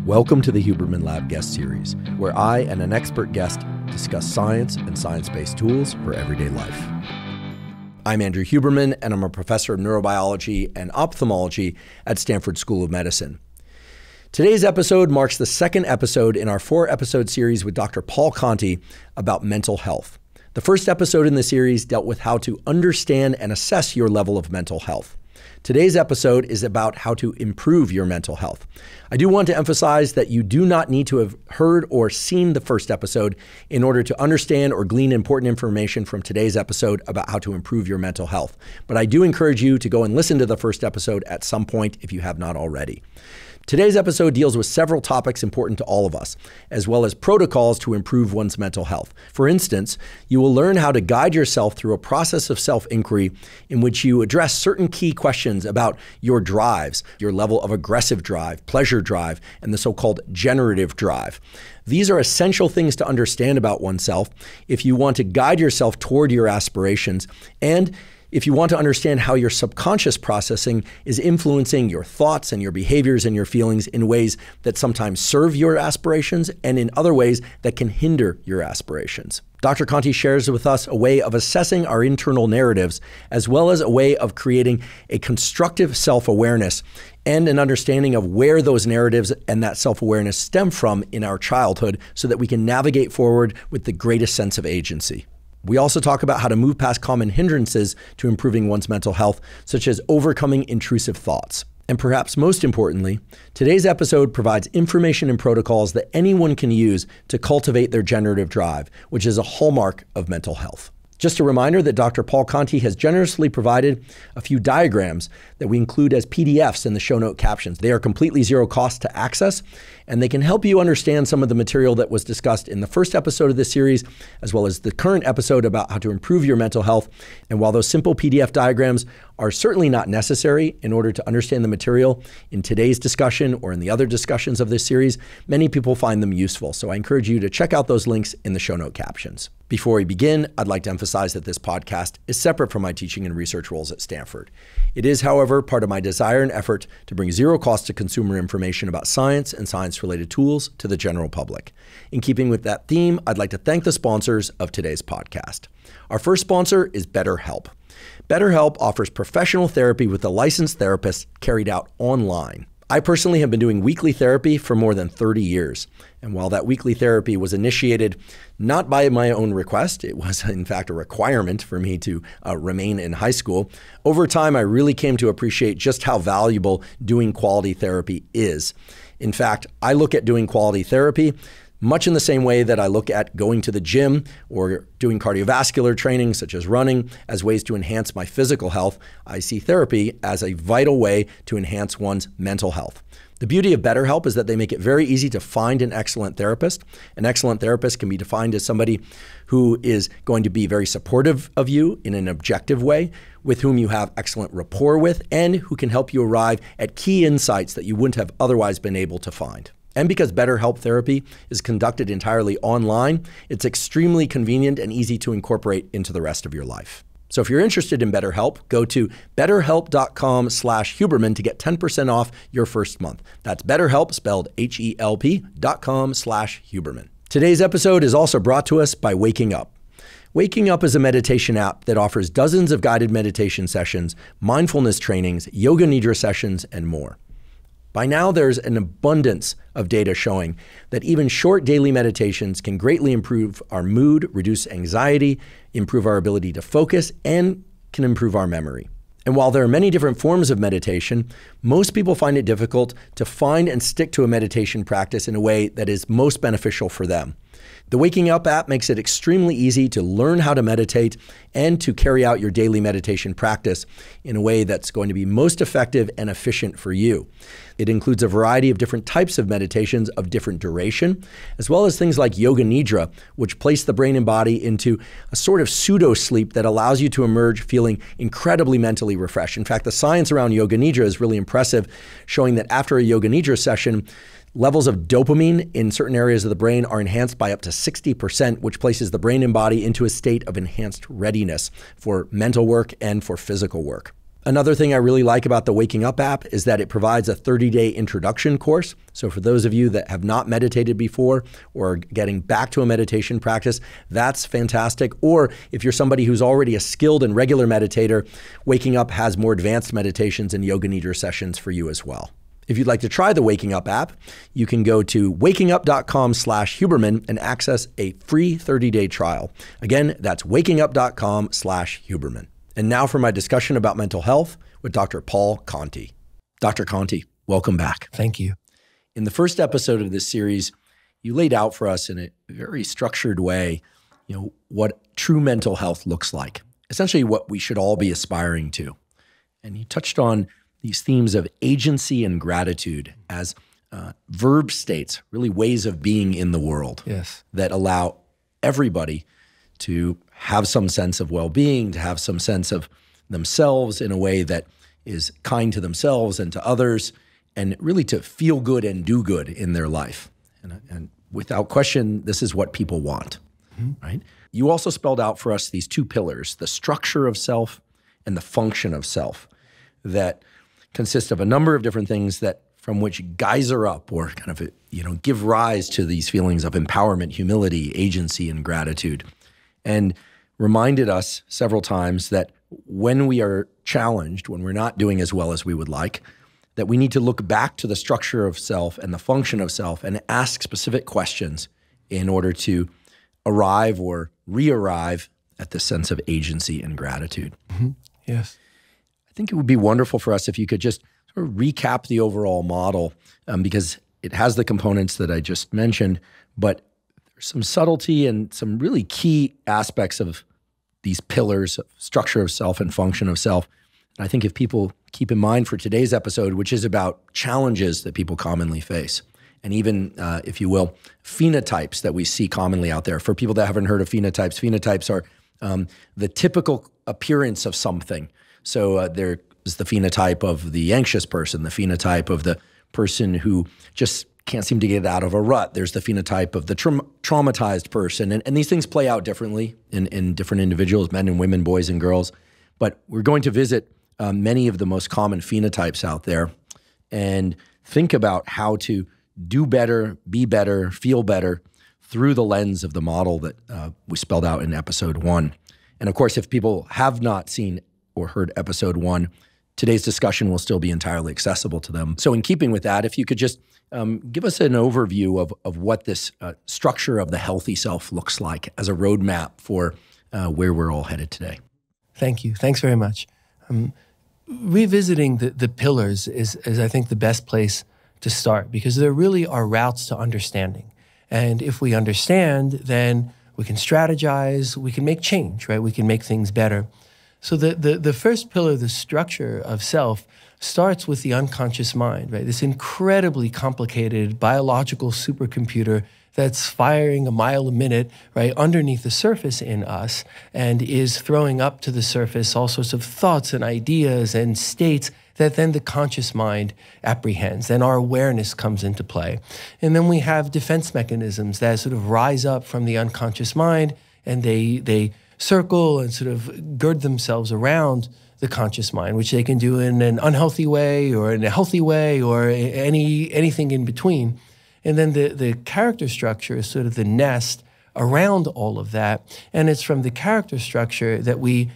Welcome to the Huberman Lab guest series, where I and an expert guest discuss science and science-based tools for everyday life. I'm Andrew Huberman, and I'm a professor of neurobiology and ophthalmology at Stanford School of Medicine. Today's episode marks the second episode in our 4-episode series with Dr. Paul Conti about mental health. The first episode in the series dealt with how to understand and assess your level of mental health. Today's episode is about how to improve your mental health. I do want to emphasize that you do not need to have heard or seen the first episode in order to understand or glean important information from today's episode about how to improve your mental health. But I do encourage you to go and listen to the first episode at some point if you have not already. Today's episode deals with several topics important to all of us, as well as protocols to improve one's mental health. For instance, you will learn how to guide yourself through a process of self-inquiry in which you address certain key questions about your drives, your level of aggressive drive, pleasure drive, and the so-called generative drive. These are essential things to understand about oneself if you want to guide yourself toward your aspirations and if you want to understand how your subconscious processing is influencing your thoughts and your behaviors and your feelings in ways that sometimes serve your aspirations and in other ways that can hinder your aspirations. Dr. Conti shares with us a way of assessing our internal narratives, as well as a way of creating a constructive self-awareness and an understanding of where those narratives and that self-awareness stem from in our childhood so that we can navigate forward with the greatest sense of agency. We also talk about how to move past common hindrances to improving one's mental health, such as overcoming intrusive thoughts. And perhaps most importantly, today's episode provides information and protocols that anyone can use to cultivate their generative drive, which is a hallmark of mental health. Just a reminder that Dr. Paul Conti has generously provided a few diagrams that we include as PDFs in the show note captions. They are completely zero cost to access, and they can help you understand some of the material that was discussed in the first episode of this series, as well as the current episode about how to improve your mental health. And while those simple PDF diagrams are certainly not necessary in order to understand the material in today's discussion or in the other discussions of this series, many people find them useful. So I encourage you to check out those links in the show note captions. Before we begin, I'd like to emphasize that this podcast is separate from my teaching and research roles at Stanford. It is, however, part of my desire and effort to bring zero cost to consumer information about science and science-related tools to the general public. In keeping with that theme, I'd like to thank the sponsors of today's podcast. Our first sponsor is BetterHelp. BetterHelp offers professional therapy with a licensed therapist carried out online. I personally have been doing weekly therapy for more than 30 years. And while that weekly therapy was initiated not by my own request, it was in fact a requirement for me to remain in high school, over time I really came to appreciate just how valuable doing quality therapy is. In fact, I look at doing quality therapy much in the same way that I look at going to the gym or doing cardiovascular training, such as running, as ways to enhance my physical health. I see therapy as a vital way to enhance one's mental health. The beauty of BetterHelp is that they make it very easy to find an excellent therapist. An excellent therapist can be defined as somebody who is going to be very supportive of you in an objective way, with whom you have excellent rapport with, and who can help you arrive at key insights that you wouldn't have otherwise been able to find. And because BetterHelp therapy is conducted entirely online, it's extremely convenient and easy to incorporate into the rest of your life. So if you're interested in BetterHelp, go to betterhelp.com/Huberman to get 10% off your first month. That's BetterHelp, spelled HELP.com/Huberman. Today's episode is also brought to us by Waking Up. Waking Up is a meditation app that offers dozens of guided meditation sessions, mindfulness trainings, yoga nidra sessions, and more. By now, there's an abundance of data showing that even short daily meditations can greatly improve our mood, reduce anxiety, improve our ability to focus, and can improve our memory. And while there are many different forms of meditation, most people find it difficult to find and stick to a meditation practice in a way that is most beneficial for them. The Waking Up app makes it extremely easy to learn how to meditate and to carry out your daily meditation practice in a way that's going to be most effective and efficient for you. It includes a variety of different types of meditations of different duration, as well as things like yoga nidra, which place the brain and body into a sort of pseudo sleep that allows you to emerge feeling incredibly mentally refreshed. In fact, the science around yoga nidra is really impressive, showing that after a yoga nidra session, levels of dopamine in certain areas of the brain are enhanced by up to 60%, which places the brain and body into a state of enhanced readiness for mental work and for physical work. Another thing I really like about the Waking Up app is that it provides a 30-day introduction course. So for those of you that have not meditated before or are getting back to a meditation practice, that's fantastic. Or if you're somebody who's already a skilled and regular meditator, Waking Up has more advanced meditations and yoga nidra sessions for you as well. If you'd like to try the Waking Up app, you can go to wakingup.com/Huberman and access a free 30-day trial. Again, that's wakingup.com/Huberman. And now for my discussion about mental health with Dr. Paul Conti. Dr. Conti, welcome back. Thank you. In the first episode of this series, you laid out for us in a very structured way, what true mental health looks like, essentially what we should all be aspiring to. And you touched on these themes of agency and gratitude as verb states, really ways of being in the world. Yes. That allow everybody to have some sense of well-being, to have some sense of themselves in a way that is kind to themselves and to others, and really to feel good and do good in their life. And without question, this is what people want, right? You also spelled out for us these two pillars, the structure of self and the function of self, that consist of a number of different things that from which geyser up or kind of, give rise to these feelings of empowerment, humility, agency, and gratitude. And reminded us several times that when we are challenged, when we're not doing as well as we would like, that we need to look back to the structure of self and the function of self and ask specific questions in order to arrive or re-arrive at the sense of agency and gratitude. Yes. I think it would be wonderful for us if you could just sort of recap the overall model because it has the components that I just mentioned, but there's some subtlety and some really key aspects of these pillars of structure of self and function of self. And I think if people keep in mind for today's episode, which is about challenges that people commonly face, and even, if you will, phenotypes that we see commonly out there. For people that haven't heard of phenotypes are the typical appearance of something. So there is the phenotype of the anxious person, the phenotype of the person who just can't seem to get out of a rut. There's the phenotype of the traumatized person. And these things play out differently in different individuals, men and women, boys and girls. But we're going to visit many of the most common phenotypes out there and think about how to do better, be better, feel better through the lens of the model that we spelled out in episode 1. And of course, if people have not seen or heard episode 1, today's discussion will still be entirely accessible to them. So in keeping with that, if you could just give us an overview of what this structure of the healthy self looks like as a roadmap for where we're all headed today. Thank you. Thanks very much. Revisiting the pillars is I think, the best place to start because there really are routes to understanding. And if we understand, then we can strategize, we can make change, right? We can make things better. So the first pillar, the structure of self, starts with the unconscious mind, right? This incredibly complicated biological supercomputer that's firing a mile a minute, right, underneath the surface in us and is throwing up to the surface all sorts of thoughts and ideas and states that then the conscious mind apprehends. Then our awareness comes into play. And then we have defense mechanisms that sort of rise up from the unconscious mind and they circle and sort of gird themselves around the conscious mind, which they can do in an unhealthy way or in a healthy way or anything in between. And then the character structure is sort of the nest around all of that. And it's from the character structure that we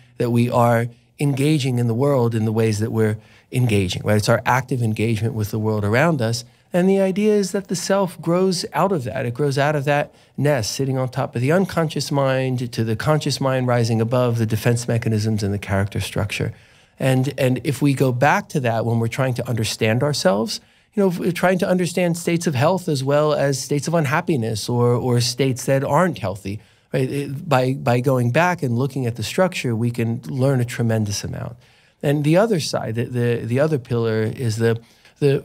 are engaging in the world in the ways that we're engaging, right? It's our active engagement with the world around us. And the idea is that the self grows out of that. It grows out of that nest, sitting on top of the unconscious mind to the conscious mind rising above the defense mechanisms and the character structure. And if we go back to that when we're trying to understand ourselves, if we're trying to understand states of health as well as states of unhappiness or states that aren't healthy, right? By going back and looking at the structure, we can learn a tremendous amount. And the other side, the other pillar is the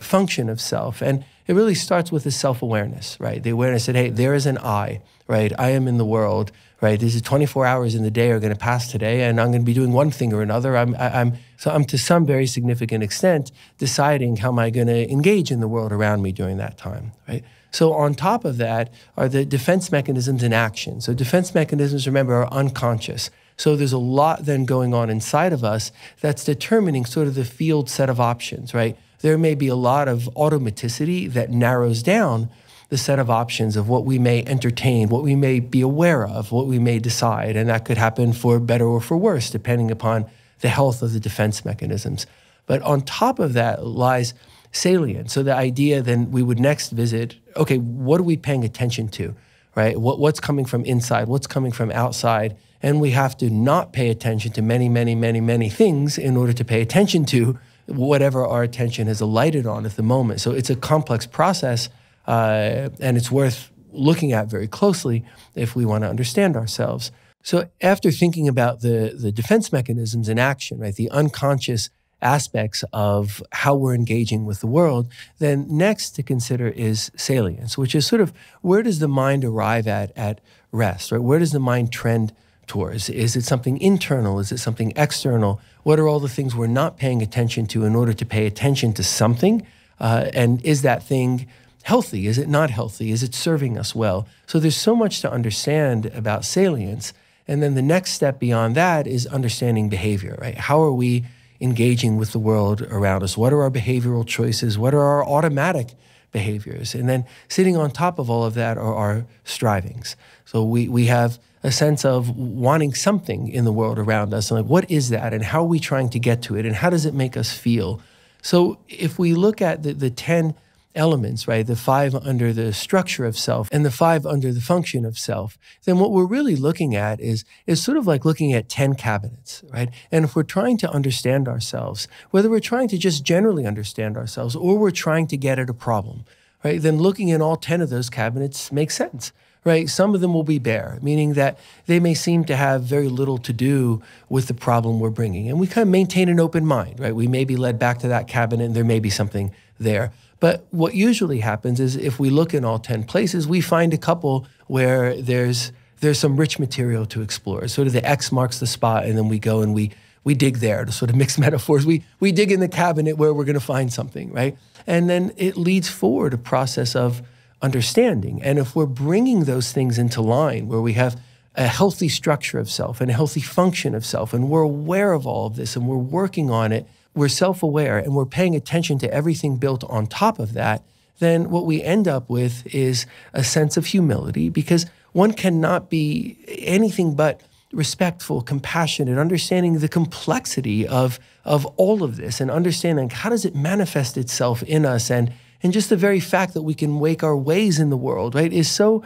function of self. And it really starts with the self-awareness, right? The awareness that, hey, there is an I, right? I am in the world, right? These 24 hours in the day are going to pass today, and I'm going to be doing one thing or another. I'm to some very significant extent deciding how am I going to engage in the world around me during that time, right? So on top of that are the defense mechanisms in action. So defense mechanisms, remember, are unconscious. So there's a lot then going on inside of us that's determining sort of the field set of options, right? There may be a lot of automaticity that narrows down the set of options of what we may entertain, what we may be aware of, what we may decide. And that could happen for better or for worse, depending upon the health of the defense mechanisms. But on top of that lies salience. So the idea then we would next visit, okay, what are we paying attention to, right? What's coming from inside? What's coming from outside? And we have to not pay attention to many, many, many, many things in order to pay attention to whatever our attention has alighted on at the moment. So it's a complex process, and it's worth looking at very closely if we want to understand ourselves. So after thinking about the defense mechanisms in action, right, the unconscious aspects of how we're engaging with the world, then next to consider is salience, which is sort of where does the mind arrive at rest, right? Where does the mind trend towards? Is it something internal? Is it something external? What are all the things we're not paying attention to in order to pay attention to something? And is that thing healthy? Is it not healthy? Is it serving us well? So there's so much to understand about salience. And then the next step beyond that is understanding behavior, right? How are we engaging with the world around us? What are our behavioral choices? What are our automatic behaviors? And then sitting on top of all of that are our strivings. So we have a sense of wanting something in the world around us. And like, what is that? And how are we trying to get to it? And how does it make us feel? So if we look at the 10 elements, right, the 5 under the structure of self and the 5 under the function of self, then what we're really looking at is sort of like looking at 10 cabinets, right? And if we're trying to understand ourselves, whether we're trying to just generally understand ourselves or we're trying to get at a problem, right, then looking in all 10 of those cabinets makes sense. Right? Some of them will be bare, meaning that they may seem to have very little to do with the problem we're bringing. And we kind of maintain an open mind, right? We may be led back to that cabinet and there may be something there. But what usually happens is if we look in all 10 places, we find a couple where there's some rich material to explore. Sort of the X marks the spot, and then we go and we dig there, to sort of mix metaphors. We dig in the cabinet where we're going to find something, right? And then it leads forward a process of understanding. And if we're bringing those things into line, where we have a healthy structure of self and a healthy function of self, and we're aware of all of this and we're working on it, we're self-aware and we're paying attention to everything built on top of that, then what we end up with is a sense of humility, because one cannot be anything but respectful, compassionate, understanding the complexity of all of this and understanding how does it manifest itself in us, and just the very fact that we can make our ways in the world, right, is so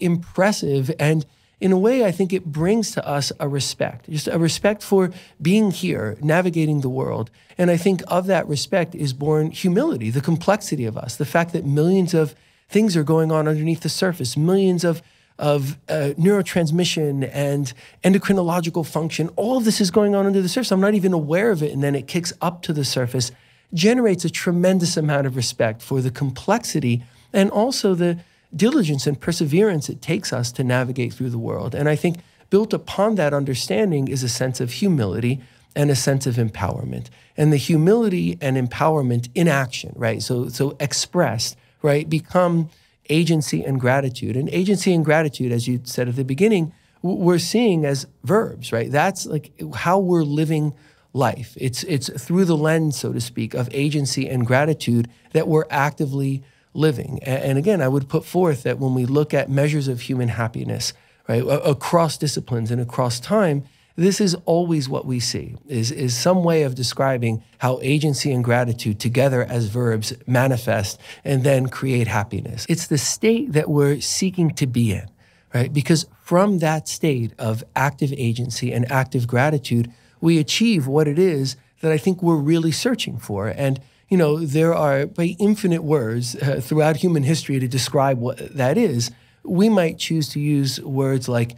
impressive. And in a way, I think it brings to us a respect, just a respect for being here, navigating the world. And I think of that respect is born humility, the complexity of us, the fact that millions of things are going on underneath the surface, millions of neurotransmission and endocrinological function. All of this is going on under the surface. I'm not even aware of it. And then it kicks up to the surface, generates a tremendous amount of respect for the complexity and also the diligence and perseverance it takes us to navigate through the world. And I think built upon that understanding is a sense of humility and a sense of empowerment. And the humility and empowerment in action, right? So expressed, right, become agency and gratitude. And agency and gratitude, as you said at the beginning, we're seeing as verbs, right? That's like how we're living life. It's through the lens, so to speak, of agency and gratitude that we're actively living. And again, I would put forth that when we look at measures of human happiness, right, across disciplines and across time, this is always what we see, is some way of describing how agency and gratitude together as verbs manifest and then create happiness. It's the state that we're seeking to be in, right? Because from that state of active agency and active gratitude, we achieve what it is that I think we're really searching for. And, you know, there are by infinite words throughout human history to describe what that is. We might choose to use words like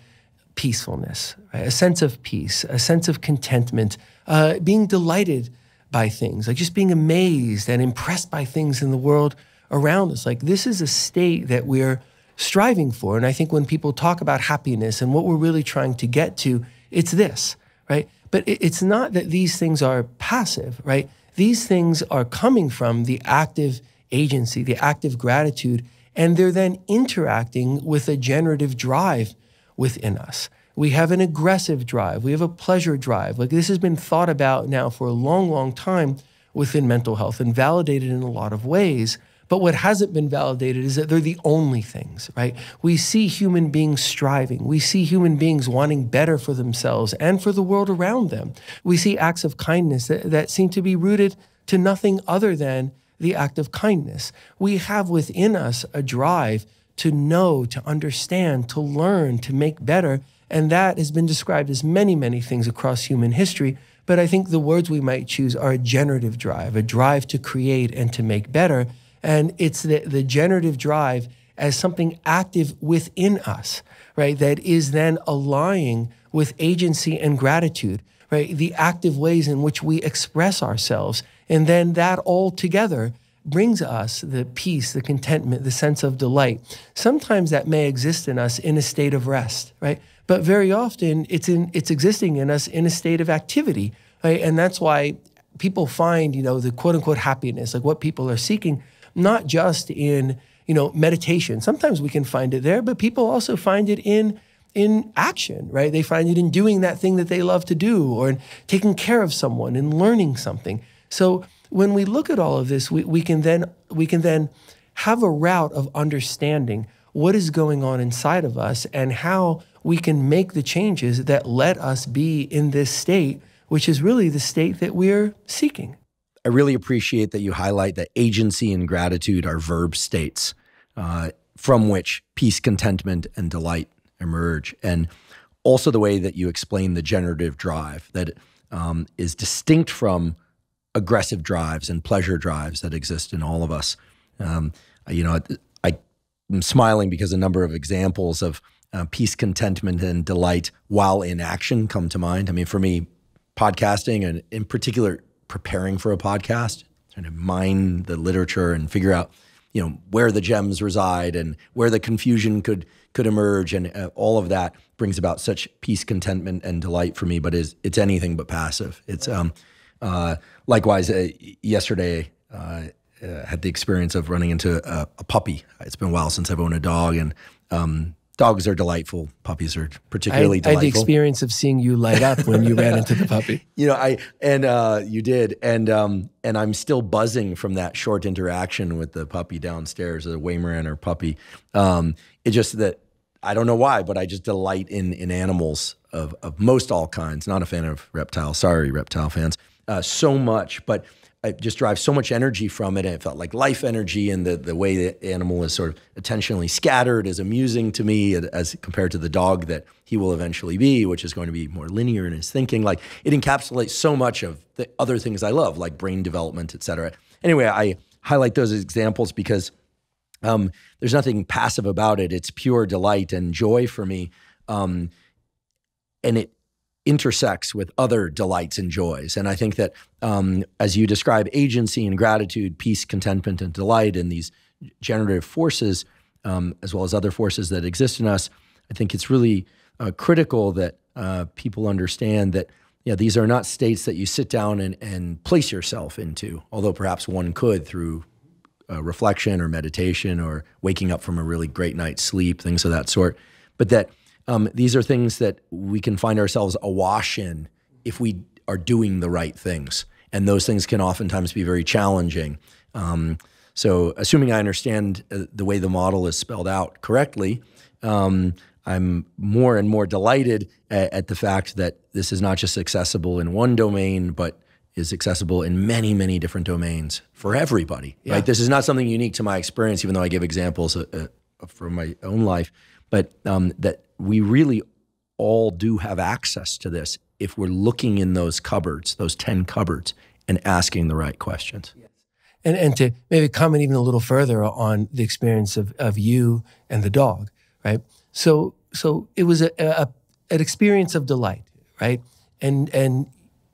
peacefulness, right? A sense of peace, a sense of contentment, being delighted by things, like just being amazed and impressed by things in the world around us. Like this is a state that we're striving for. And I think when people talk about happiness and what we're really trying to get to, it's this, right? But it's not that these things are passive, right? These things are coming from the active agency, the active gratitude, and they're then interacting with a generative drive within us, We have an aggressive drive. We have a pleasure drive. Like, this has been thought about now for a long, long time within mental health and validated in a lot of ways. But what hasn't been validated is that they're the only things, right? We see human beings striving. We see human beings wanting better for themselves and for the world around them. We see acts of kindness that seem to be rooted to nothing other than the act of kindness. We have within us a drive to know, to understand, to learn, to make better. And that has been described as many, many things across human history. But I think the words we might choose are a generative drive, a drive to create and to make better. And it's the generative drive as something active within us, right? That is then aligning with agency and gratitude, right? The active ways in which we express ourselves. And then that all together brings us the peace, the contentment, the sense of delight. Sometimes that may exist in us in a state of rest, right? But very often it's existing in us in a state of activity, right? And that's why people find, the quote unquote happiness, like what people are seeking, not just in, meditation. Sometimes we can find it there, but people also find it in action, right? They find it in doing that thing that they love to do, or in taking care of someone and learning something. So when we look at all of this, we can then have a route of understanding what is going on inside of us and how we can make the changes that let us be in this state, which is really the state that we're seeking. I really appreciate that you highlight that agency and gratitude are verb states from which peace, contentment, and delight emerge. And also the way that you explain the generative drive that is distinct from aggressive drives and pleasure drives that exist in all of us. I'm smiling because a number of examples of peace, contentment, and delight while in action come to mind. I mean, for me, podcasting, and in particular, preparing for a podcast, trying to mine the literature and figure out, where the gems reside and where the confusion could emerge, and all of that brings about such peace, contentment, and delight for me. But it's anything but passive. It's likewise. Yesterday, had the experience of running into a puppy. It's been a while since I've owned a dog, and dogs are delightful. Puppies are particularly delightful. I had the experience of seeing you light up when you ran into the puppy. You did, and I'm still buzzing from that short interaction with the puppy downstairs, the Weimaraner puppy. It's just that I don't know why, but I just delight in animals of most all kinds. Not a fan of reptiles. Sorry, reptile fans. So much, but it just drives so much energy from it. And it felt like life energy, and the way the animal is sort of attentionally scattered is amusing to me as compared to the dog that he will eventually be, which is going to be more linear in his thinking. Like, it encapsulates so much of the other things I love, like brain development, et cetera. Anyway, I highlight those examples because there's nothing passive about it. It's pure delight and joy for me. And it intersects with other delights and joys. And I think that as you describe agency and gratitude, peace, contentment, and delight, and these generative forces, as well as other forces that exist in us, I think it's really critical that people understand that these are not states that you sit down and place yourself into, although perhaps one could through reflection or meditation or waking up from a really great night's sleep, things of that sort. But that these are things that we can find ourselves awash in if we are doing the right things. And those things can oftentimes be very challenging. So assuming I understand the way the model is spelled out correctly, I'm more and more delighted at the fact that this is not just accessible in one domain, but is accessible in many, many different domains for everybody. Yeah. Right? This is not something unique to my experience, even though I give examples from my own life, but that we really all do have access to this if we're looking in those cupboards, those 10 cupboards, and asking the right questions. Yes. And to maybe comment even a little further on the experience of you and the dog, right? So it was an experience of delight, right? And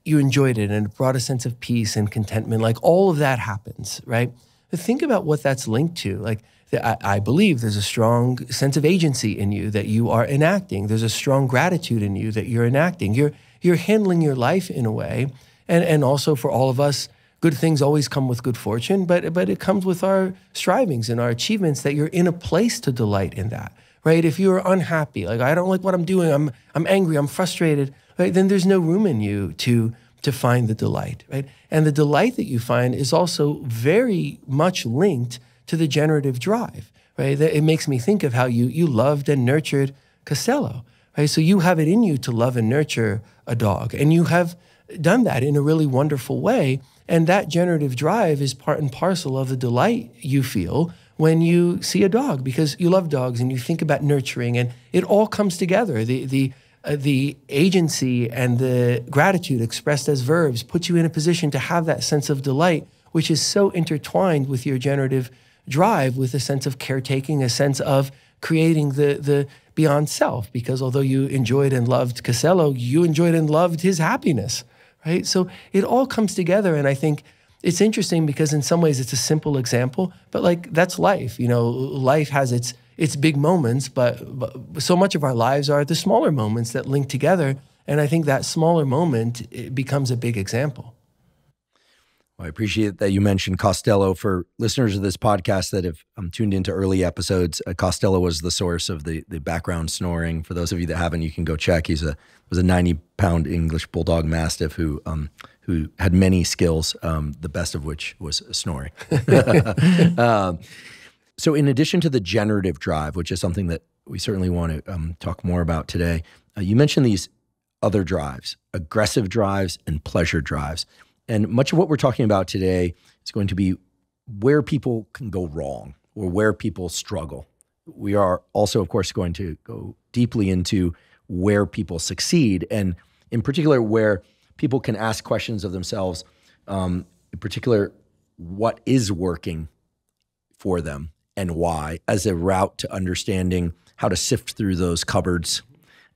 you enjoyed it, and it brought a sense of peace and contentment. Like, all of that happens, right? But think about what that's linked to. Like, I believe there's a strong sense of agency in you that you are enacting. There's a strong gratitude in you that you're enacting. You're handling your life in a way, and also for all of us, good things always come with good fortune, but it comes with our strivings and our achievements, that you're in a place to delight in that, right? If you're unhappy, like I don't like what I'm doing, I'm angry, I'm frustrated, right? Then there's no room in you to find the delight, right? And the delight that you find is also very much linked to the generative drive, right? It makes me think of how you loved and nurtured Costello, right? So you have it in you to love and nurture a dog, and you have done that in a really wonderful way. And that generative drive is part and parcel of the delight you feel when you see a dog, because you love dogs and you think about nurturing, and it all comes together. The agency and the gratitude expressed as verbs puts you in a position to have that sense of delight, which is so intertwined with your generative drive, with a sense of caretaking, a sense of creating the beyond self. Because although you enjoyed and loved Costello, you enjoyed and loved his happiness, right? So it all comes together, and I think it's interesting because in some ways it's a simple example, but like that's life. You know, life has its big moments, but so much of our lives are the smaller moments that link together. And I think that smaller moment, it becomes a big example. Well, I appreciate that you mentioned Costello. For listeners of this podcast that have tuned into early episodes, Costello was the source of the background snoring. For those of you that haven't, you can go check. Was a 90-pound English Bulldog Mastiff who had many skills, the best of which was snoring. So in addition to the generative drive, which is something that we certainly want to talk more about today, you mentioned these other drives, aggressive drives and pleasure drives. And much of what we're talking about today is going to be where people can go wrong or where people struggle. We are also, of course, going to go deeply into where people succeed, and in particular, where people can ask questions of themselves, in particular, what is working for them and why, as a route to understanding how to sift through those cupboards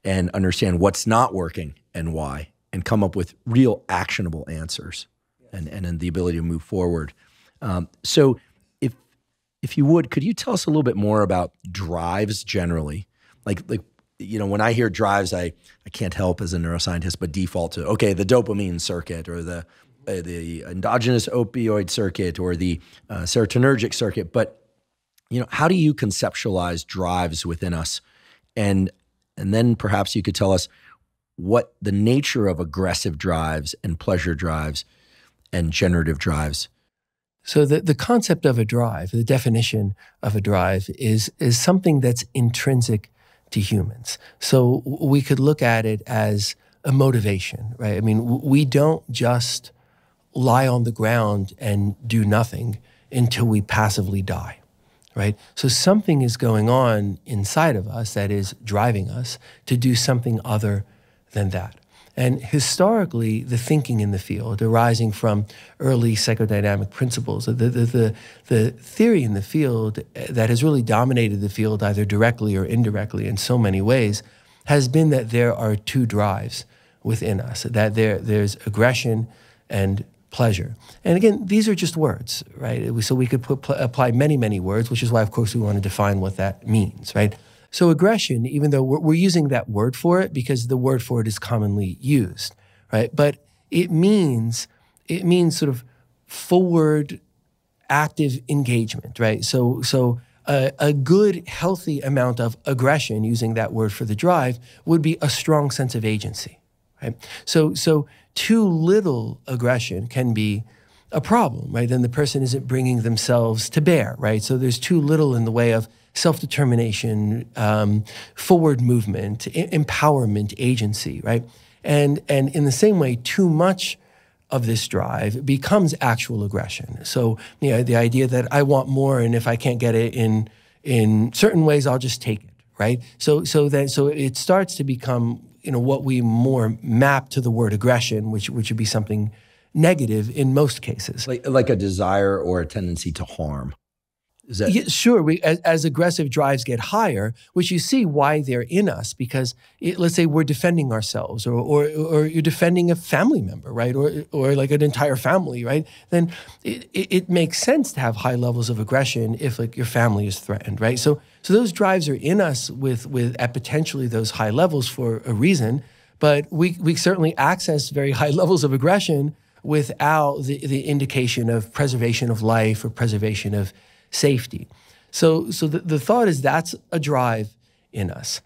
and understand what's not working and why, and come up with real actionable answers and the ability to move forward. So if you would, could you tell us a little bit more about drives generally? Like you know, when I hear drives, I can't help as a neuroscientist but default to, okay, the dopamine circuit or the endogenous opioid circuit or the serotonergic circuit. But, you know, how do you conceptualize drives within us? And then perhaps you could tell us what the nature of aggressive drives and pleasure drives and generative drives. So the concept of a drive, the definition of a drive is something that's intrinsic to humans. So we could look at it as a motivation, right? I mean, we don't just lie on the ground and do nothing until we passively die, right? So something is going on inside of us that is driving us to do something other than that. And historically, the thinking in the field, arising from early psychodynamic principles, the theory in the field that has really dominated the field either directly or indirectly in so many ways, has been that there are two drives within us, that there's aggression and pleasure. And again, these are just words, right? So we could apply many, many words, which is why, of course, we want to define what that means, right? So aggression, even though we're using that word for it because the word for it is commonly used, right? But it means sort of forward, active engagement, right? So a good, healthy amount of aggression, using that word for the drive, would be a strong sense of agency, right? So too little aggression can be a problem, right? Then the person isn't bringing themselves to bear, right? So there's too little in the way of self-determination, forward movement, empowerment, agency, right? And in the same way, too much of this drive becomes actual aggression. So, you know, the idea that I want more, and if I can't get it in certain ways, I'll just take it, right? So it starts to become, you know, what we more map to the word aggression, which would be something negative in most cases, like a desire or a tendency to harm. Is that... Yeah, sure. As aggressive drives get higher, which you see why they're in us, because let's say we're defending ourselves, or you're defending a family member, right? Or like an entire family, right? Then it makes sense to have high levels of aggression if like your family is threatened, right? So those drives are in us at potentially those high levels for a reason, but we certainly access very high levels of aggression without the indication of preservation of life or preservation of safety. So the thought is that's a drive in us.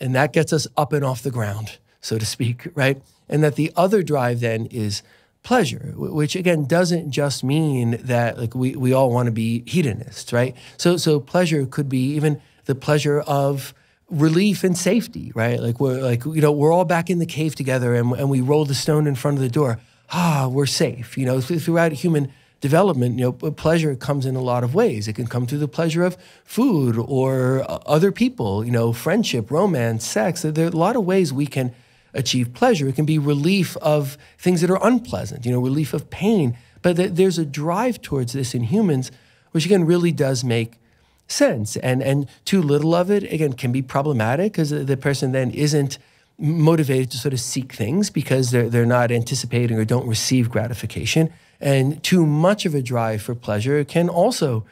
And that gets us up and off the ground, so to speak, right? And that the other drive then is pleasure, which again doesn't just mean that like we all want to be hedonists, right? So pleasure could be even the pleasure of relief and safety, right? We're all back in the cave together and we roll the stone in front of the door. We're safe. Throughout human development, pleasure comes in a lot of ways. It can come through the pleasure of food or other people, friendship, romance, sex. There are a lot of ways we can achieve pleasure. It can be relief of things that are unpleasant, relief of pain. But there's a drive towards this in humans, which again really does make sense. And too little of it, again, can be problematic because the person then isn't motivated to sort of seek things because they're not anticipating or don't receive gratification. And too much of a drive for pleasure can also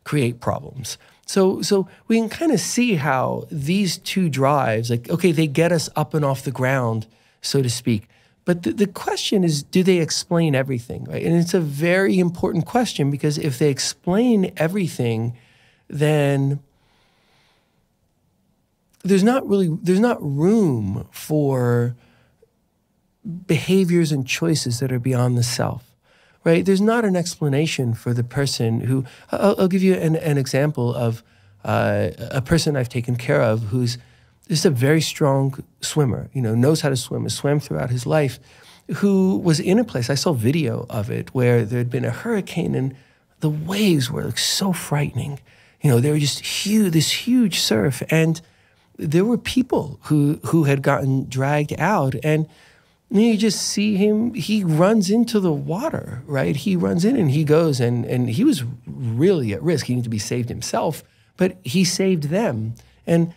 create problems. So we can kind of see how these two drives, they get us up and off the ground, so to speak. But the question is, do they explain everything, right? And it's a very important question because if they explain everything, then there's not room for behaviors and choices that are beyond the self. Right? There's not an explanation for the person who, I'll give you an example of a person I've taken care of who's just a very strong swimmer, knows how to swim, has swam throughout his life, who was in a place, I saw video of it, where there had been a hurricane and the waves were so frightening. They were just huge, this huge surf. And there were people who had gotten dragged out and you just see him, he runs into the water, right? He runs in and he goes and he was really at risk. He needed to be saved himself, but he saved them. And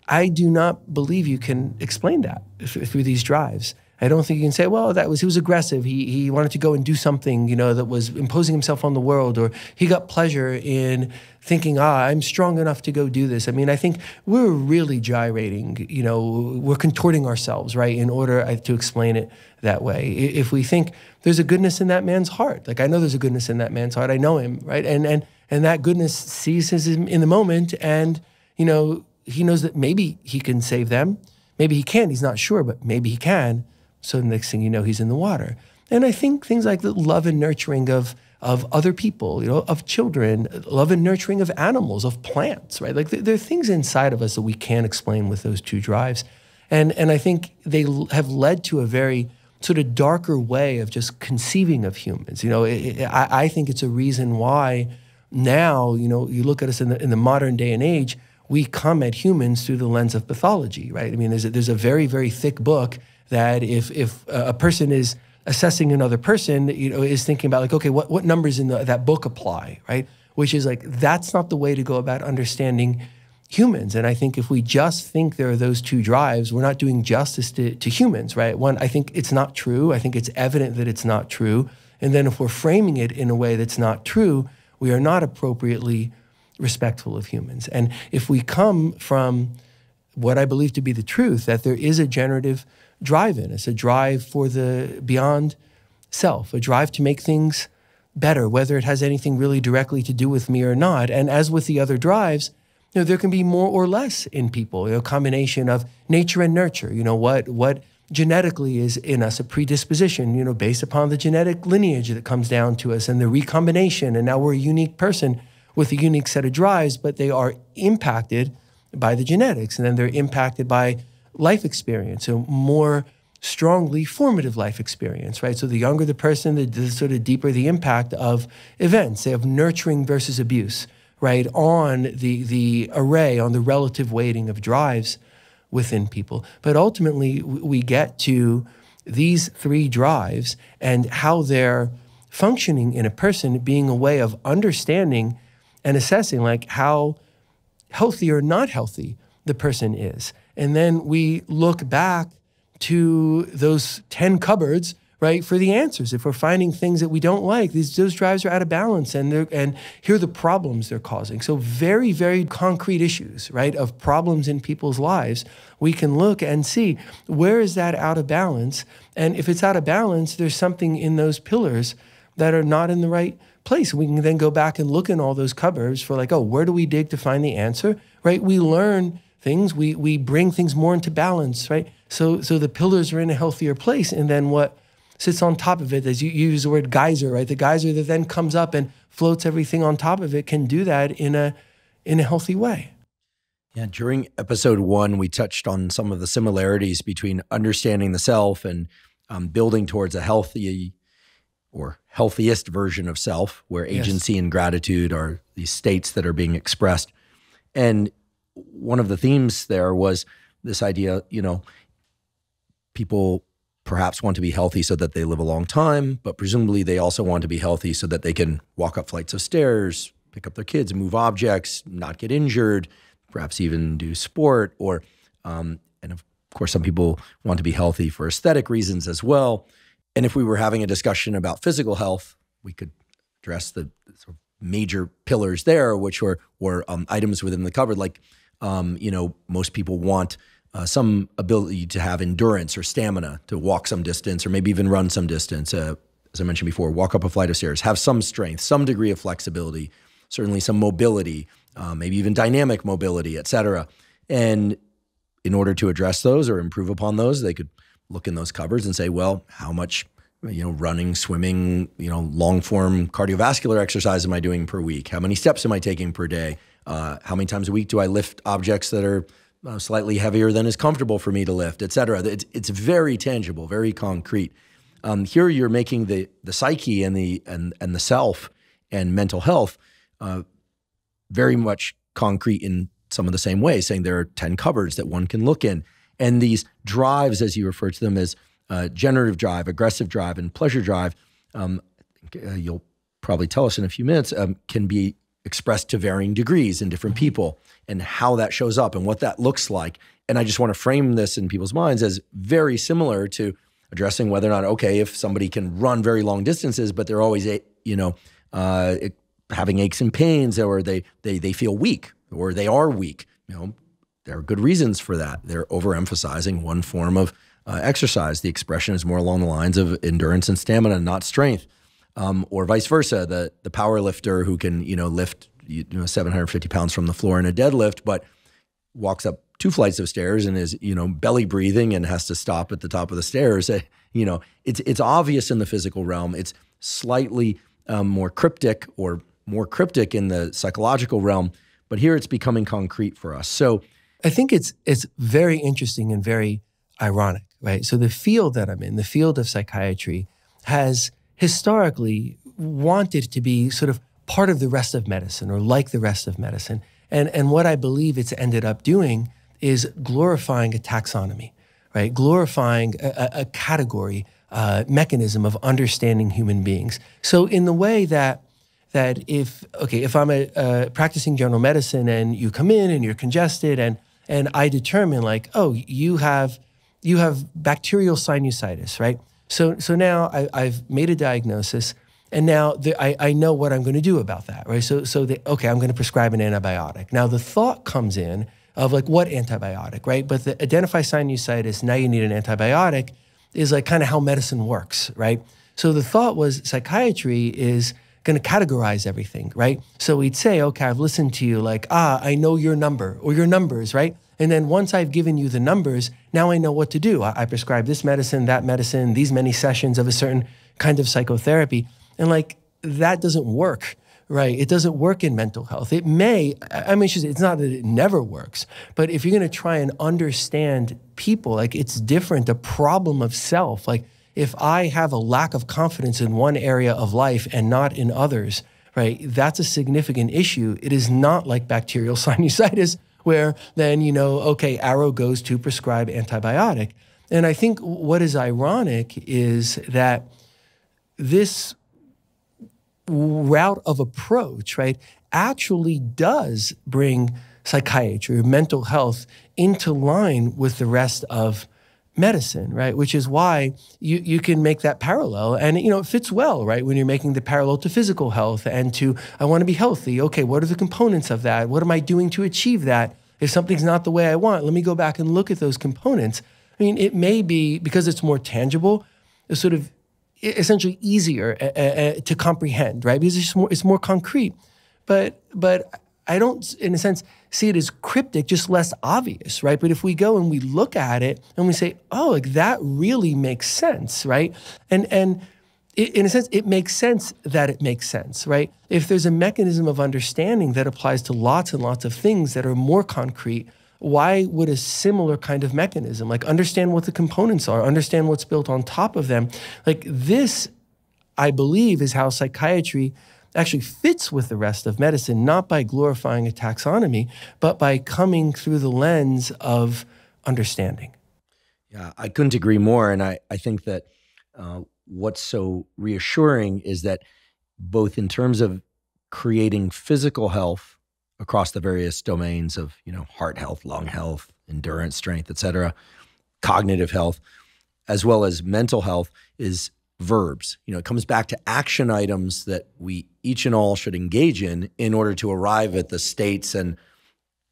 I do not believe you can explain that through these drives. I don't think you can say, well, he was aggressive. He wanted to go and do something, that was imposing himself on the world, or he got pleasure in thinking, I'm strong enough to go do this. I mean, I think we're really gyrating, we're contorting ourselves, right, in order to explain it that way. If we think there's a goodness in that man's heart, I know there's a goodness in that man's heart, I know him, right, and that goodness seizes him in the moment, and, he knows that maybe he can save them, maybe he can't, he's not sure, but maybe he can. So the next thing you know, he's in the water. And I think things like the love and nurturing of other people, of children, love and nurturing of animals, of plants, right? There are things inside of us that we can't explain with those two drives. And I think they have led to a very sort of darker way of just conceiving of humans. I think it's a reason why now, you look at us in the modern day and age, we come at humans through the lens of pathology, right? I mean, there's a very, very thick book that if a person is assessing another person, is thinking about what numbers in that book apply, right? Which is that's not the way to go about understanding humans. And I think if we just think there are those two drives, we're not doing justice to humans, right? One, I think it's not true. I think it's evident that it's not true. And then if we're framing it in a way that's not true, we are not appropriately respectful of humans. And if we come from what I believe to be the truth, that there is a generative drive in us, a drive for the beyond self, a drive to make things better, whether it has anything really directly to do with me or not. And as with the other drives, there can be more or less in people, a combination of nature and nurture, what genetically is in us, a predisposition, based upon the genetic lineage that comes down to us and the recombination. And now we're a unique person with a unique set of drives, but they are impacted by the genetics, and then they're impacted by life experience, so more strongly formative life experience, right? So the younger the person, the sort of deeper the impact of events. They have nurturing versus abuse, right? On the array, on the relative weighting of drives within people. But ultimately, we get to these three drives and how they're functioning in a person being a way of understanding and assessing how healthy or not healthy the person is. And then we look back to those 10 cupboards, right, for the answers. If we're finding things that we don't like, those drives are out of balance, and here are the problems they're causing. So very, very concrete issues, right, of problems in people's lives. We can look and see, where is that out of balance? And if it's out of balance, there's something in those pillars that are not in the right place. We can then go back and look in all those cupboards for where do we dig to find the answer, right? We learn things, we bring things more into balance, right? So the pillars are in a healthier place, and then what sits on top of it, as you use the word geyser, right? The geyser that then comes up and floats everything on top of it can do that in a healthy way. Yeah, during episode 1, we touched on some of the similarities between understanding the self and building towards a healthy or healthiest version of self, where agency and gratitude are these states that are being expressed. And one of the themes there was this idea, people perhaps want to be healthy so that they live a long time, but presumably they also want to be healthy so that they can walk up flights of stairs, pick up their kids, move objects, not get injured, perhaps even do sport, or, and of course, some people want to be healthy for aesthetic reasons as well. And if we were having a discussion about physical health, we could address the sort of major pillars there, which were items within the cupboard, like, most people want some ability to have endurance or stamina to walk some distance, or maybe even run some distance. As I mentioned before, walk up a flight of stairs, have some strength, some degree of flexibility, certainly some mobility, maybe even dynamic mobility, et cetera. And in order to address those or improve upon those, they could look in those cupboards and say, well, how much, running, swimming, long form cardiovascular exercise am I doing per week? How many steps am I taking per day? How many times a week do I lift objects that are slightly heavier than is comfortable for me to lift, et cetera? It's very tangible, very concrete. Here you're making the psyche and the self and mental health very much concrete in some of the same ways, saying there are 10 cupboards that one can look in. And these drives, as you refer to them as generative drive, aggressive drive, and pleasure drive, you'll probably tell us in a few minutes, can be expressed to varying degrees in different people, and how that shows up and what that looks like. And I just want to frame this in people's minds as very similar to addressing whether or not, okay, if somebody can run very long distances, but they're always, having aches and pains, or they feel weak, or they are weak. There are good reasons for that. They're overemphasizing one form of exercise. The expression is more along the lines of endurance and stamina, not strength. Or vice versa, the power lifter who can, lift 750 pounds from the floor in a deadlift, but walks up 2 flights of stairs and is, belly breathing and has to stop at the top of the stairs. It's obvious in the physical realm. It's slightly more cryptic, or more cryptic in the psychological realm, but here it's becoming concrete for us. So I think it's very interesting and very ironic, right? So the field that I'm in, the field of psychiatry, has historically wanted to be sort of part of the rest of medicine, or like the rest of medicine. And what I believe it's ended up doing is glorifying a taxonomy, right? Glorifying a category, mechanism of understanding human beings. So in the way that if I'm a practicing general medicine and you come in and you're congested, and I determine like, oh, you have bacterial sinusitis, right? So now I've made a diagnosis, and now I know what I'm going to do about that, right? Okay, I'm going to prescribe an antibiotic. Now the thought comes in of like, what antibiotic, right? But the identify sinusitis, now you need an antibiotic, is like kind of how medicine works, right? So the thought was psychiatry is going to categorize everything, right? So we'd say, okay, I've listened to you, like, I know your number or your numbers, right? And then once I've given you the numbers, now I know what to do. I prescribe this medicine, that medicine, these many sessions of a certain kind of psychotherapy. And like, that doesn't work, right? It doesn't work in mental health. It may, it's not that it never works, but if you're going to try and understand people, like, it's different, a problem of self. Like, if I have a lack of confidence in one area of life and not in others, right, that's a significant issue. It is not like bacterial sinusitis, where then, okay, arrow goes to prescribe antibiotic. And I think what is ironic is that this route of approach, right, actually does bring psychiatry or mental health into line with the rest of medicine, right? Which is why you can make that parallel, and it fits well, right? When you're making the parallel to physical health and to, I want to be healthy. Okay, what are the components of that? What am I doing to achieve that? If something's not the way I want, let me go back and look at those components. I mean, it may be, because it's more tangible, it's sort of essentially easier to comprehend, right? Because it's more concrete. But I don't, in a sense, see it as cryptic, just less obvious, right? But if we go and we look at it and we say, oh, like that really makes sense, right? And in a sense, it makes sense that it makes sense, right? If there's a mechanism of understanding that applies to lots and lots of things that are more concrete, why would a similar kind of mechanism, like understand what the components are, understand what's built on top of them, like this, I believe, is how psychiatry actually fits with the rest of medicine, not by glorifying a taxonomy, but by coming through the lens of understanding. Yeah, I couldn't agree more. And I think that what's so reassuring is that both in terms of creating physical health across the various domains of, heart health, lung health, endurance, strength, et cetera, cognitive health, as well as mental health, is verbs. It comes back to action items that we each and all should engage in order to arrive at the states and,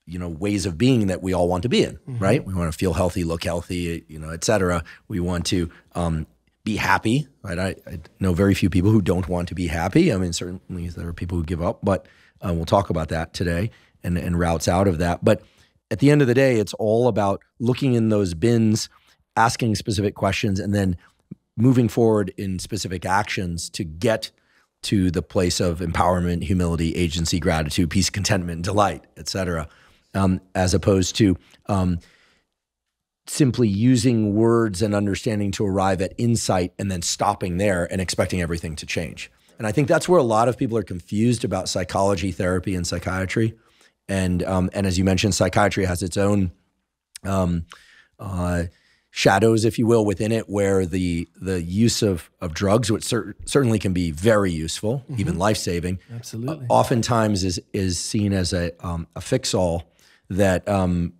ways of being that we all want to be in, right? We want to feel healthy, look healthy, et cetera. We want to be happy, right? I know very few people who don't want to be happy. I mean, certainly there are people who give up, but we'll talk about that today and routes out of that. But at the end of the day, it's all about looking in those bins, asking specific questions, and then moving forward in specific actions to get to the place of empowerment, humility, agency, gratitude, peace, contentment, delight, et cetera, as opposed to simply using words and understanding to arrive at insight and then stopping there and expecting everything to change. And I think that's where a lot of people are confused about psychology, therapy, and psychiatry. And as you mentioned, psychiatry has its own shadows, if you will, within it, where the use of drugs, which certainly can be very useful, even life-saving, absolutely, oftentimes is seen as a fix-all that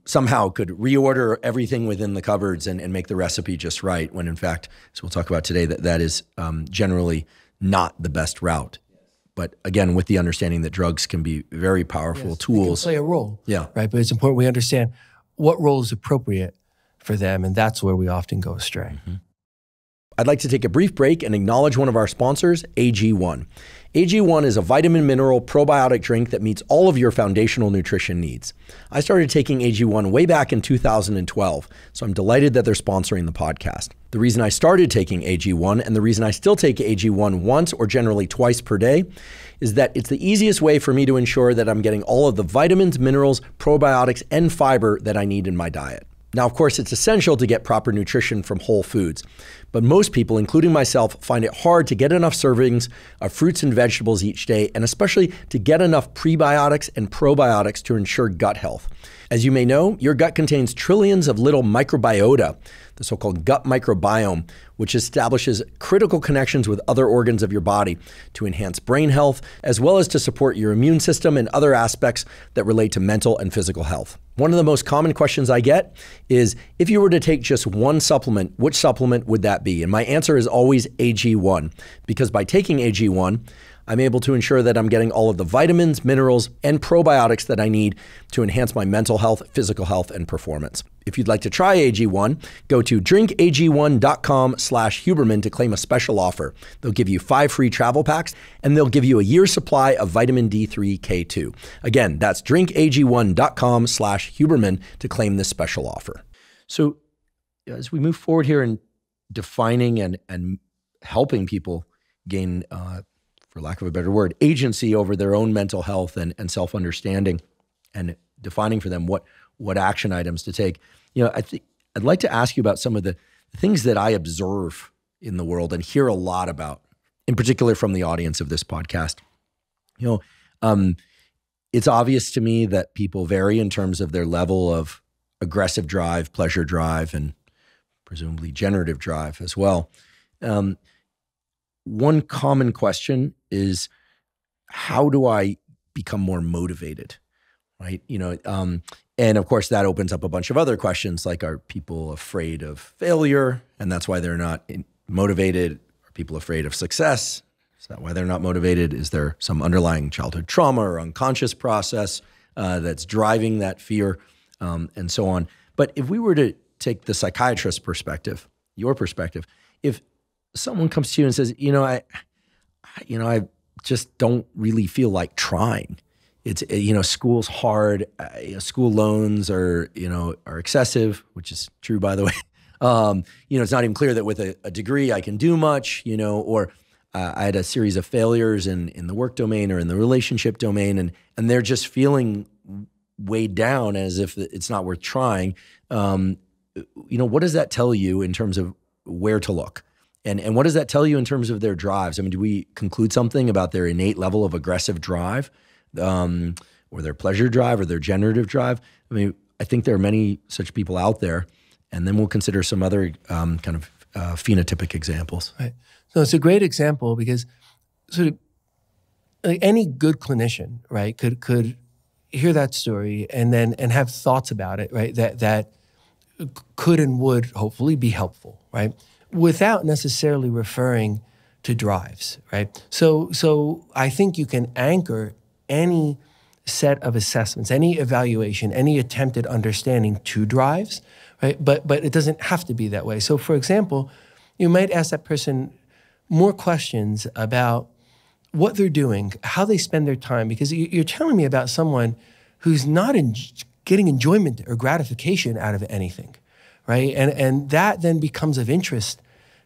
somehow could reorder everything within the cupboards and make the recipe just right, when in fact, as we'll talk about today, that is generally not the best route. But again, with the understanding that drugs can be very powerful tools. They can play a role, yeah, right? But it's important we understand what role is appropriate for them, and that's where we often go astray. I'd like to take a brief break and acknowledge one of our sponsors, AG1. AG1 is a vitamin mineral probiotic drink that meets all of your foundational nutrition needs. I started taking AG1 way back in 2012, so I'm delighted that they're sponsoring the podcast. The reason I started taking AG1 and the reason I still take AG1 once or generally twice per day is that it's the easiest way for me to ensure that I'm getting all of the vitamins, minerals, probiotics, and fiber that I need in my diet. Now, of course, it's essential to get proper nutrition from whole foods, but most people, including myself, find it hard to get enough servings of fruits and vegetables each day, and especially to get enough prebiotics and probiotics to ensure gut health. As you may know, your gut contains trillions of little microbiota, the so-called gut microbiome, which establishes critical connections with other organs of your body to enhance brain health, as well as to support your immune system and other aspects that relate to mental and physical health. One of the most common questions I get is, if you were to take just one supplement, which supplement would that be? And my answer is always AG1, because by taking AG1, I'm able to ensure that I'm getting all of the vitamins, minerals, and probiotics that I need to enhance my mental health, physical health, and performance. If you'd like to try AG1, go to drinkag1.com/Huberman to claim a special offer. They'll give you 5 free travel packs, and they'll give you a year's supply of vitamin D3K2. Again, that's drinkag1.com/Huberman to claim this special offer. So as we move forward here in defining and helping people gain, for lack of a better word, agency over their own mental health and self-understanding, and defining for them what action items to take. I'd like to ask you about some of the things that I observe in the world and hear a lot about, in particular from the audience of this podcast. It's obvious to me that people vary in terms of their level of aggressive drive, pleasure drive, and presumably generative drive as well. One common question is, how do I become more motivated, right? And of course that opens up a bunch of other questions, like, are people afraid of failure and that's why they're not motivated? Are people afraid of success? Is that why they're not motivated? Is there some underlying childhood trauma or unconscious process that's driving that fear, and so on? But if we were to take the psychiatrist perspective, your perspective, if someone comes to you and says, I just don't really feel like trying. it's, school's hard. School loans are excessive, which is true, by the way. It's not even clear that with a degree I can do much, or I had a series of failures in the work domain or in the relationship domain, and they're just feeling weighed down as if it's not worth trying. What does that tell you in terms of where to look? And what does that tell you in terms of their drives? I mean, do we conclude something about their innate level of aggressive drive, or their pleasure drive, or their generative drive? I mean, I think there are many such people out there, and then we'll consider some other kind of phenotypic examples. Right. So it's a great example because sort of like any good clinician, right, could hear that story and have thoughts about it, right, that could and would hopefully be helpful, right, without necessarily referring to drives, right? So I think you can anchor any set of assessments, any evaluation, any attempted understanding to drives, right? But it doesn't have to be that way. So for example, you might ask that person more questions about what they're doing, how they spend their time, because you're telling me about someone who's not getting enjoyment or gratification out of anything, right? And that then becomes of interest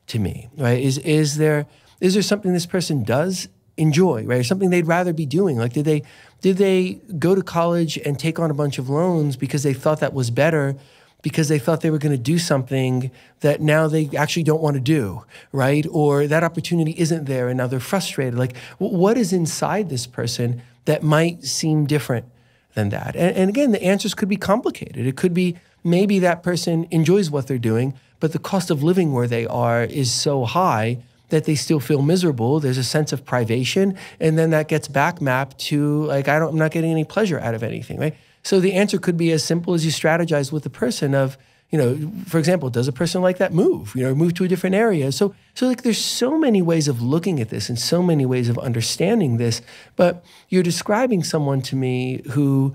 to me, right? Is there something this person does enjoy, right? Or something they'd rather be doing? Like, did they go to college and take on a bunch of loans because they thought that was better, because they thought they were going to do something that now they actually don't want to do, right? Or that opportunity isn't there and now they're frustrated. Like, what is inside this person that might seem different than that? And again, the answers could be complicated. It could be maybe that person enjoys what they're doing, but the cost of living where they are is so high that they still feel miserable. There's a sense of privation, and then that gets back mapped to like, I'm not getting any pleasure out of anything, right? So the answer could be as simple as you strategize with the person of, for example, does a person like that move, move to a different area? So like there's so many ways of looking at this and so many ways of understanding this, but you're describing someone to me who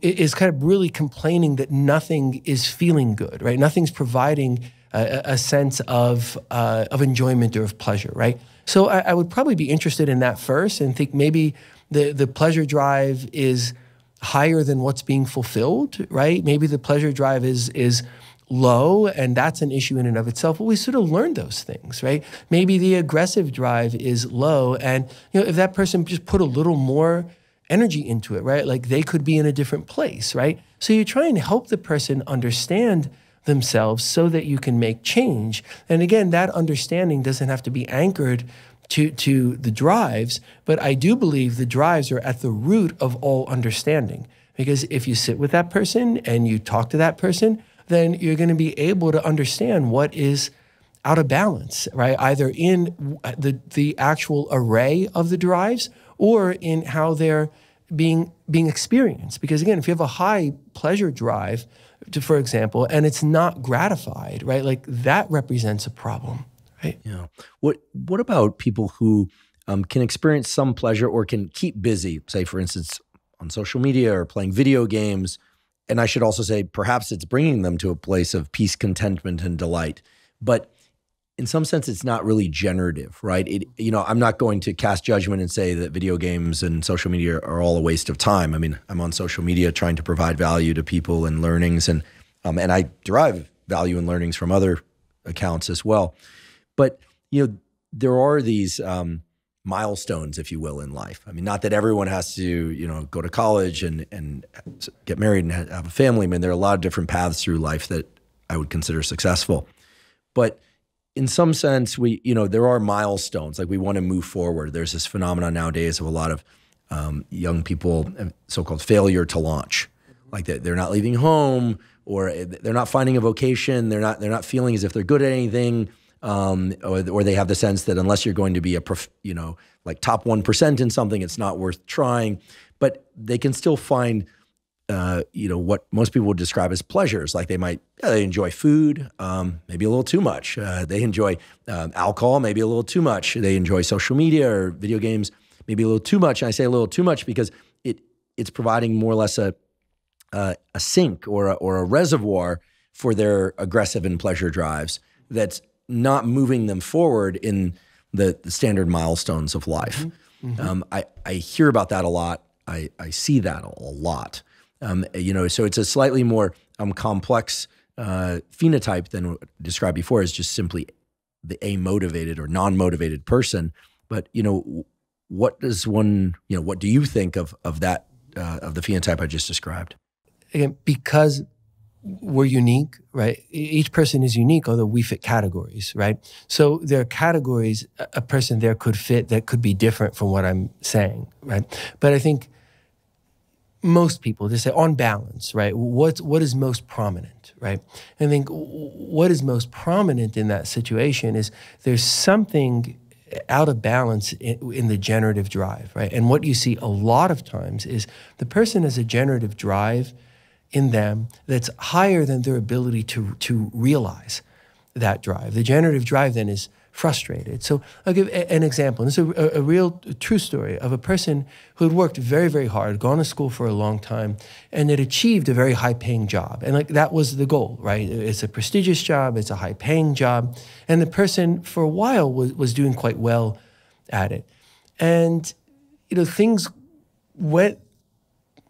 is kind of really complaining that nothing is feeling good, right? Nothing's providing a sense of enjoyment or of pleasure, right? So I would probably be interested in that first and think maybe the pleasure drive is higher than what's being fulfilled, right? Maybe the pleasure drive is low, and that's an issue in and of itself. But we sort of learned those things, right? Maybe the aggressive drive is low, and if that person just put a little more energy into it, right? Like they could be in a different place, right? So you're trying to help the person understand themselves so that you can make change. And again, that understanding doesn't have to be anchored to the drives, but I do believe the drives are at the root of all understanding. Because if you sit with that person and you talk to that person, then you're going to be able to understand what is out of balance, right? Either in the actual array of the drives or in how they're being experienced. Because again, if you have a high pleasure drive, for example, and it's not gratified, right? Like that represents a problem. Right. Yeah. What about people who can experience some pleasure or can keep busy, say, for instance, on social media or playing video games? And I should also say, perhaps it's bringing them to a place of peace, contentment, and delight. But in some sense, it's not really generative, right? I'm not going to cast judgment and say that video games and social media are all a waste of time. I mean, I'm on social media trying to provide value to people and learnings, and I derive value and learnings from other accounts as well. But, there are these milestones, if you will, in life. I mean, not that everyone has to, go to college and get married and have a family. I mean, there are a lot of different paths through life that I would consider successful. But in some sense, there are milestones, like we want to move forward. There's this phenomenon nowadays of a lot of young people, so-called failure to launch. Like they're not leaving home, or they're not finding a vocation. They're not feeling as if they're good at anything. Or they have the sense that unless you're going to be like top 1% in something, it's not worth trying. But they can still find, what most people would describe as pleasures. Like they enjoy food, maybe a little too much. They enjoy alcohol, maybe a little too much. They enjoy social media or video games, maybe a little too much. And I say a little too much because it's providing more or less a sink or a reservoir for their aggressive and pleasure drives that's not moving them forward in the standard milestones of life. Mm-hmm. I hear about that a lot. I see that a lot. So it's a slightly more complex phenotype than what I described before as just simply the amotivated or non-motivated person. But, what does one, what do you think of that, of the phenotype I just described? Again, because we're unique, right? Each person is unique, although we fit categories, right? So there are categories a person there could fit that could be different from what I'm saying, right? But I think most people, they say on balance, right? What is most prominent, right? I think what is most prominent in that situation is there's something out of balance in the generative drive, right? And what you see a lot of times is the person has a generative drive in them that's higher than their ability to realize that drive. The generative drive then is frustrated. So I'll give an example. This is a real true story of a person who had worked very, very hard, gone to school for a long time, and had achieved a very high-paying job. And that was the goal, right? It's a prestigious job, it's a high-paying job, and the person for a while was doing quite well at it. And things went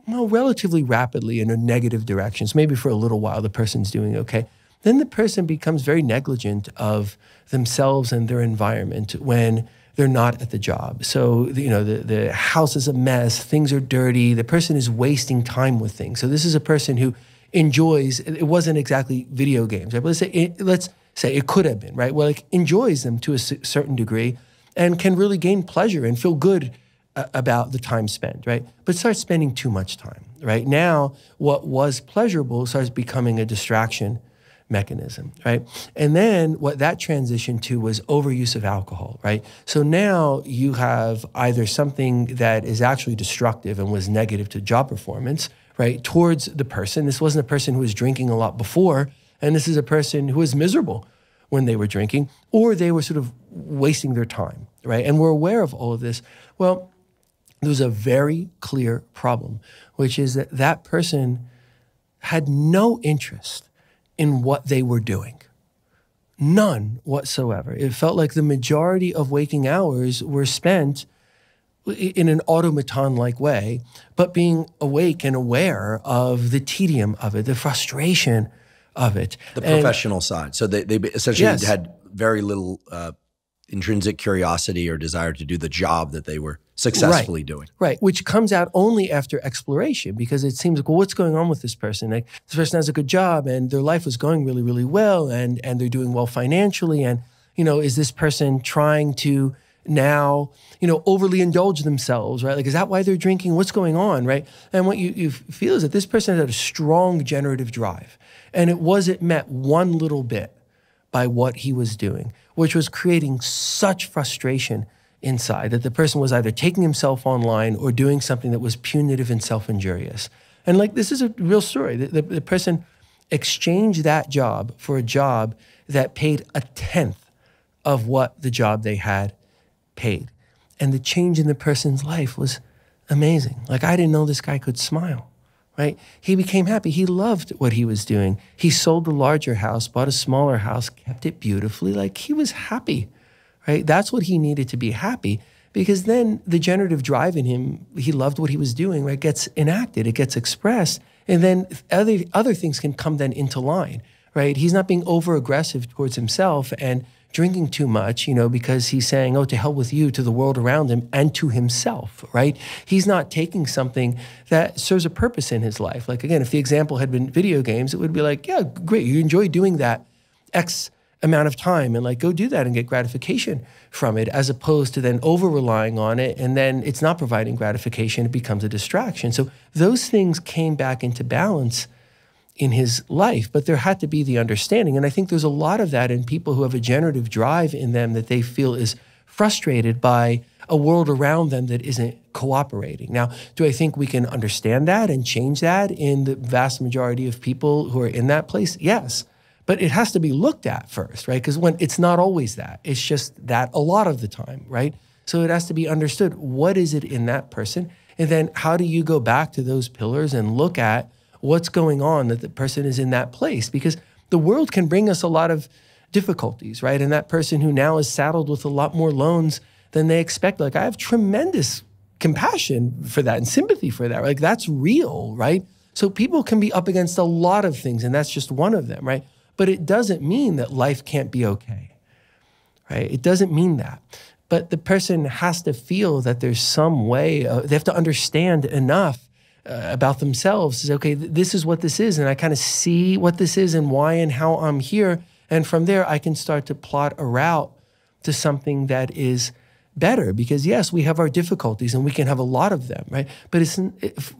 relatively rapidly in a negative direction. So maybe for a little while the person's doing okay. Then the person becomes very negligent of themselves and their environment when they're not at the job. So, the house is a mess, things are dirty, the person is wasting time with things. So this is a person who enjoys, it wasn't exactly video games, right? But let's say it could have been, right? Well, enjoys them to a certain degree and can really gain pleasure and feel good about the time spent, right? But starts spending too much time, right? Now, what was pleasurable starts becoming a distraction mechanism, right? And then what that transitioned to was overuse of alcohol, right? So now you have either something that is actually destructive and was negative to job performance, right, towards the person. This wasn't a person who was drinking a lot before, and this is a person who was miserable when they were drinking, or they were sort of wasting their time, right? And we're aware of all of this. Well, there's a very clear problem, which is that that person had no interest in what they were doing. None whatsoever. It felt like the majority of waking hours were spent in an automaton-like way, but being awake and aware of the tedium of it, the frustration of it. The professional side. So they essentially had very little intrinsic curiosity or desire to do the job that they were successfully doing. Right, which comes out only after exploration, because it seems like, well, what's going on with this person? Like, this person has a good job and their life was going really, really well, and they're doing well financially, and is this person trying to now, overly indulge themselves, right? Like, is that why they're drinking? What's going on, right? And what you feel is that this person had a strong generative drive, and it wasn't met one little bit by what he was doing, which was creating such frustration inside that the person was either taking himself online or doing something that was punitive and self-injurious. And this is a real story. The person exchanged that job for a job that paid 1/10 of what the job they had paid. And the change in the person's life was amazing. I didn't know this guy could smile, right? He became happy. He loved what he was doing. He sold the larger house, bought a smaller house, kept it beautifully. He was happy, right? That's what he needed to be happy, because then the generative drive in him, he loved what he was doing, right? Gets enacted, it gets expressed, and then other things can come then into line, right? He's not being over-aggressive towards himself and drinking too much, because he's saying, oh, to hell with you, to the world around him and to himself, right? He's not taking something that serves a purpose in his life. Again, if the example had been video games, it would be yeah, great, you enjoy doing that X amount of time, and go do that and get gratification from it, as opposed to then over-relying on it, and then it's not providing gratification, it becomes a distraction. So those things came back into balance in his life, but there had to be the understanding. And I think there's a lot of that in people who have a generative drive in them that they feel is frustrated by a world around them that isn't cooperating. Now, do I think we can understand that and change that in the vast majority of people who are in that place? Yes. But it has to be looked at first, right? Because when it's not always that, it's just that a lot of the time, right? So it has to be understood. What is it in that person? And then how do you go back to those pillars and look at what's going on that the person is in that place? Because the world can bring us a lot of difficulties, right? And that person who now is saddled with a lot more loans than they expect. I have tremendous compassion for that and sympathy for that. Like that's real, right? So people can be up against a lot of things, and that's just one of them, right? But it doesn't mean that life can't be okay, right? It doesn't mean that. But the person has to feel that there's some way, they have to understand enough about themselves. Is okay, this is what this is, and I kind of see what this is and why and how I'm here. And from there, I can start to plot a route to something that is better. Because yes, we have our difficulties and we can have a lot of them, right? But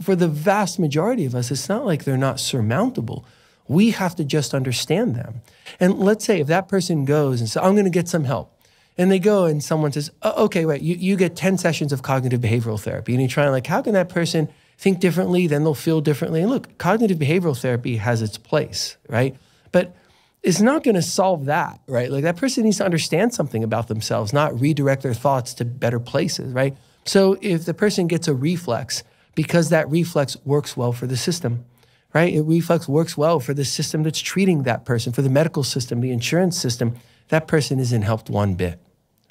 for the vast majority of us, it's not like they're not surmountable. We have to just understand them. And let's say if that person goes and says, I'm going to get some help. And they go and someone says, oh, okay, wait, you get 10 sessions of cognitive behavioral therapy. And you try and like, how can that person think differently? Then they'll feel differently. And look, cognitive behavioral therapy has its place, right? But it's not going to solve that, right? Like that person needs to understand something about themselves, not redirect their thoughts to better places, right? So if the person gets a reflex, because that reflex works well for the system, right? A reflex works well for the system that's treating that person, for the medical system, the insurance system, that person isn't helped one bit,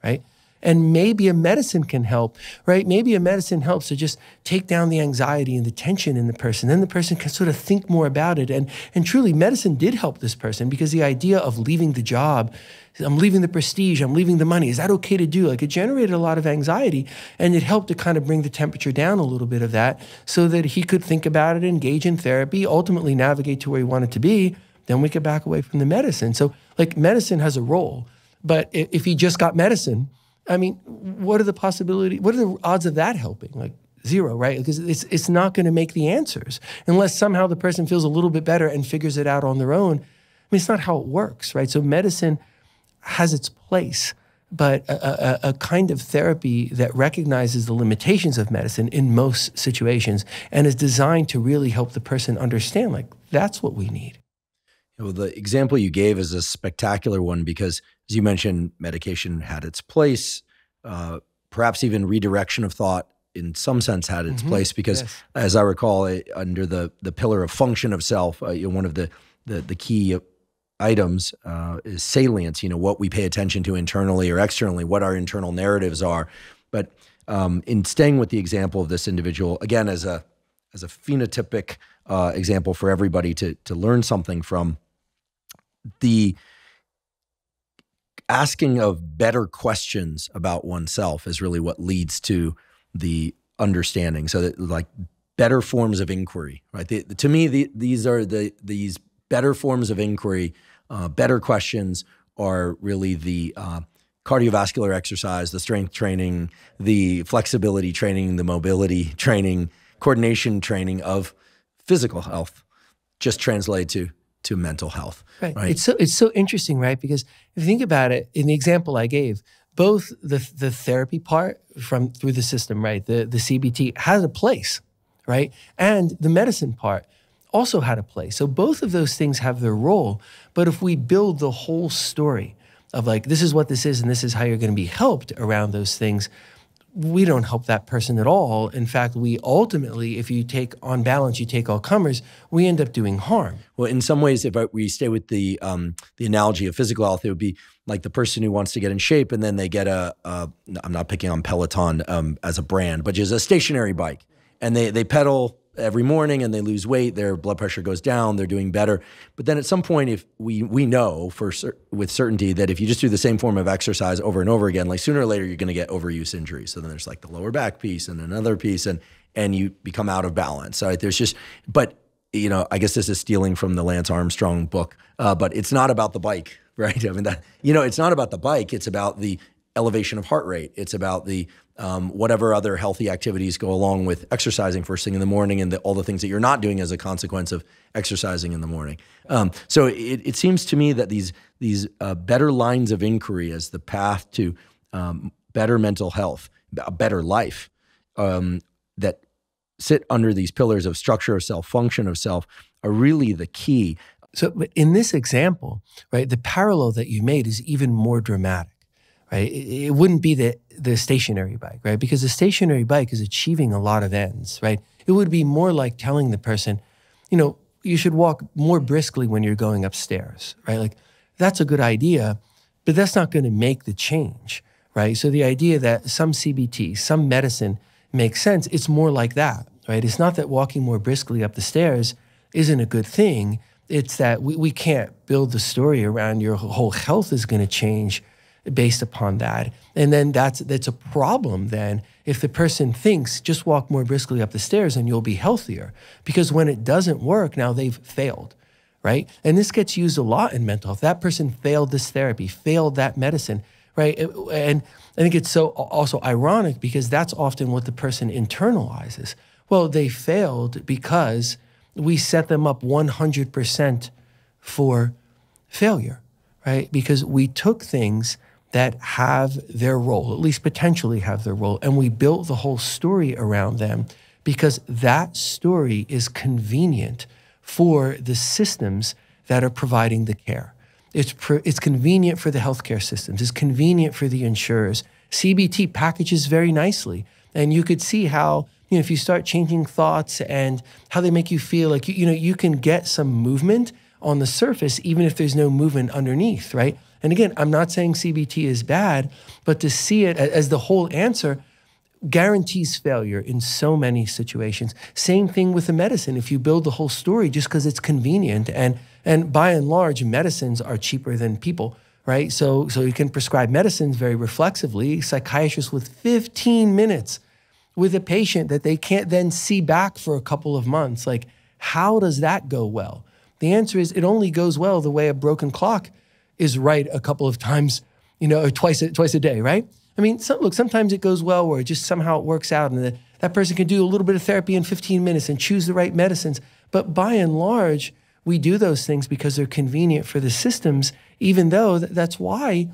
right? And maybe a medicine can help, right? Maybe a medicine helps to just take down the anxiety and the tension in the person. Then the person can sort of think more about it. And truly, medicine did help this person because the idea of leaving the job, I'm leaving the prestige, I'm leaving the money, is that okay to do? Like it generated a lot of anxiety, and it helped to kind of bring the temperature down a little bit of that so that he could think about it, engage in therapy, ultimately navigate to where he wanted to be. Then we could back away from the medicine. So like medicine has a role, but if he just got medicine, I mean, what are the odds of that helping? Like zero, right? Because it's not going to make the answers unless somehow the person feels a little bit better and figures it out on their own. I mean, it's not how it works, right? So medicine has its place, but a kind of therapy that recognizes the limitations of medicine in most situations and is designed to really help the person understand, like, that's what we need. Well, the example you gave is a spectacular one because, as you mentioned, medication had its place. Perhaps even redirection of thought in some sense had its place because, yes, as I recall, under the pillar of function of self, one of the key items is salience, what we pay attention to internally or externally, what our internal narratives are. But in staying with the example of this individual, again, as a phenotypic example for everybody to learn something from, the asking of better questions about oneself is really what leads to the understanding. So that like better forms of inquiry, right? To me, these better forms of inquiry, better questions are really the cardiovascular exercise, the strength training, the flexibility training, the mobility training, coordination training of physical health, just translated to mental health. Right. It's so interesting, right? Because if you think about it, in the example I gave, both the therapy part through the system, right, the CBT has a place, right, and the medicine part also had a place. So both of those things have their role. But if we build the whole story of like, this is what this is and this is how you're going to be helped around those things, we don't help that person at all. In fact, we ultimately, if you take on balance, you take all comers, we end up doing harm. Well, in some ways, if we stay with the analogy of physical health, it would be like the person who wants to get in shape and then they get I'm not picking on Peloton as a brand, but just a stationary bike. And they pedal every morning and they lose weight, their blood pressure goes down, they're doing better. But then at some point, if we know with certainty that if you just do the same form of exercise over and over again, like sooner or later, you're going to get overuse injuries. So then there's like the lower back piece and another piece and you become out of balance. Right? But I guess this is stealing from the Lance Armstrong book, but it's not about the bike, right? I mean, it's not about the bike. It's about the elevation of heart rate. It's about the whatever other healthy activities go along with exercising first thing in the morning and all the things that you're not doing as a consequence of exercising in the morning. So it seems to me that these better lines of inquiry as the path to better mental health, a better life, that sit under these pillars of structure of self, function of self, are really the key. So in this example, right, the parallel that you made is even more dramatic. Right? It wouldn't be the stationary bike, right? Because the stationary bike is achieving a lot of ends, right? It would be more like telling the person, you should walk more briskly when you're going upstairs, right? Like, that's a good idea, but that's not going to make the change, right? So the idea that some CBT, some medicine makes sense, it's more like that, right? It's not that walking more briskly up the stairs isn't a good thing. It's that we can't build the story around your whole health is going to change based upon that. And then that's a problem then if the person thinks just walk more briskly up the stairs and you'll be healthier. Because when it doesn't work, now they've failed, right? And this gets used a lot in mental health. That person failed this therapy, failed that medicine, right? And I think it's so also ironic because that's often what the person internalizes. Well, they failed because we set them up 100% for failure, right? Because we took things that have their role, at least potentially have their role, and we built the whole story around them because that story is convenient for the systems that are providing the care. It's convenient for the healthcare systems. It's convenient for the insurers. CBT packages very nicely. And you could see how, if you start changing thoughts and how they make you feel, like, you can get some movement on the surface, even if there's no movement underneath, right? And again, I'm not saying CBT is bad, but to see it as the whole answer guarantees failure in so many situations. Same thing with the medicine. If you build the whole story just because it's convenient, and by and large, medicines are cheaper than people, right? So you can prescribe medicines very reflexively. Psychiatrists with 15 minutes with a patient that they can't then see back for a couple of months. Like, how does that go well? The answer is it only goes well the way a broken clock is right a couple of times, or twice a day, right? I mean, look, sometimes it goes well where just somehow it works out and that person can do a little bit of therapy in 15 minutes and choose the right medicines. But by and large, we do those things because they're convenient for the systems, even though that's why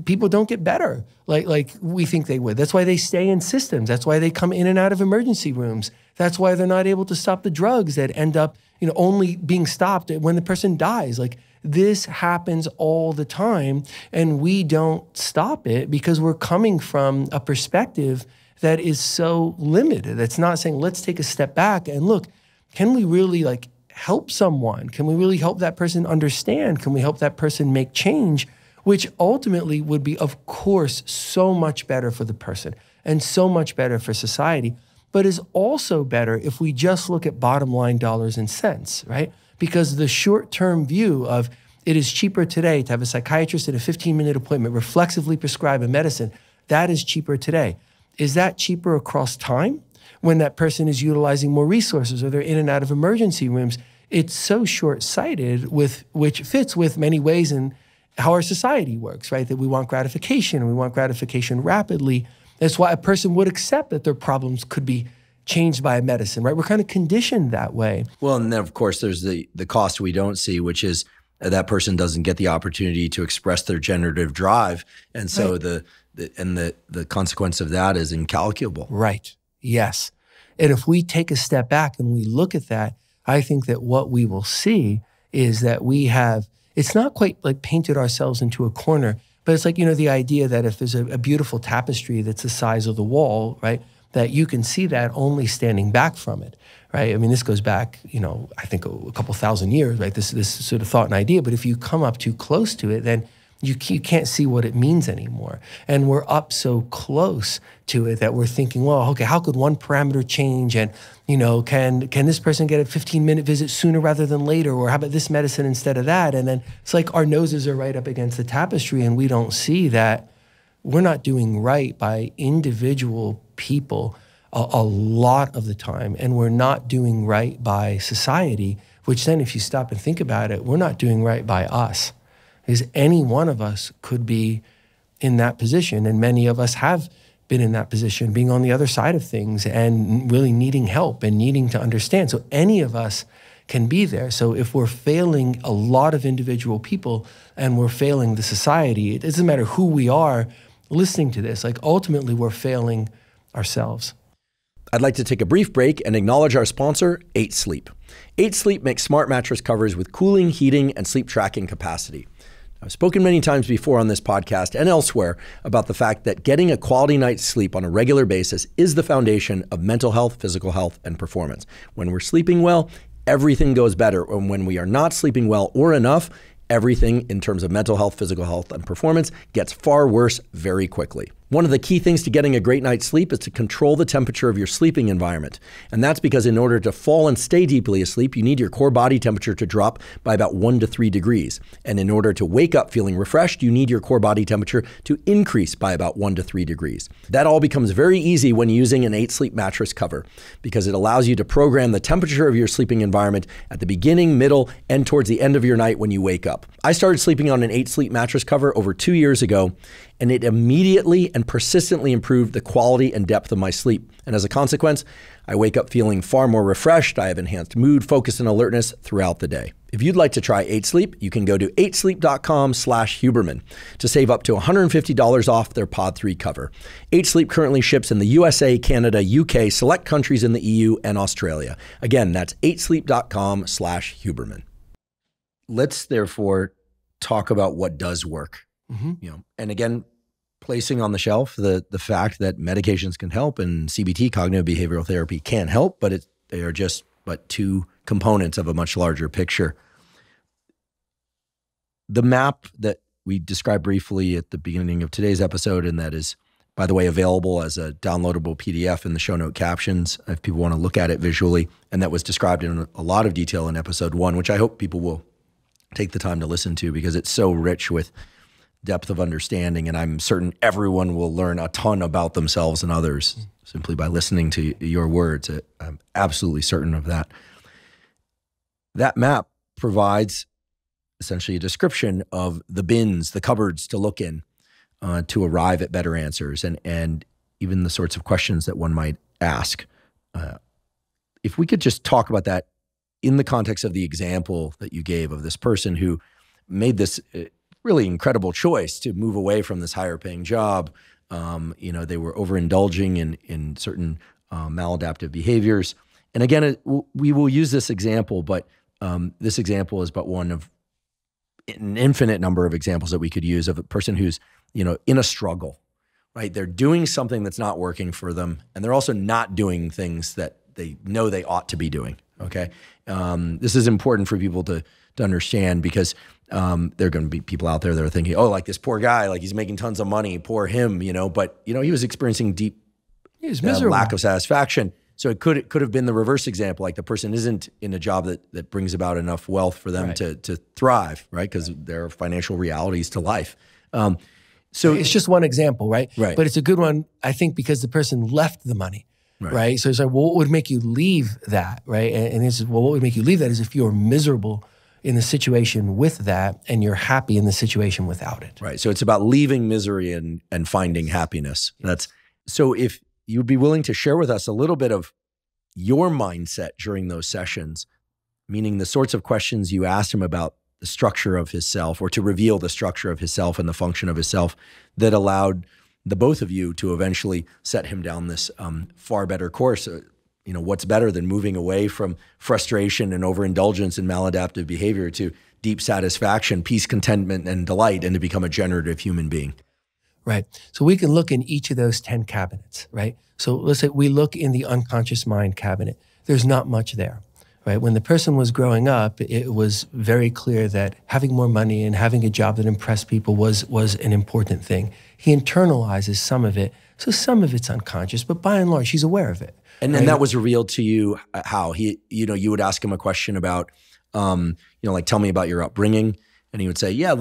people don't get better like we think they would. That's why they stay in systems. That's why they come in and out of emergency rooms. That's why they're not able to stop the drugs that end up only being stopped when the person dies. Like, this happens all the time, and we don't stop it because we're coming from a perspective that is so limited. It's not saying, let's take a step back and look, can we really help someone? Can we really help that person understand? Can we help that person make change? Which ultimately would be, of course, so much better for the person and so much better for society, but is also better if we just look at bottom line dollars and cents, right? Because the short-term view of it is cheaper today to have a psychiatrist at a 15-minute appointment reflexively prescribe a medicine, that is cheaper today. Is that cheaper across time when that person is utilizing more resources or they're in and out of emergency rooms? It's so short-sighted, which fits with many ways in how our society works, right? That we want gratification and we want gratification rapidly. That's why a person would accept that their problems could be changed by a medicine, right? We're kind of conditioned that way. Well, and then of course there's the cost we don't see, which is that person doesn't get the opportunity to express their generative drive. And so right. the consequence of that is incalculable. Right. Yes. And if we take a step back and we look at that, I think that what we will see is that we have, it's not quite like painted ourselves into a corner, but it's like, the idea that if there's a beautiful tapestry that's the size of the wall, right, that you can see that only standing back from it, right? I mean, this goes back, I think a couple thousand years, right? This sort of thought and idea, but if you come up too close to it, then you can't see what it means anymore. And we're up so close to it that we're thinking, well, okay, how could one parameter change? And, can this person get a 15-minute visit sooner rather than later? Or how about this medicine instead of that? And then it's like our noses are right up against the tapestry and we don't see that we're not doing right by individual people a lot of the time. And we're not doing right by society, which then if you stop and think about it, we're not doing right by us. Because any one of us could be in that position, and many of us have been in that position, being on the other side of things and really needing help and needing to understand. So any of us can be there. So if we're failing a lot of individual people and we're failing the society, it doesn't matter who we are listening to this, ultimately we're failing ourselves. I'd like to take a brief break and acknowledge our sponsor, 8 Sleep. 8 Sleep makes smart mattress covers with cooling, heating, and sleep tracking capacity. I've spoken many times before on this podcast and elsewhere about the fact that getting a quality night's sleep on a regular basis is the foundation of mental health, physical health, and performance. When we're sleeping well, everything goes better. And when we are not sleeping well or enough, everything in terms of mental health, physical health, and performance gets far worse very quickly. One of the key things to getting a great night's sleep is to control the temperature of your sleeping environment. And that's because in order to fall and stay deeply asleep, you need your core body temperature to drop by about 1 to 3 degrees. And in order to wake up feeling refreshed, you need your core body temperature to increase by about 1 to 3 degrees. That all becomes very easy when using an 8 Sleep mattress cover, because it allows you to program the temperature of your sleeping environment at the beginning, middle, and towards the end of your night when you wake up. I started sleeping on an 8 Sleep mattress cover over 2 years ago, and it immediately and persistently improved the quality and depth of my sleep. And as a consequence, I wake up feeling far more refreshed. I have enhanced mood, focus, and alertness throughout the day. If you'd like to try 8 Sleep, you can go to 8sleep.com/Huberman to save up to $150 off their Pod 3 cover. 8 Sleep currently ships in the USA, Canada, UK, select countries in the EU, and Australia. Again, that's 8sleep.com/Huberman. Let's therefore talk about what does work. And again, placing on the shelf the fact that medications can help and CBT, cognitive behavioral therapy, can help, but they are just but two components of a much larger picture. The map that we described briefly at the beginning of today's episode, and that is, by the way, available as a downloadable PDF in the show note captions if people want to look at it visually, and that was described in a lot of detail in episode 1, which I hope people will take the time to listen to because it's so rich with depth of understanding, and I'm certain everyone will learn a ton about themselves and others simply by listening to your words. I'm absolutely certain of that. That map provides essentially a description of the bins, the cupboards to look in to arrive at better answers, and even the sorts of questions that one might ask. If we could just talk about that in the context of the example that you gave of this person who made this really incredible choice to move away from this higher paying job. They were overindulging in certain maladaptive behaviors. And again, we will use this example, but this example is but one of an infinite number of examples that we could use of a person who's, in a struggle, right? They're doing something that's not working for them, and they're also not doing things that they know they ought to be doing, okay? This is important for people to understand because there are going to be people out there that are thinking, oh, like this poor guy, like he's making tons of money, poor him, but he was experiencing deep lack of satisfaction. So it could have been the reverse example, like the person isn't in a job that brings about enough wealth for them to thrive, right? Because there are financial realities to life. So it's just one example, right? Right. But it's a good one, I think, because the person left the money, right? So it's like, well, what would make you leave that, right? And it's, well, what would make you leave that is if you're miserable in the situation with that and you're happy in the situation without it. Right. So it's about leaving misery and finding happiness. So if you would be willing to share with us a little bit of your mindset during those sessions, meaning the sorts of questions you asked him about the structure of his self, or to reveal the structure of his self and the function of his self, that allowed the both of you to eventually set him down this far better course. What's better than moving away from frustration and overindulgence and maladaptive behavior to deep satisfaction, peace, contentment, and delight, and to become a generative human being? Right. So we can look in each of those 10 cabinets, right? So let's say we look in the unconscious mind cabinet. There's not much there, right? When the person was growing up, it was very clear that having more money and having a job that impressed people was an important thing. He internalizes some of it. So some of it's unconscious, but by and large, he's aware of it. And then that was revealed to you how you would ask him a question about, like, tell me about your upbringing. And he would say, yeah,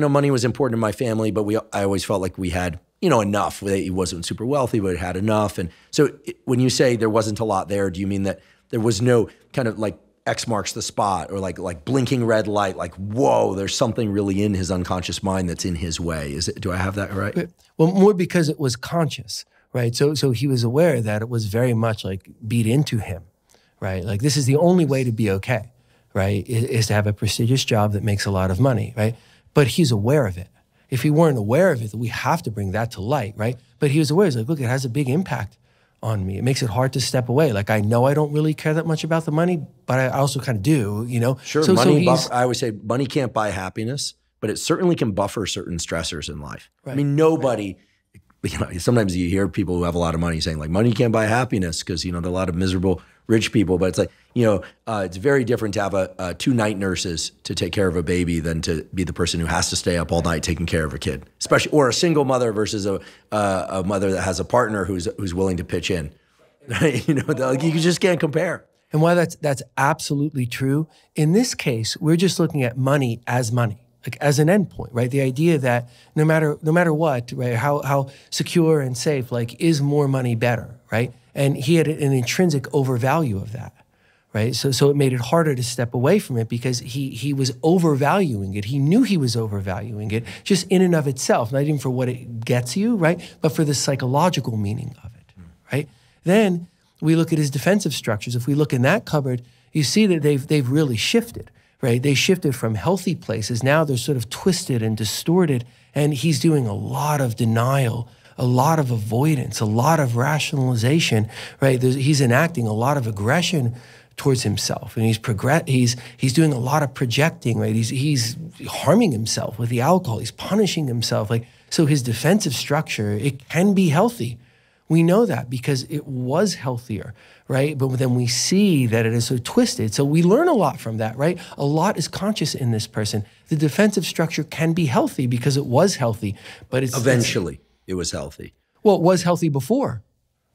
money was important in my family, but I always felt like we had, enough. He wasn't super wealthy, but it had enough. And so when you say there wasn't a lot there, do you mean that there was no kind of like X marks the spot, or like blinking red light, like, whoa, there's something really in his unconscious mind that's in his way? Do I have that right? Well, more because it was conscious, right? So he was aware that it was very much like beat into him, right? Like, this is the only way to be okay, right? Is to have a prestigious job that makes a lot of money, right? But he's aware of it. If he weren't aware of it, we have to bring that to light, right? But he was aware. He's like, look, it has a big impact on me. It makes it hard to step away. Like, I know I don't really care that much about the money, but I also kind of do, Sure, So I always say money can't buy happiness, but it certainly can buffer certain stressors in life. Right. I mean, nobody, sometimes you hear people who have a lot of money saying, like, money can't buy happiness because, there are a lot of miserable rich people, but it's like, it's very different to have two night nurses to take care of a baby than to be the person who has to stay up all night taking care of a kid, especially, or a single mother versus a mother that has a partner who's willing to pitch in. You just can't compare. And while that's absolutely true, in this case, we're just looking at money, like as an endpoint, right? The idea that no matter what, right, how secure and safe, like, is more money better, right? And he had an intrinsic overvalue of that, right? So it made it harder to step away from it because he was overvaluing it. He knew he was overvaluing it just in and of itself, not even for what it gets you, right? But for the psychological meaning of it, right? Then we look at his defensive structures. If we look in that cupboard, you see that they've really shifted, right? They shifted from healthy places. Now they're sort of twisted and distorted, and he's doing a lot of denial, a lot of avoidance, a lot of rationalization, right? He's enacting a lot of aggression towards himself, and he's doing a lot of projecting, right? He's harming himself with the alcohol. He's punishing himself, like, so his defensive structure, it can be healthy. We know that because it was healthier, right? But then we see that it is so twisted. So we learn a lot from that, right? A lot is conscious in this person. The defensive structure can be healthy because it was healthy, but eventually it was healthy. Well, it was healthy before.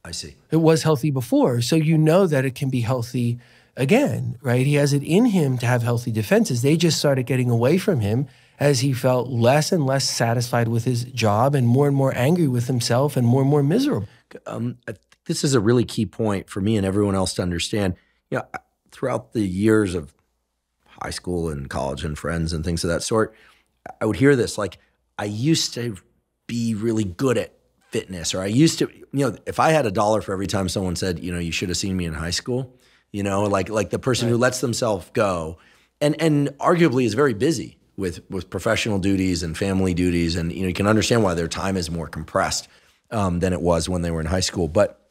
I see. It was healthy before. So you know that it can be healthy again, right? He has it in him to have healthy defenses. They just started getting away from him as he felt less and less satisfied with his job and more angry with himself and more miserable. I think this is a really key point for me and everyone else to understand. Throughout the years of high school and college and friends and things of that sort, I would hear this, like, I used to be really good at fitness, or I used to, if I had $1 for every time someone said, you should have seen me in high school, like the person who lets themselves go and arguably is very busy with professional duties and family duties. And, you can understand why their time is more compressed than it was when they were in high school. But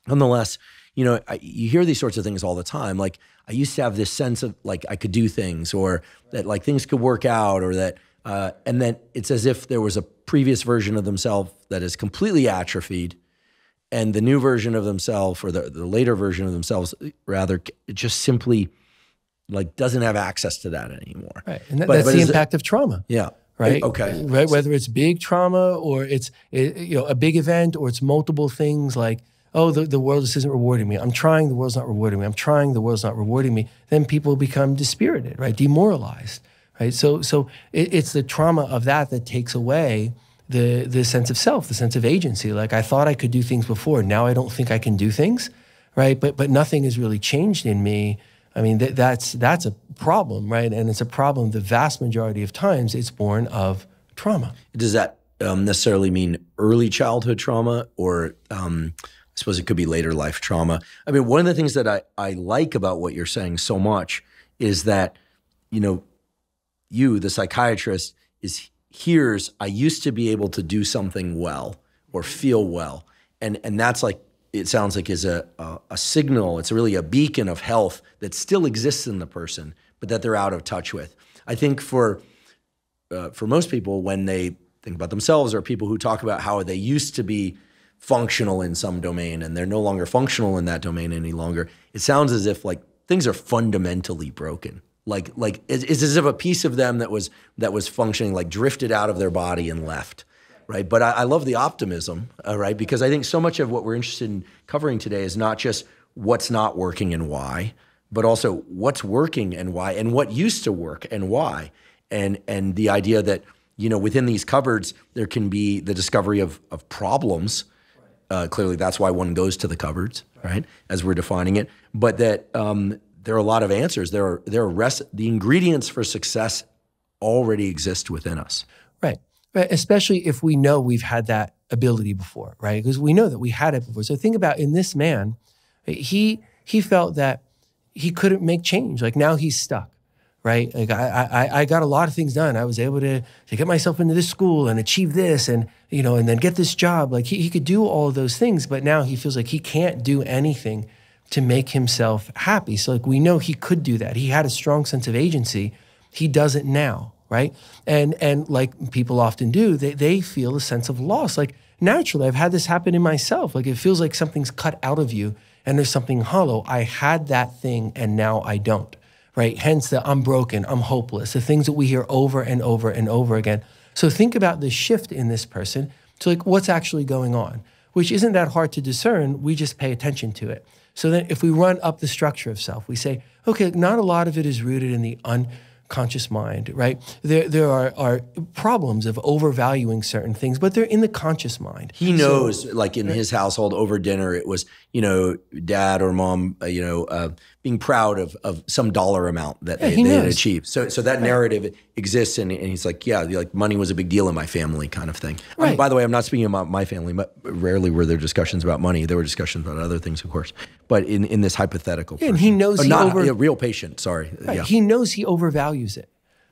nonetheless, you hear these sorts of things all the time. Like, I used to have this sense of, like, I could do things, or that, like, things could work out, or that, and then it's as if there was a previous version of themselves that is completely atrophied, and the new version of themselves, or the later version of themselves, rather, it just simply, like, doesn't have access to that anymore. Right, and that's the impact of trauma. Yeah. Right. Okay. Right. Whether it's big trauma or it's a big event, or it's multiple things like, oh, the world just isn't rewarding me. I'm trying, the world's not rewarding me. I'm trying, the world's not rewarding me. Then people become dispirited, right? Demoralized, right? So it's the trauma of that takes away the sense of self, the sense of agency. Like, I thought I could do things before. Now I don't think I can do things, right? But nothing has really changed in me. I mean, that's a problem, right? And it's a problem the vast majority of times it's born of trauma. Does that necessarily mean early childhood trauma, or I suppose it could be later life trauma? I mean, one of the things that I like about what you're saying so much is that, you, the psychiatrist, hears, I used to be able to do something well or feel well. And that's, like, it sounds like, is a signal. It's really a beacon of health that still exists in the person, but that they're out of touch with. I think for most people, when they think about themselves, or people who talk about how they used to be functional in some domain and they're no longer functional in that domain any longer, it sounds as if, like, things are fundamentally broken. Like it's as if a piece of them that was functioning, like, drifted out of their body and left. Right. But I love the optimism, right? Because I think so much of what we're interested in covering today is not just what's not working and why, but also what's working and why, and what used to work and why. And the idea that, within these cupboards, there can be the discovery of problems. Clearly, that's why one goes to the cupboards, right? As we're defining it. But that there are a lot of answers. The ingredients for success already exist within us. Right. Right, especially if we know we've had that ability before, right? Because we know that we had it before. So think about, in this man, he felt that he couldn't make change. Like, now he's stuck, right? Like, I got a lot of things done. I was able to get myself into this school and achieve this, and and then get this job. Like, he could do all of those things, but now he feels like he can't do anything to make himself happy. So, like, we know he could do that. He had a strong sense of agency. He doesn't now. Right? And like people often do, they feel a sense of loss. Like, naturally, I've had this happen in myself. Like, it feels like something's cut out of you and there's something hollow. I had that thing and now I don't, right? Hence the I'm broken, I'm hopeless, the things that we hear over and over and over again. So think about the shift in this person to like what's actually going on, which isn't that hard to discern. We just pay attention to it. So then if we run up the structure of self, we say, okay, not a lot of it is rooted in the unconscious mind, right? There are problems of overvaluing certain things, but they're in the conscious mind. He knows, like in his household over dinner, it was, dad or mom, being proud of some dollar amount that they had achieved. So that narrative exists, and he's like, money was a big deal in my family kind of thing. Right. I mean, by the way, I'm not speaking about my family, but rarely were there discussions about money. There were discussions about other things, of course. But in this hypothetical person. And he knows a real patient, sorry. Right. Yeah. He knows he overvalues it,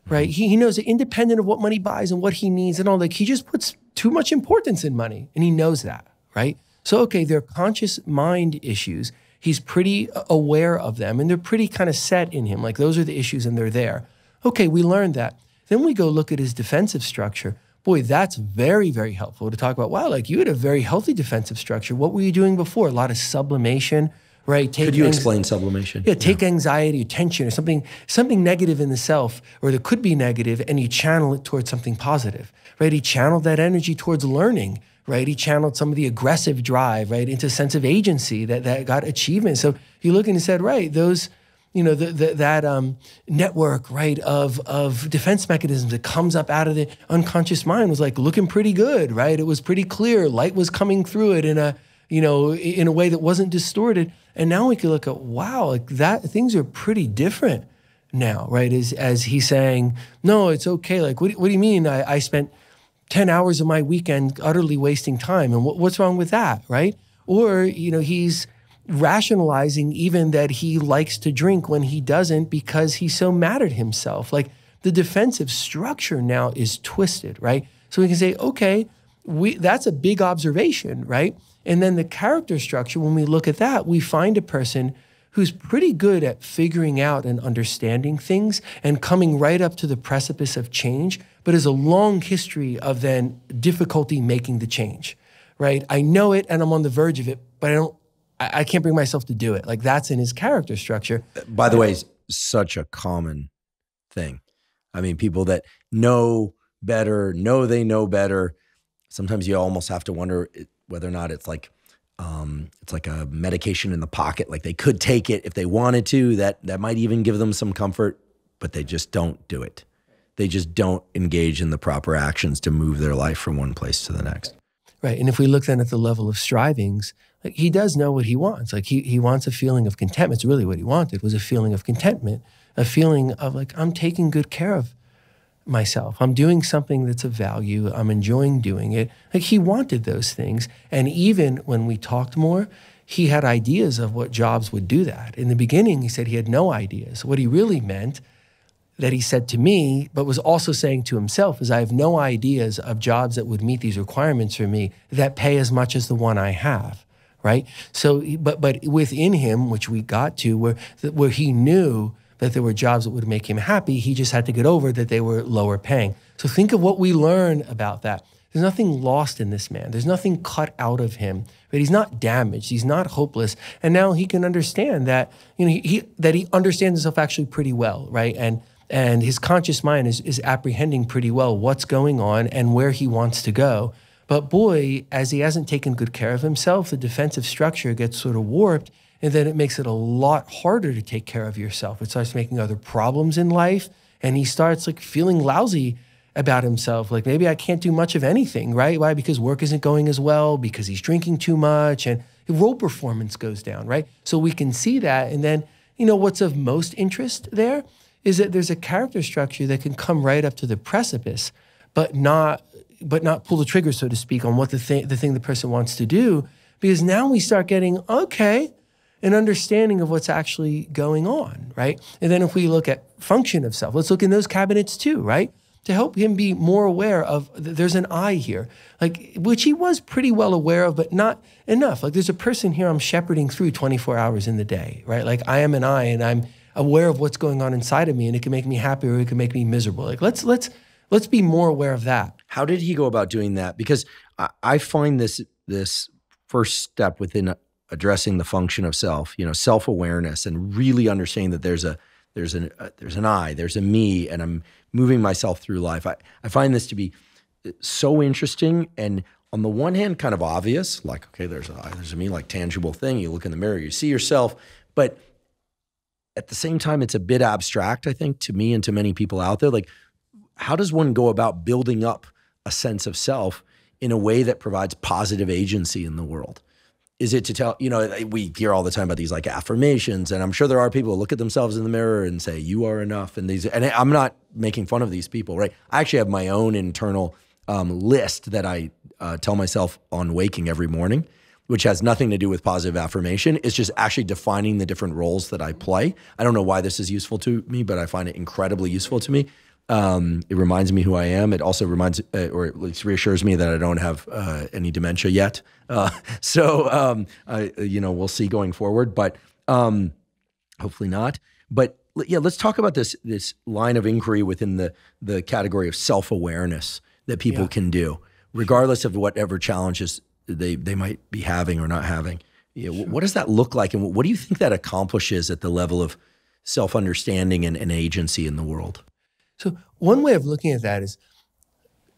right? He knows that independent of what money buys and what he needs and all, like he just puts too much importance in money, and he knows that, right? So, okay, they're conscious mind issues. He's pretty aware of them, and they're pretty kind of set in him. Like those are the issues, and they're there. Okay, we learned that. Then we go look at his defensive structure. Boy, that's very, very helpful to talk about. Wow, like you had a very healthy defensive structure. What were you doing before? A lot of sublimation, right? Could you explain sublimation? Yeah, take anxiety or tension or something negative in the self, or that could be negative, and you channel it towards something positive, right? He channeled that energy towards learning, right? He channeled some of the aggressive drive, right, into a sense of agency that got achievement. So you look and you said, right, those, that network, right, of defense mechanisms that comes up out of the unconscious mind was like looking pretty good, right? It was pretty clear. Light was coming through it in a way that wasn't distorted. And now we can look at, wow, like that, things are pretty different now, right? As he's saying, no, it's okay. Like, what do you mean I spent 10 hours of my weekend utterly wasting time? And what's wrong with that, right? Or, he's rationalizing even that he likes to drink when he doesn't because he's so mad at himself. Like the defensive structure now is twisted, right? So we can say, okay, that's a big observation, right? And then the character structure, when we look at that, we find a person who's pretty good at figuring out and understanding things and coming right up to the precipice of change, but has a long history of then difficulty making the change, right? I know it and I'm on the verge of it, but I can't bring myself to do it. Like that's in his character structure. By the way, such a common thing. I mean, people that know better, they know better. Sometimes you almost have to wonder whether or not it's like a medication in the pocket. Like they could take it if they wanted to. That might even give them some comfort, but they just don't do it. They just don't engage in the proper actions to move their life from one place to the next. Right. And if we look then at the level of strivings, like he does know what he wants. Like he wants a feeling of contentment. It's really what he wanted was a feeling of contentment, a feeling of like, I'm taking good care of myself. I'm doing something that's of value. I'm enjoying doing it. Like he wanted those things. And even when we talked more, he had ideas of what jobs would do that. In the beginning, he said he had no ideas. What he really meant that he said to me, but was also saying to himself, is I have no ideas of jobs that would meet these requirements for me that pay as much as the one I have, right? So, but within him, which we got to, where he knew that there were jobs that would make him happy, he just had to get over that they were lower paying. So think of what we learn about that. There's nothing lost in this man. There's nothing cut out of him. But he's not damaged. He's not hopeless. And now he can understand that, he understands himself actually pretty well, right? And his conscious mind is apprehending pretty well what's going on and where he wants to go. But boy, as he hasn't taken good care of himself, the defensive structure gets sort of warped, and then it makes it a lot harder to take care of yourself. It starts making other problems in life, and he starts like feeling lousy about himself. Like maybe I can't do much of anything, right? Why? Because work isn't going as well, because he's drinking too much, and role performance goes down, right? So we can see that, and then, what's of most interest there is that there's a character structure that can come right up to the precipice, but not pull the trigger, so to speak, on what the thing the person wants to do, because now we start getting, an understanding of what's actually going on, right? And then if we look at function of self, let's look in those cabinets too, right? To help him be more aware of, there's an I here, like, which he was pretty well aware of, but not enough. Like there's a person here I'm shepherding through 24 hours in the day, right? Like I am an I, and I'm aware of what's going on inside of me, and it can make me happy or it can make me miserable. Like let's be more aware of that. How did he go about doing that? Because I find this first step within addressing the function of self, self-awareness, and really understanding that there's an I, there's a me, and I'm moving myself through life. I find this to be so interesting, and on the one hand, kind of obvious, like, okay, there's an I, there's a me, like tangible thing. You look in the mirror, you see yourself, but at the same time, it's a bit abstract, I think, to me and to many people out there. Like, how does one go about building up a sense of self in a way that provides positive agency in the world? Is it to tell, we hear all the time about these like affirmations, and I'm sure there are people who look at themselves in the mirror and say, you are enough. And I'm not making fun of these people, right? I actually have my own internal list that I tell myself on waking every morning, which has nothing to do with positive affirmation. It's just actually defining the different roles that I play. I don't know why this is useful to me, but I find it incredibly useful to me. It reminds me who I am. It also reminds, or at least reassures me that I don't have any dementia yet. So we'll see going forward, but hopefully not. But yeah, let's talk about this line of inquiry within the category of self-awareness that people can do, regardless of whatever challenges they might be having or not having. What does that look like, and what do you think that accomplishes at the level of self-understanding and agency in the world? So one way of looking at that is,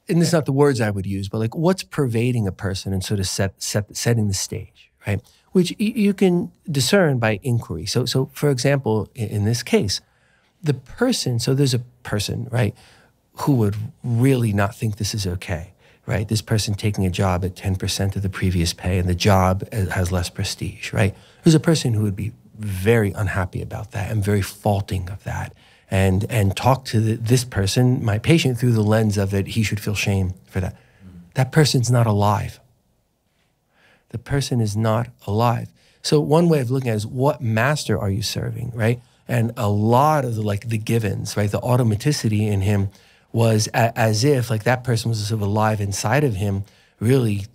and it's not the words I would use, but like what's pervading a person and sort of setting the stage, right? Which you can discern by inquiry. So for example, in this case, the person, so there's a person, right, who would really not think this is okay, right? This person taking a job at 10% of the previous pay, and the job has less prestige, right? There's a person who would be very unhappy about that and very faulting of that. And talk to this person, my patient, through the lens of that he should feel shame for that. That person's not alive. The person is not alive. So one way of looking at it is, what master are you serving, right? And a lot of the givens, right? The automaticity in him was as if like that person was sort of alive inside of him, really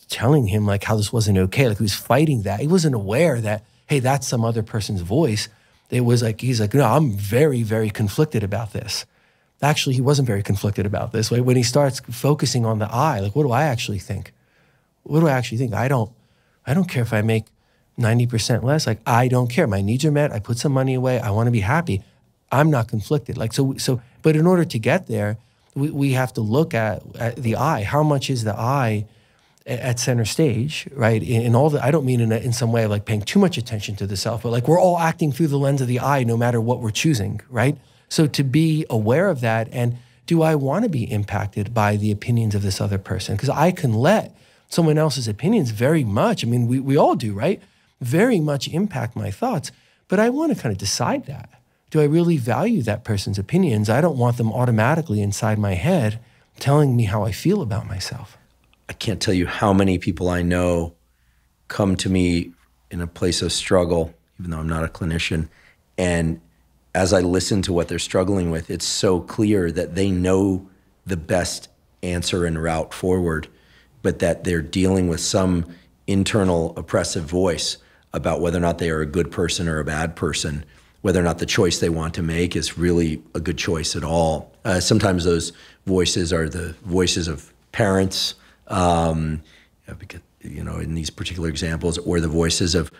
telling him like how this wasn't okay. Like he was fighting that. He wasn't aware that, hey, that's some other person's voice. It was like, he's like, no, I'm very, very conflicted about this. Actually, he wasn't very conflicted about this. Like when he starts focusing on the I, like, what do I actually think? What do I actually think? I don't care if I make 90% less. Like, I don't care. My needs are met. I put some money away. I want to be happy. I'm not conflicted. Like, but in order to get there, we have to look at the I. How much is the I at center stage, right? In all the, I don't mean in some way like paying too much attention to the self, but like we're all acting through the lens of the I no matter what we're choosing, right? So to be aware of that, and do I want to be impacted by the opinions of this other person? Because I can let someone else's opinions very much, I mean, we all do, right? Very much impact my thoughts, but I want to kind of decide that. Do I really value that person's opinions? I don't want them automatically inside my head telling me how I feel about myself. I can't tell you how many people I know come to me in a place of struggle, even though I'm not a clinician. And as I listen to what they're struggling with, it's so clear that they know the best answer and route forward, but that they're dealing with some internal oppressive voice about whether or not they are a good person or a bad person, whether or not the choice they want to make is really a good choice at all. Sometimes those voices are the voices of parents, because, in these particular examples, or the voices of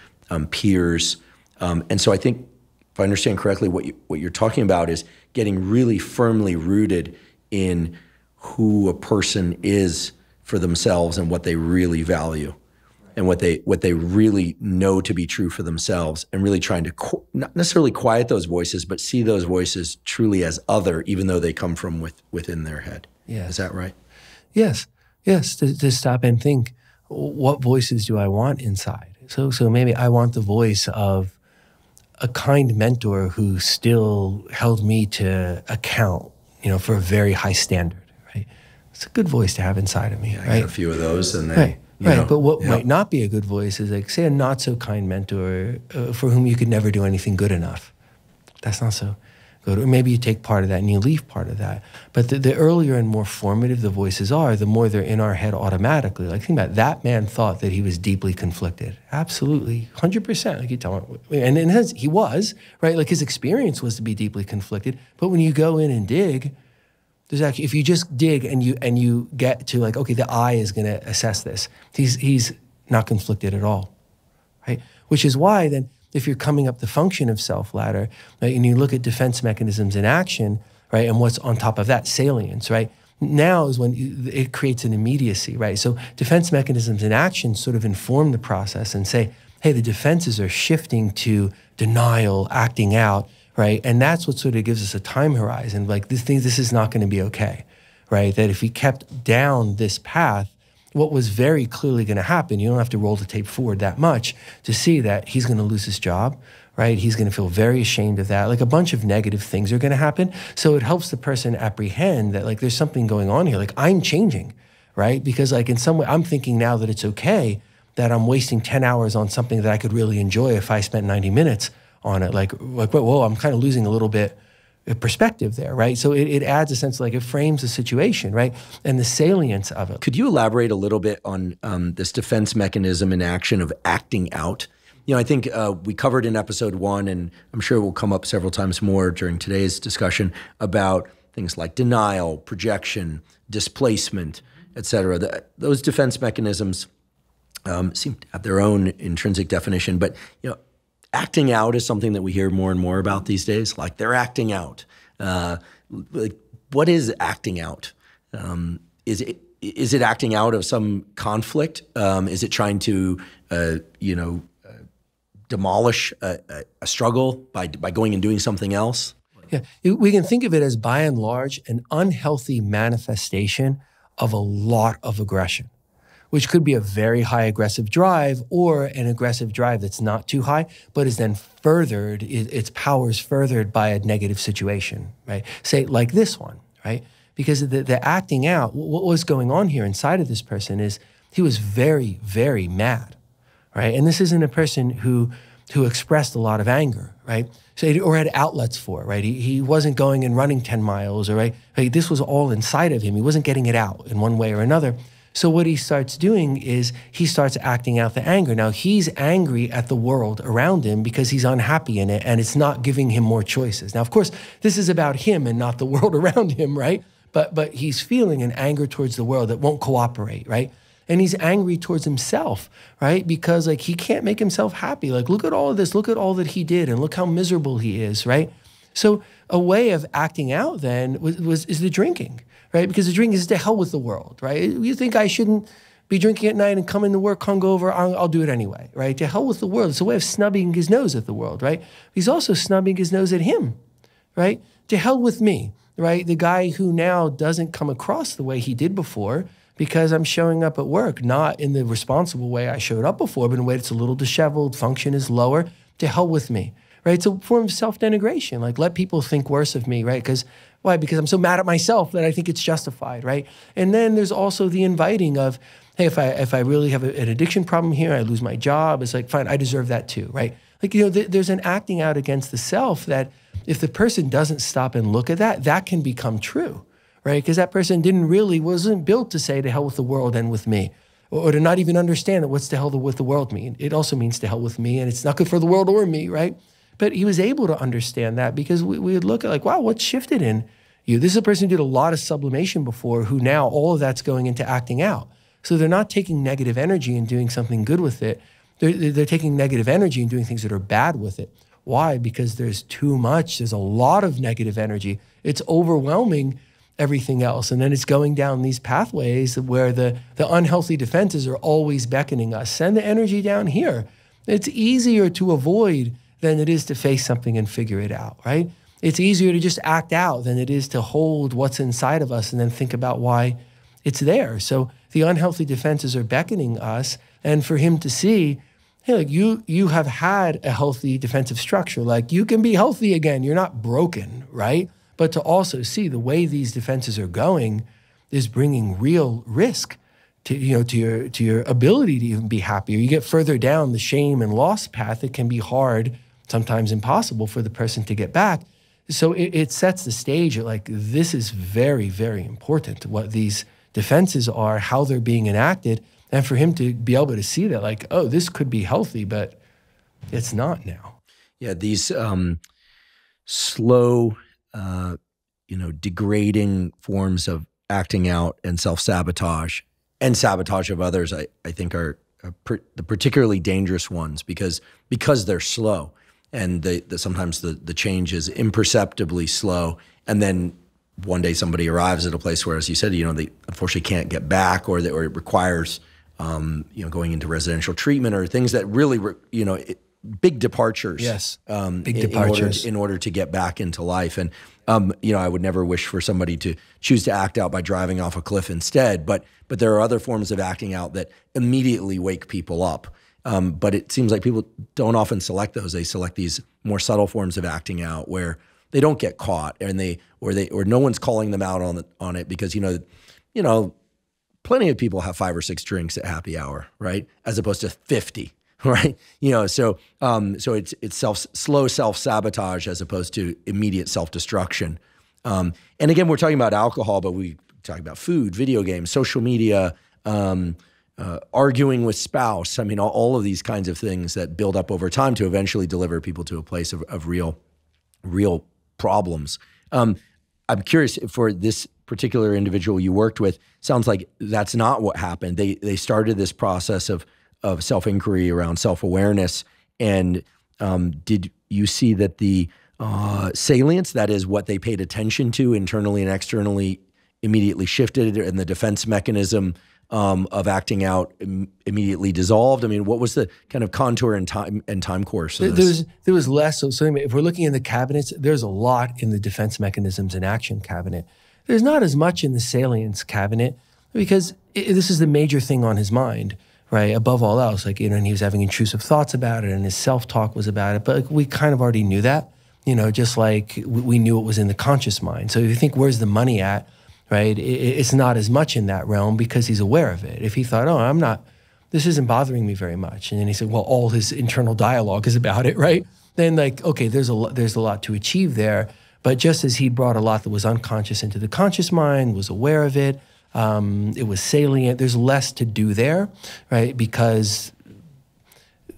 peers. And so I think, if I understand correctly, what you're talking about is getting really firmly rooted in who a person is for themselves and what they really value, and what they really know to be true for themselves, and really trying to not necessarily quiet those voices, but see those voices truly as other, even though they come from within their head. Yes. Is that right? Yes. Yes, to stop and think, what voices do I want inside? So maybe I want the voice of a kind mentor who still held me to account, for a very high standard, right? It's a good voice to have inside of me, right? I got a few of those, and right. But what might not be a good voice is like, say, a not so kind mentor for whom you could never do anything good enough. That's not so good. Or maybe you take part of that and you leave part of that. But the earlier and more formative the voices are, the more they're in our head automatically. Like, think about it. That man thought that he was deeply conflicted. Absolutely, 100%. Like you tell him, and he was, right? Like his experience was to be deeply conflicted. But when you go in and dig, there's actually, if you just dig and you get to like, okay, the I is going to assess this. He's not conflicted at all. right? Which is why then, if you're coming up the function of self ladder, right, and you look at defense mechanisms in action, right, and what's on top of that, salience, right? Now is when it creates an immediacy, right? So defense mechanisms in action sort of inform the process and say, hey, the defenses are shifting to denial, acting out, right? And that's what sort of gives us a time horizon, like this is not going to be okay, right? That if we kept down this path, what was very clearly going to happen, you don't have to roll the tape forward that much to see that he's going to lose his job, right? He's going to feel very ashamed of that. Like a bunch of negative things are going to happen. So it helps the person apprehend that like there's something going on here. Like I'm changing, right? Because like in some way, I'm thinking now that it's okay that I'm wasting 10 hours on something that I could really enjoy if I spent 90 minutes on it. Like whoa, I'm kind of losing a little bit of perspective there, right? So it adds a sense, like it frames the situation, right? And the salience of it. Could you elaborate a little bit on this defense mechanism in action of acting out? You know, I think we covered in episode 1, and I'm sure it will come up several times more during today's discussion about things like denial, projection, displacement, et cetera. Those defense mechanisms seem to have their own intrinsic definition, but you know, acting out is something that we hear more and more about these days. Like they're acting out. Like, what is acting out? Is it acting out of some conflict? Is it trying to demolish a struggle by going and doing something else? Yeah, we can think of it as, by and large, an unhealthy manifestation of a lot of aggression, which could be a very high aggressive drive or an aggressive drive that's not too high, but is then furthered, its powers furthered by a negative situation, right? Say like this one, right? Because the acting out, what was going on here inside of this person is he was very, very mad, right? And this isn't a person who expressed a lot of anger, right? So or had outlets for it, right? He wasn't going and running 10 miles, or right? This was all inside of him. He wasn't getting it out in one way or another. So what he starts doing is he starts acting out the anger. Now he's angry at the world around him because he's unhappy in it and it's not giving him more choices. Now, of course, this is about him and not the world around him, right? But he's feeling an anger towards the world that won't cooperate, right? And he's angry towards himself, right? Because like he can't make himself happy. Like, look at all of this, look at all that he did and look how miserable he is, right? So a way of acting out then is the drinking, right? Because the drinking is to hell with the world, right? You think I shouldn't be drinking at night and come into work hungover, I'll do it anyway, right? To hell with the world. It's a way of snubbing his nose at the world, right? He's also snubbing his nose at him, right? To hell with me, right? The guy who now doesn't come across the way he did before because I'm showing up at work, not in the responsible way I showed up before, but in a way that's a little disheveled, function is lower. To hell with me, right? It's a form of self-denigration. Like, let people think worse of me, right? Why? Because I'm so mad at myself that I think it's justified, right? And then there's also the inviting of, hey, if I really have an addiction problem here, I lose my job, it's like, fine, I deserve that too, right? Like, you know, there's an acting out against the self that if the person doesn't stop and look at that, that can become true, right? Because that person wasn't built to say to hell with the world and with me, or to not even understand that what's to hell with the world mean. It also means to hell with me, and it's not good for the world or me, right? But he was able to understand that because we would look at like, wow, what's shifted in you? This is a person who did a lot of sublimation before, who now all of that's going into acting out. So they're not taking negative energy and doing something good with it. They're taking negative energy and doing things that are bad with it. Why? Because there's too much. There's a lot of negative energy. It's overwhelming everything else. And then it's going down these pathways where the unhealthy defenses are always beckoning us. Send the energy down here. It's easier to avoid than it is to face something and figure it out, right? It's easier to just act out than it is to hold what's inside of us and then think about why it's there. So the unhealthy defenses are beckoning us, and for him to see, hey, like you have had a healthy defensive structure. Like, you can be healthy again. You're not broken, right? But to also see the way these defenses are going is bringing real risk to your ability to even be happy. Or you get further down the shame and loss path, it can be hard, sometimes impossible for the person to get back. So it sets the stage at like, this is very, very important, what these defenses are, how they're being enacted, and for him to be able to see that like, oh, this could be healthy, but it's not now. Yeah, these slow, degrading forms of acting out and self-sabotage and sabotage of others, I think are the particularly dangerous ones because they're slow, and sometimes the change is imperceptibly slow, and then one day somebody arrives at a place where, as you said, they unfortunately can't get back, or it requires going into residential treatment or things that really big departures. Yes, big departures in order to get back into life. And I would never wish for somebody to choose to act out by driving off a cliff instead. But there are other forms of acting out that immediately wake people up. But it seems like people don't often select those. They select these more subtle forms of acting out where they don't get caught, and or no one's calling them out on it because plenty of people have 5 or 6 drinks at happy hour, right? As opposed to 50. Right, so it's slow self-sabotage as opposed to immediate self-destruction. And again, we're talking about alcohol, but we talk about food, video games, social media, arguing with spouse. I mean, all of these kinds of things that build up over time to eventually deliver people to a place of real problems. I'm curious, for this particular individual you worked with, sounds like that's not what happened. They started this process of self-inquiry around self-awareness. And did you see that the salience, that is what they paid attention to internally and externally, immediately shifted, and the defense mechanism of acting out immediately dissolved? I mean, what was the kind of contour and time course of this? There was less. So anyway, if we're looking in the cabinets, there's a lot in the defense mechanisms and action cabinet. There's not as much in the salience cabinet because this is the major thing on his mind. Right, above all else, and he was having intrusive thoughts about it, and his self-talk was about it. But we kind of already knew that, just like we knew it was in the conscious mind. So if you think, where's the money at, right? It's not as much in that realm because he's aware of it. If he thought, this isn't bothering me very much, and then he said, well, all his internal dialogue is about it, right? Then okay, there's a lot to achieve there. But just as he brought a lot that was unconscious into the conscious mind, was aware of it. It was salient. There's less to do there, right? Because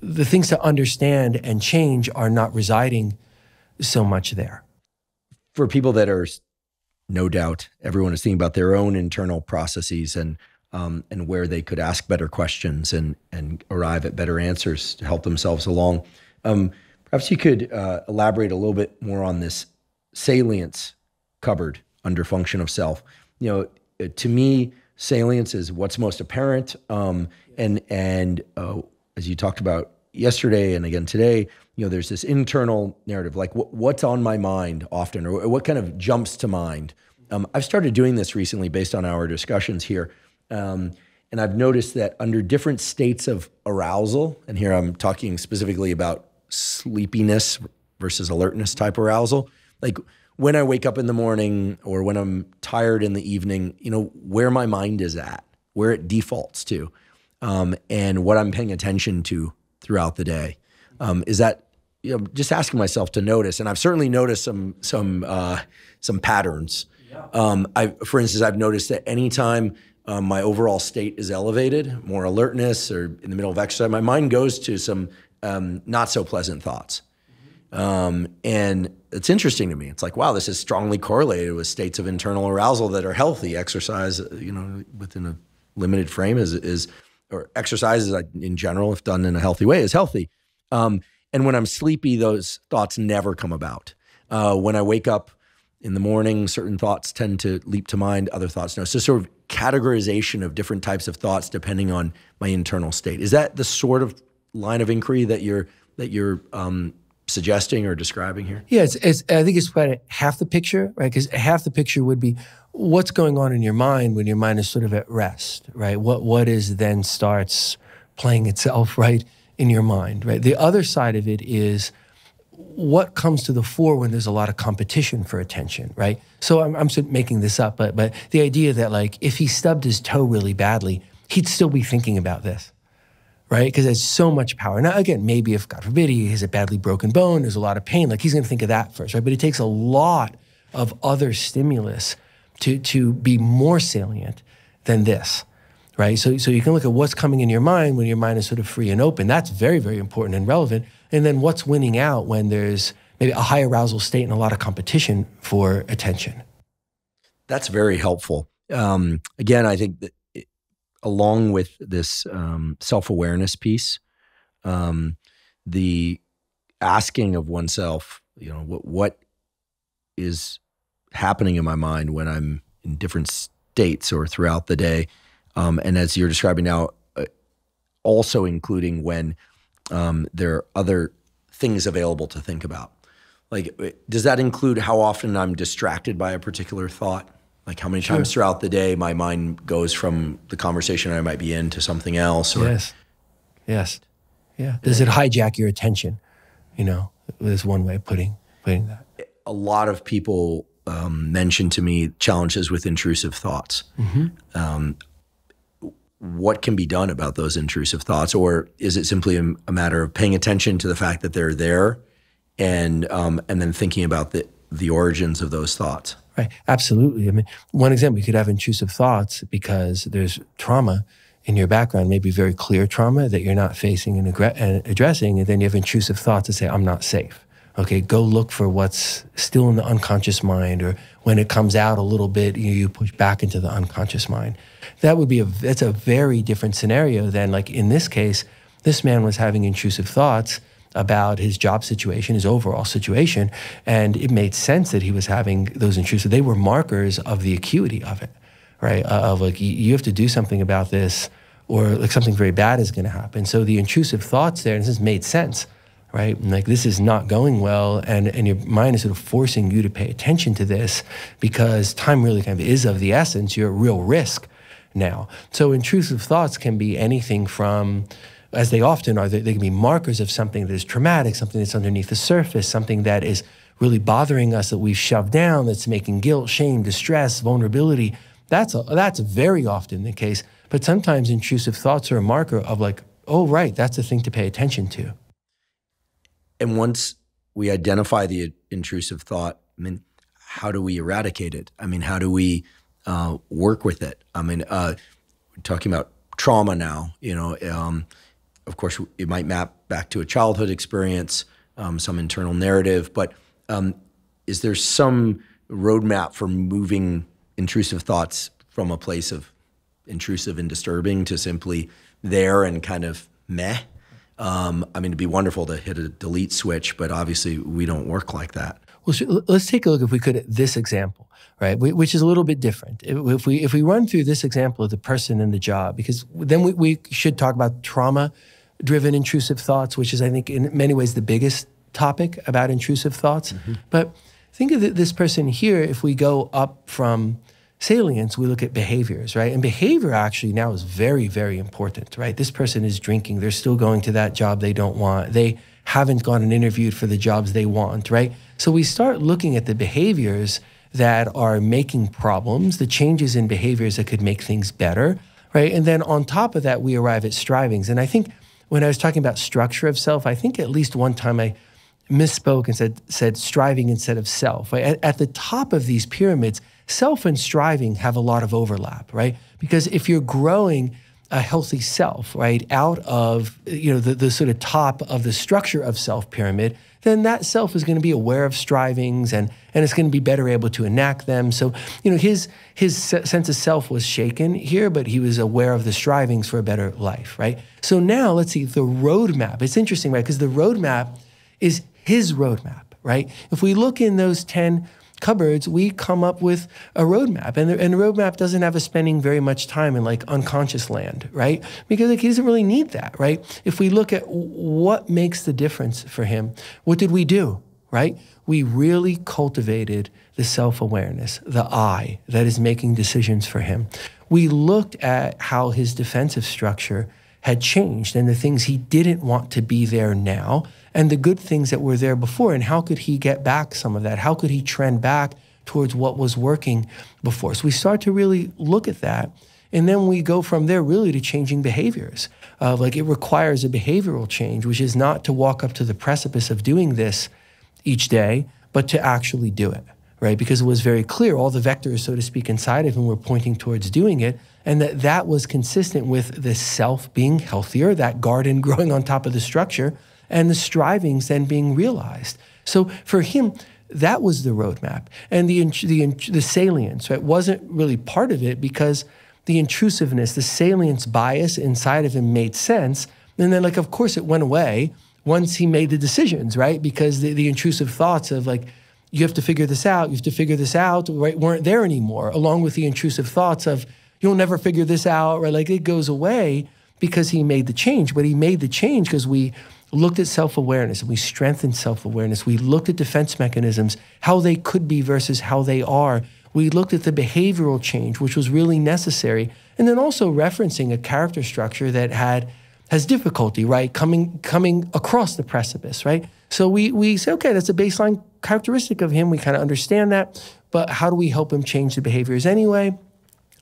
the things to understand and change are not residing so much there. For people that are, no doubt, everyone is thinking about their own internal processes and where they could ask better questions and arrive at better answers to help themselves along. Perhaps you could elaborate a little bit more on this salience cupboard under function of self. To me, salience is what's most apparent, and as you talked about yesterday and again today, there's this internal narrative, like what's on my mind often, or what kind of jumps to mind. I've started doing this recently based on our discussions here, and I've noticed that under different states of arousal, and here I'm talking specifically about sleepiness versus alertness type arousal, like when I wake up in the morning or when I'm tired in the evening, where my mind is at, where it defaults to, and what I'm paying attention to throughout the day. Is that, just asking myself to notice, and I've certainly noticed some patterns. Yeah. For instance, I've noticed that anytime my overall state is elevated, more alertness, or in the middle of exercise, my mind goes to some not so pleasant thoughts. And it's interesting to me. It's like, wow, this is strongly correlated with states of internal arousal that are healthy. Exercise, within a limited frame or exercise in general, if done in a healthy way, is healthy. And when I'm sleepy, those thoughts never come about. When I wake up in the morning, certain thoughts tend to leap to mind, other thoughts no. So sort of categorization of different types of thoughts depending on my internal state. Is that the sort of line of inquiry that you're suggesting or describing here? Yeah, I think it's about half the picture, right? Because half the picture would be what's going on in your mind when your mind is sort of at rest, right? What is then starts playing itself, right, in your mind, right? The other side of it is what comes to the fore when there's a lot of competition for attention, right? So I'm sort of making this up, but the idea that if he stubbed his toe really badly, he'd still be thinking about this. Right? Because there's so much power. Now, again, maybe if, God forbid, he has a badly broken bone, there's a lot of pain, he's going to think of that first, right? But it takes a lot of other stimulus to be more salient than this, right? So you can look at what's coming in your mind when your mind is sort of free and open. That's very, very important and relevant. And then what's winning out when there's maybe a high arousal state and a lot of competition for attention. That's very helpful. Again, I think that along with this self-awareness piece, the asking of oneself, what is happening in my mind when I'm in different states or throughout the day, and as you're describing now, also including when there are other things available to think about. Like, does that include how often I'm distracted by a particular thought? Like how many times throughout the day my mind goes from the conversation I might be in to something else? Or, Yes. Yeah. Does it hijack your attention? Is one way of putting that. A lot of people mention to me challenges with intrusive thoughts. What can be done about those intrusive thoughts? Or is it simply a matter of paying attention to the fact that they're there and then thinking about the origins of those thoughts? Right, absolutely. I mean, one example, you could have intrusive thoughts because there's trauma in your background, maybe very clear trauma that you're not facing and addressing, and then you have intrusive thoughts that say, I'm not safe. Okay, go look for what's still in the unconscious mind, or when it comes out a little bit, you push back into the unconscious mind. That's a very different scenario than, like in this case, this man was having intrusive thoughts about his job situation, his overall situation, and it made sense that he was having those intrusive. They were markers of the acuity of it, right? Of like, you have to do something about this, or like something very bad is going to happen. So the intrusive thoughts there, and this made sense, right? And like, this is not going well, and your mind is sort of forcing you to pay attention to this because time really kind of is of the essence. You're at real risk now. So intrusive thoughts can be anything from, as they often are, they can be markers of something that is traumatic, something that's underneath the surface, something that is really bothering us that we've shoved down, that's making guilt, shame, distress, vulnerability. That's very often the case. But sometimes intrusive thoughts are a marker of like, oh, right, that's a thing to pay attention to. And once we identify the intrusive thought, I mean, how do we eradicate it? I mean, how do we work with it? I mean, we're talking about trauma now, of course, it might map back to a childhood experience, some internal narrative, but is there some roadmap for moving intrusive thoughts from a place of intrusive and disturbing to simply there and kind of meh? I mean, it'd be wonderful to hit a delete switch, but obviously we don't work like that. Well, let's take a look, if we could, at this example, right? Which is a little bit different. If we run through this example of the person in the job, because then we should talk about trauma-driven intrusive thoughts, which is, I think, in many ways the biggest topic about intrusive thoughts. But think of this person here. If we go up from Salience, we look at behaviors, right? And behavior actually now is very, very important, right? This person is drinking. They're still going to that job they don't want. They haven't gone and interviewed for the jobs they want, right? So we start looking at the behaviors that are making problems, the changes in behaviors that could make things better, right? And then on top of that, we arrive at strivings. And I think when I was talking about structure of self, I think at least one time I misspoke and said striving instead of self. Right? At the top of these pyramids, self and striving have a lot of overlap, right? Because if you're growing a healthy self, right, out of the sort of top of the structure of self pyramid, then that self is going to be aware of strivings and it's going to be better able to enact them. So, his sense of self was shaken here, but he was aware of the strivings for a better life, right? So now let's see the roadmap. It's interesting, right? Because the roadmap is his roadmap, right? If we look in those 10 cupboards, we come up with a roadmap. And the roadmap doesn't have us spending very much time in like unconscious land, right? Because he doesn't really need that, right? If we look at what makes the difference for him, what did we do, right? We really cultivated the self-awareness, the I that is making decisions for him. We looked at how his defensive structure had changed and the things he didn't want to be there now and the good things that were there before, and how could he get back some of that? How could he trend back towards what was working before? So we start to really look at that, and then we go from there really to changing behaviors. Like it requires a behavioral change, which is not to walk up to the precipice of doing this each day, but to actually do it, right? Because it was very clear, all the vectors, so to speak, inside of him were pointing towards doing it, and that was consistent with the self being healthier, that garden growing on top of the structure, and the strivings then being realized. So for him, that was the roadmap. And the salience, right, wasn't really part of it because the intrusiveness, the salience bias inside of him made sense. And then like, of course it went away once he made the decisions, right? Because the intrusive thoughts of like, you have to figure this out, right, weren't there anymore, along with the intrusive thoughts of, you'll never figure this out, right? Like it goes away because he made the change. But he made the change because we looked at self-awareness and we strengthened self-awareness. We looked at defense mechanisms, how they could be versus how they are. We looked at the behavioral change, which was really necessary. And then also referencing a character structure that has difficulty, right? Coming across the precipice, right? So we say, okay, that's a baseline characteristic of him. We kind of understand that, but how do we help him change the behaviors anyway?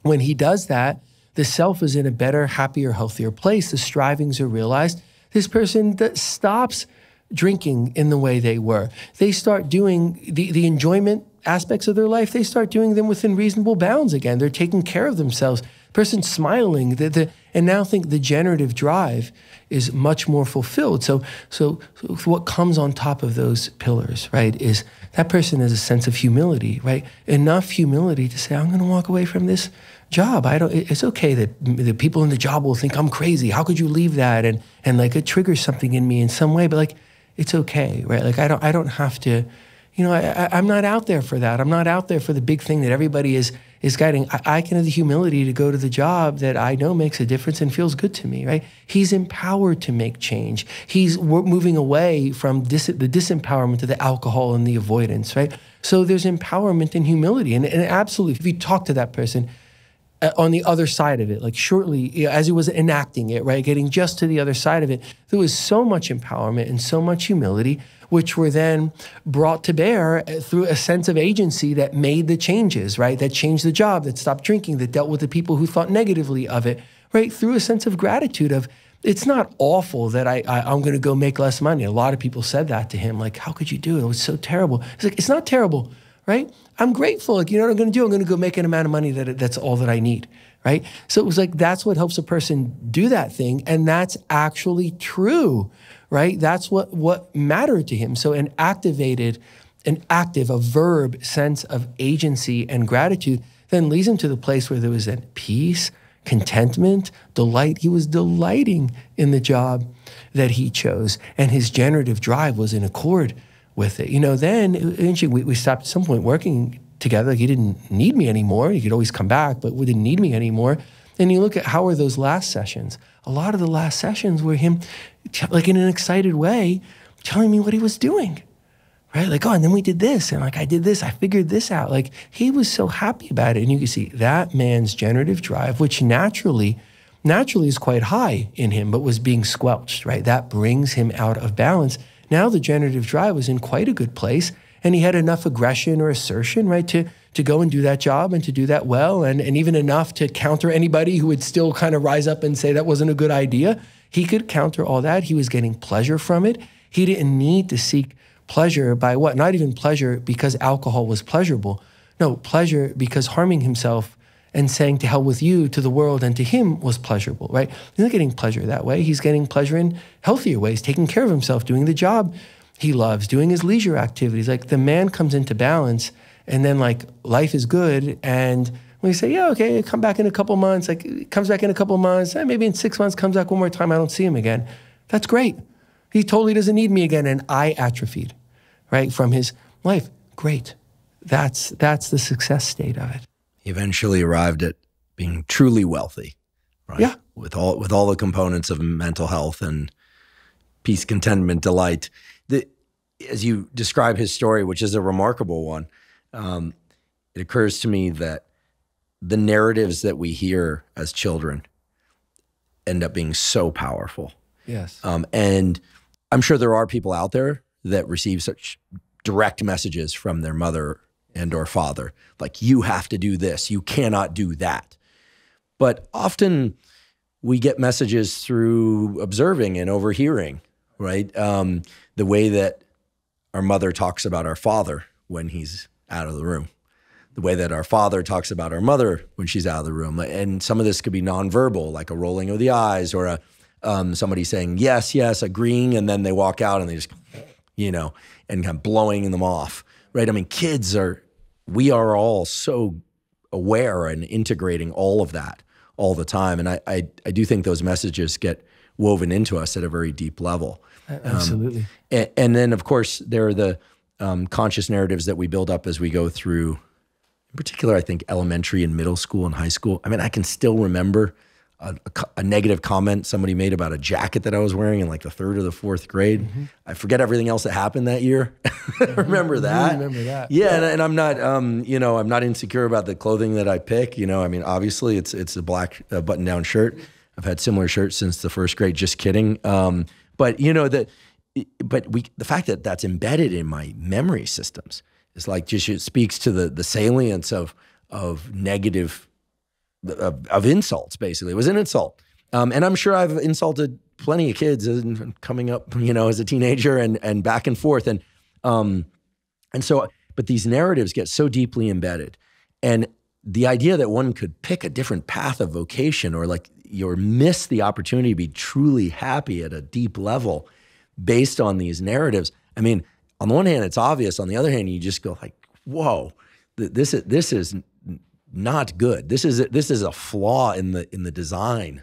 When he does that, the self is in a better, happier, healthier place. The strivings are realized. This person that stops drinking in the way they were. They start doing the enjoyment aspects of their life. They start doing them within reasonable bounds again. They're taking care of themselves. Person smiling, and now think the generative drive is much more fulfilled. So what comes on top of those pillars, right, is that person has a sense of humility, right? Enough humility to say, I'm going to walk away from this job. It's okay that the people in the job will think I'm crazy. How could you leave that? And like it triggers something in me in some way, but like, it's okay, right? Like I don't have to, I'm not out there for that. I'm not out there for the big thing that everybody is guiding. I can have the humility to go to the job that I know makes a difference and feels good to me, right? He's empowered to make change. We're moving away from the disempowerment to the alcohol and the avoidance, right? So there's empowerment and humility. And absolutely, if you talk to that person on the other side of it, like shortly, as he was enacting it, right, getting just to the other side of it, there was so much empowerment and so much humility, which were then brought to bear through a sense of agency that made the changes, right? That changed the job, that stopped drinking, that dealt with the people who thought negatively of it, right? Through a sense of gratitude of, it's not awful that I'm going to go make less money. A lot of people said that to him, like, how could you do it? It was so terrible. It's like, it's not terrible, right? I'm grateful. Like, you know what I'm going to do? I'm going to go make an amount of money that's all that I need, right? So it was like, that's what helps a person do that thing. And that's actually true, right? That's what mattered to him. So an a verb sense of agency and gratitude then leads him to the place where there was that peace, contentment, delight. He was delighting in the job that he chose, and his generative drive was in accord with it. Then eventually we stopped at some point working together. Like, he didn't need me anymore. He could always come back, but we didn't need me anymore. And you look at how were those last sessions. A lot of the last sessions were him, like in an excited way, telling me what he was doing, right? Like, oh, and then we did this, and like I did this, I figured this out. Like, he was so happy about it. And you can see that man's generative drive, which naturally is quite high in him, but was being squelched, right? That brings him out of balance. Now the generative drive was in quite a good place, and he had enough aggression or assertion, right, to go and do that job and to do that well, and even enough to counter anybody who would still kind of rise up and say that wasn't a good idea. He could counter all that. He was getting pleasure from it. He didn't need to seek pleasure by what? Not even pleasure because alcohol was pleasurable. No, pleasure because harming himself and saying to hell with you to the world and to him was pleasurable, right? He's not getting pleasure that way. He's getting pleasure in healthier ways, taking care of himself, doing the job he loves, doing his leisure activities. Like, the man comes into balance, and then like life is good. And when you say, yeah, okay, come back in a couple months, like he comes back in a couple months, maybe in 6 months, comes back one more time, I don't see him again. That's great. He totally doesn't need me again, and I atrophied, right, from his life. Great. That's the success state of it. He eventually arrived at being truly wealthy, right? Yeah. With all the components of mental health and peace, contentment, delight. As you describe his story, which is a remarkable one, it occurs to me that the narratives that we hear as children end up being so powerful. Yes. And I'm sure there are people out there that receive such direct messages from their mother and or father, like, you have to do this, you cannot do that. But often we get messages through observing and overhearing, right? The way that our mother talks about our father when he's out of the room, the way that our father talks about our mother when she's out of the room. And some of this could be nonverbal, like a rolling of the eyes, or somebody saying yes, yes, agreeing, and then they walk out and they just, and kind of blowing them off, right? I mean, we are all so aware and integrating all of that all the time. And I do think those messages get woven into us at a very deep level. Absolutely. And then, of course, there are the conscious narratives that we build up as we go through, in particular, I think, elementary and middle school and high school. I mean, I can still remember a negative comment somebody made about a jacket that I was wearing in like the 3rd or the 4th grade. Mm-hmm. I forget everything else that happened that year. Remember that? I remember that. Yeah, and I'm not, I'm not insecure about the clothing that I pick. I mean, obviously, it's a black button-down shirt. I've had similar shirts since the 1st grade. Just kidding. But the fact that that's embedded in my memory systems is like just it speaks to the salience of negative. Of insults, basically. It was an insult. And I'm sure I've insulted plenty of kids coming up, as a teenager and back and forth. And so, but these narratives get so deeply embedded. And the idea that one could pick a different path of vocation or miss the opportunity to be truly happy at a deep level based on these narratives. I mean, on the one hand, it's obvious. On the other hand, you just go like, whoa, this is not good. This is a flaw in the design,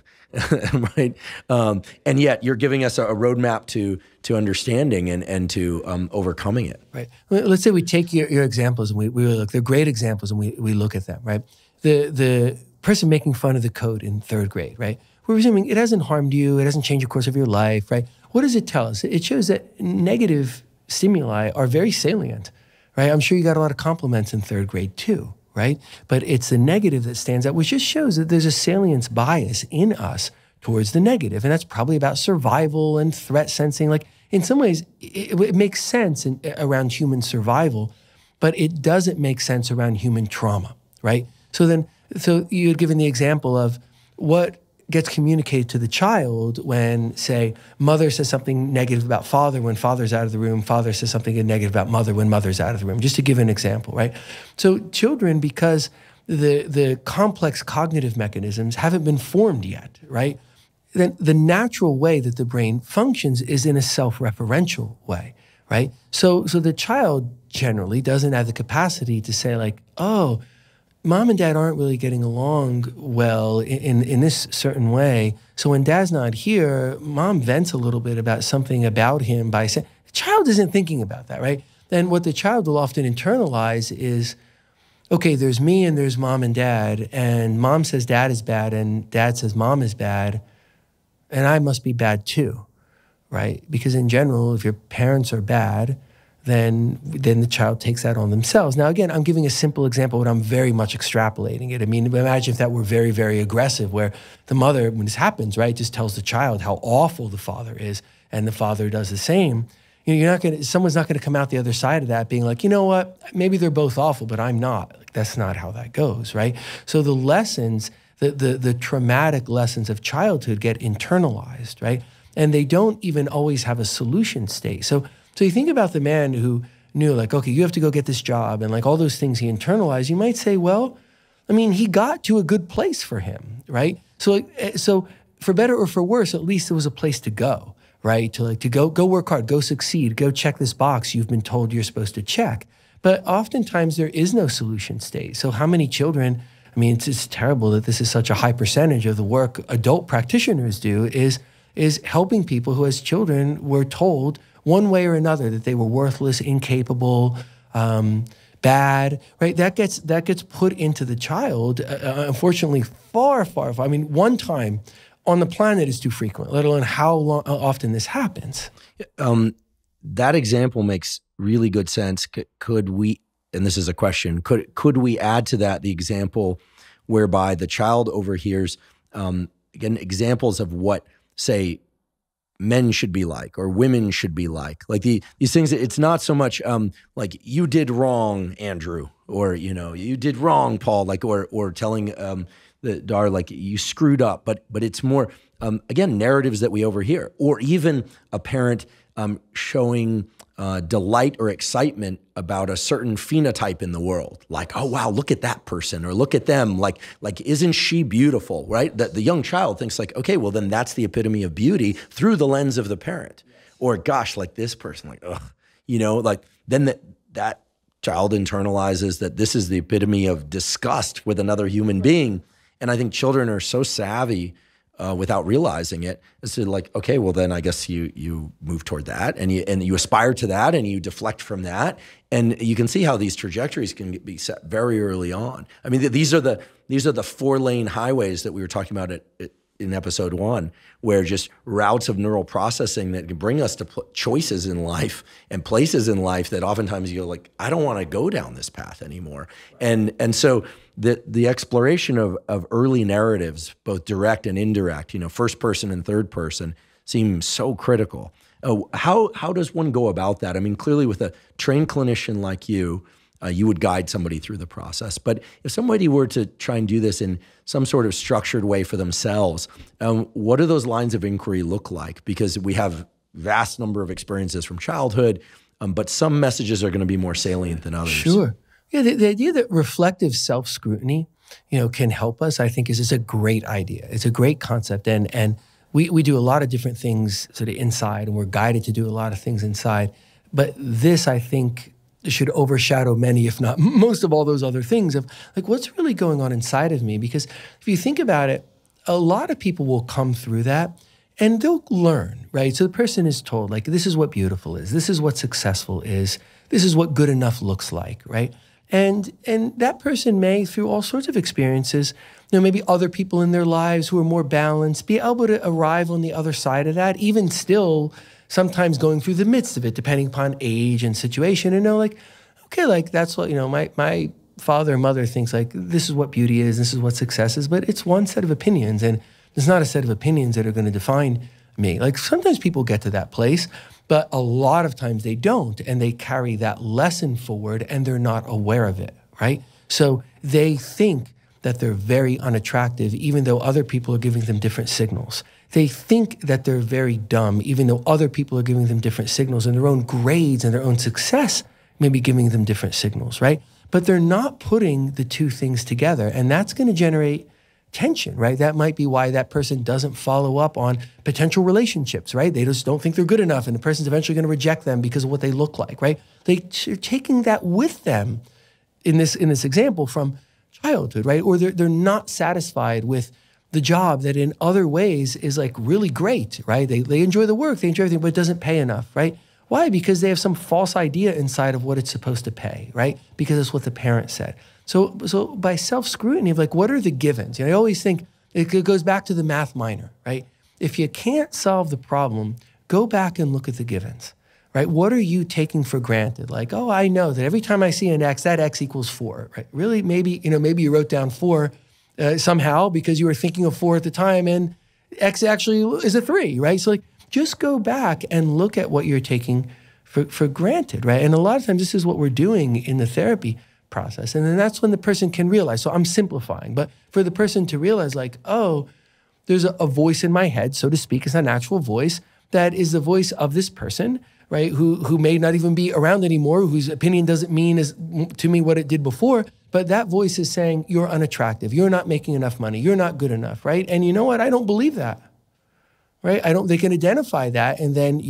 right? And yet you're giving us a roadmap to understanding and to overcoming it. Right. Let's say we take your examples and we look. They're great examples, and we look at them. Right. The person making fun of the code in 3rd grade. Right. We're assuming it hasn't harmed you. It hasn't changed the course of your life. Right. What does it tell us? It shows that negative stimuli are very salient. Right. I'm sure you got a lot of compliments in 3rd grade too. Right? But it's the negative that stands out, which just shows that there's a salience bias in us towards the negative. And that's probably about survival and threat sensing. Like in some ways, it makes sense around human survival, but it doesn't make sense around human trauma, right? So you had given the example of what gets communicated to the child when, say, mother says something negative about father when father's out of the room, father says something negative about mother when mother's out of the room, just to give an example, right? So children, because the complex cognitive mechanisms haven't been formed yet, right? Then the natural way that the brain functions is in a self-referential way, right? So the child generally doesn't have the capacity to say like, oh, Mom and Dad aren't really getting along well in this certain way. So when Dad's not here, Mom vents a little bit about something about him by saying, the child isn't thinking about that, right? Then what the child will often internalize is, okay, there's me and there's Mom and Dad, and Mom says Dad is bad and Dad says Mom is bad, and I must be bad too, right? Because in general, if your parents are bad, then the child takes that on themselves. Now, again, I'm giving a simple example, but I'm very much extrapolating it. I mean, imagine if that were very, very aggressive, where the mother, when this happens, right, just tells the child how awful the father is, and the father does the same. Someone's not gonna come out the other side of that being like, you know what, maybe they're both awful, but I'm not. Like, that's not how that goes, right? So the lessons, the traumatic lessons of childhood get internalized, right? And they don't even always have a solution state. So you think about the man who knew, like, okay, you have to go get this job, and like all those things he internalized, you might say, well, I mean, he got to a good place for him, right? So for better or for worse, at least there was a place to go, right? To go work hard, go succeed, go check this box you've been told you're supposed to check. But oftentimes there is no solution state. So how many children, I mean, it's terrible that this is such a high percentage of the work adult practitioners do is helping people who as children were told one way or another that they were worthless, incapable, bad, right? That gets put into the child, unfortunately, far, far. I mean, one time on the planet is too frequent, let alone how often this happens. That example makes really good sense. Could we, and this is a question, could we add to that the example whereby the child overhears, again, examples of what, say, men should be like, or women should be like these things. It's not so much like you did wrong, Andrew, or you did wrong, Paul, like or telling the daughter like you screwed up, but it's more again narratives that we overhear, or even a parent showing delight or excitement about a certain phenotype in the world, like, oh wow, look at that person, or look at them, like isn't she beautiful, right? That the young child thinks like, okay, well then that's the epitome of beauty through the lens of the parent. Yes. Or gosh, like this person, like ugh, like then that child internalizes that this is the epitome of disgust with another human being, And I think children are so savvy without realizing it, as to like, okay, well then I guess you move toward that, and you aspire to that, and you deflect from that, and you can see how these trajectories can be set very early on. I mean, these are the 4-lane highways that we were talking about in episode 1, where just routes of neural processing that can bring us to choices in life and places in life that oftentimes you go like, I don't want to go down this path anymore. And so the exploration of early narratives, both direct and indirect, first person and third person, seems so critical. How does one go about that? I mean, clearly with a trained clinician like you, you would guide somebody through the process. But if somebody were to try and do this in some sort of structured way for themselves, what do those lines of inquiry look like? Because we have vast number of experiences from childhood, but some messages are going to be more salient than others. Sure. Yeah, the idea that reflective self-scrutiny, can help us, I think is a great idea. It's a great concept. And we do a lot of different things sort of inside, and we're guided to do a lot of things inside. But this, I think, should overshadow many, if not most of all those other things of like, what's really going on inside of me? Because if you think about it, a lot of people will come through that and they'll learn, right? So the person is told, like, this is what beautiful is. This is what successful is. This is what good enough looks like, right? And that person may, through all sorts of experiences, maybe other people in their lives who are more balanced, be able to arrive on the other side of that, even still sometimes going through the midst of it, depending upon age and situation, and know like, okay, like that's what, my father and mother thinks like, this is what beauty is, this is what success is, but it's one set of opinions, and there's not a set of opinions that are going to define me. Like sometimes people get to that place, but a lot of times they don't, and they carry that lesson forward and they're not aware of it, right? So they think that they're very unattractive, even though other people are giving them different signals. They think that they're very dumb, even though other people are giving them different signals, and their own grades and their own success may be giving them different signals, right? But they're not putting the two things together, and that's going to generate tension, right? That might be why that person doesn't follow up on potential relationships, right? They just don't think they're good enough, and the person's eventually going to reject them because of what they look like, right? They're taking that with them in this example from childhood, right? Or they're not satisfied with the job that in other ways is like really great, right? They enjoy the work, they enjoy everything, but it doesn't pay enough, right? Why? Because they have some false idea inside of what it's supposed to pay, right? Because that's what the parent said. So by self-scrutiny of like, what are the givens? I always think it goes back to the math minor, right? If you can't solve the problem, go back and look at the givens, right? What are you taking for granted? Like, oh, I know that every time I see an X, that X equals 4, right? Really, maybe you wrote down 4 somehow because you were thinking of 4 at the time, and X actually is a 3, right? So like, just go back and look at what you're taking for granted, right? And a lot of times this is what we're doing in the therapy process. And then that's when the person can realize, so I'm simplifying, but for the person to realize like, oh, there's a voice in my head, so to speak, it's an actual voice that is the voice of this person, right? Who may not even be around anymore, whose opinion doesn't mean to me what it did before, but that voice is saying, you're unattractive, you're not making enough money, you're not good enough, right? And you know what? I don't believe that, right? They can identify that, and then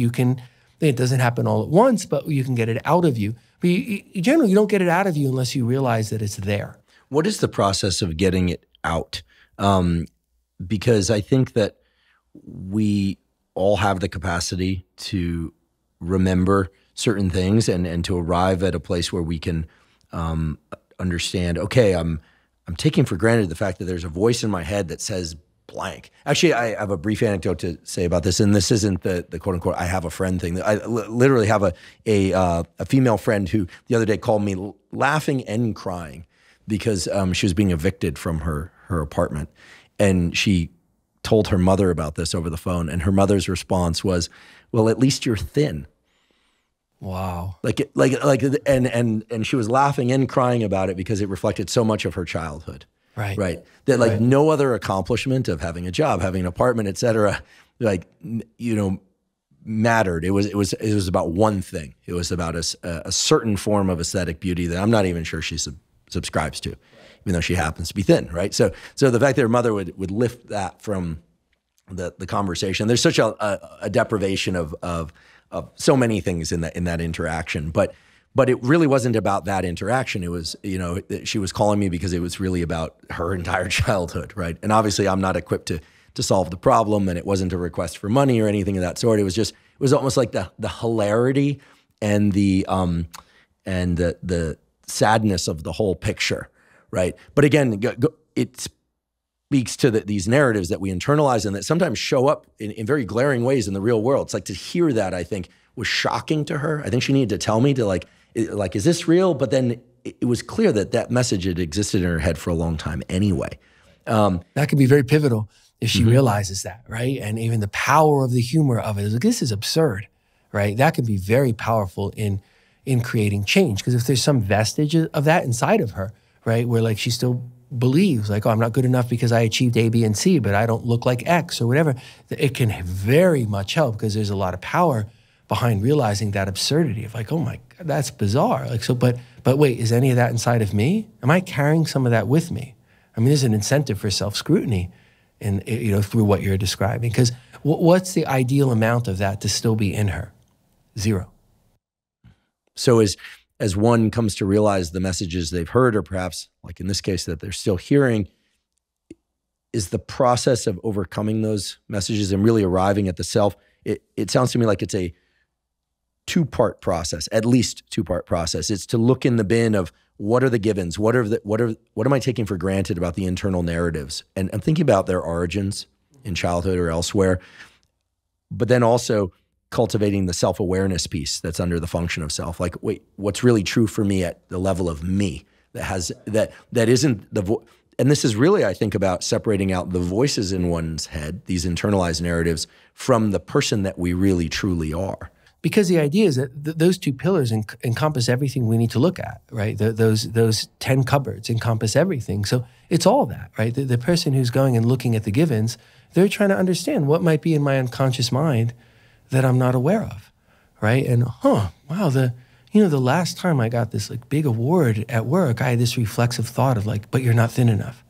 it doesn't happen all at once, but you can get it out of you. But generally, you don't get it out of you unless you realize that it's there. What is the process of getting it out? Because I think that we all have the capacity to remember certain things and to arrive at a place where we can understand, okay, I'm taking for granted the fact that there's a voice in my head that says blank. Actually, I have a brief anecdote to say about this, and this isn't the quote unquote I have a friend thing. I literally have a female friend who the other day called me laughing and crying because she was being evicted from her apartment, and she told her mother about this over the phone, and her mother's response was, "Well, at least you're thin." Wow. And she was laughing and crying about it because it reflected so much of her childhood. Right. That like no other accomplishment of having a job, having an apartment, et cetera, mattered. It was about one thing. It was about a certain form of aesthetic beauty that I'm not even sure she subscribes to, even though she happens to be thin, right? So the fact that her mother would lift that from the conversation, there's such a deprivation of so many things in that interaction. But But it really wasn't about that interaction. It was, she was calling me because it was really about her entire childhood, right? And obviously I'm not equipped to solve the problem, and it wasn't a request for money or anything of that sort. It was almost like the hilarity and the sadness of the whole picture, right? But again, it speaks to these narratives that we internalize and that sometimes show up in very glaring ways in the real world. It's like, to hear that, I think, was shocking to her. I think she needed to tell me to is this real? But then it was clear that message had existed in her head for a long time anyway. That could be very pivotal if she realizes that, right? And even the power of the humor of it is like, this is absurd, right? That can be very powerful in creating change. Because if there's some vestige of that inside of her, right, where like she still believes like, oh, I'm not good enough because I achieved A, B, and C, but I don't look like X or whatever, it can very much help, because there's a lot of power behind realizing that absurdity of like, oh my God, that's bizarre. Like, so, but wait, is any of that inside of me? Am I carrying some of that with me? I mean, there's an incentive for self-scrutiny through what you're describing, because what's the ideal amount of that to still be in her? 0. So as one comes to realize the messages they've heard, or perhaps like in this case that they're still hearing, is the process of overcoming those messages and really arriving at the self, it sounds to me like it's a two-part process, at least two-part process. It's to look in the bin of what are the givens, what am I taking for granted about the internal narratives, and I'm thinking about their origins in childhood or elsewhere, but then also cultivating the self-awareness piece that's under the function of self. Like, wait, what's really true for me at the level of me that isn't and this is really, I think, about separating out the voices in one's head, these internalized narratives, from the person that we really truly are. Because the idea is that those two pillars encompass everything we need to look at, right? Those 10 cupboards encompass everything. So it's all that, right? The person who's going and looking at the givens, they're trying to understand what might be in my unconscious mind that I'm not aware of, right? And wow, the last time I got this like big award at work, I had this reflexive thought of like, but you're not thin enough.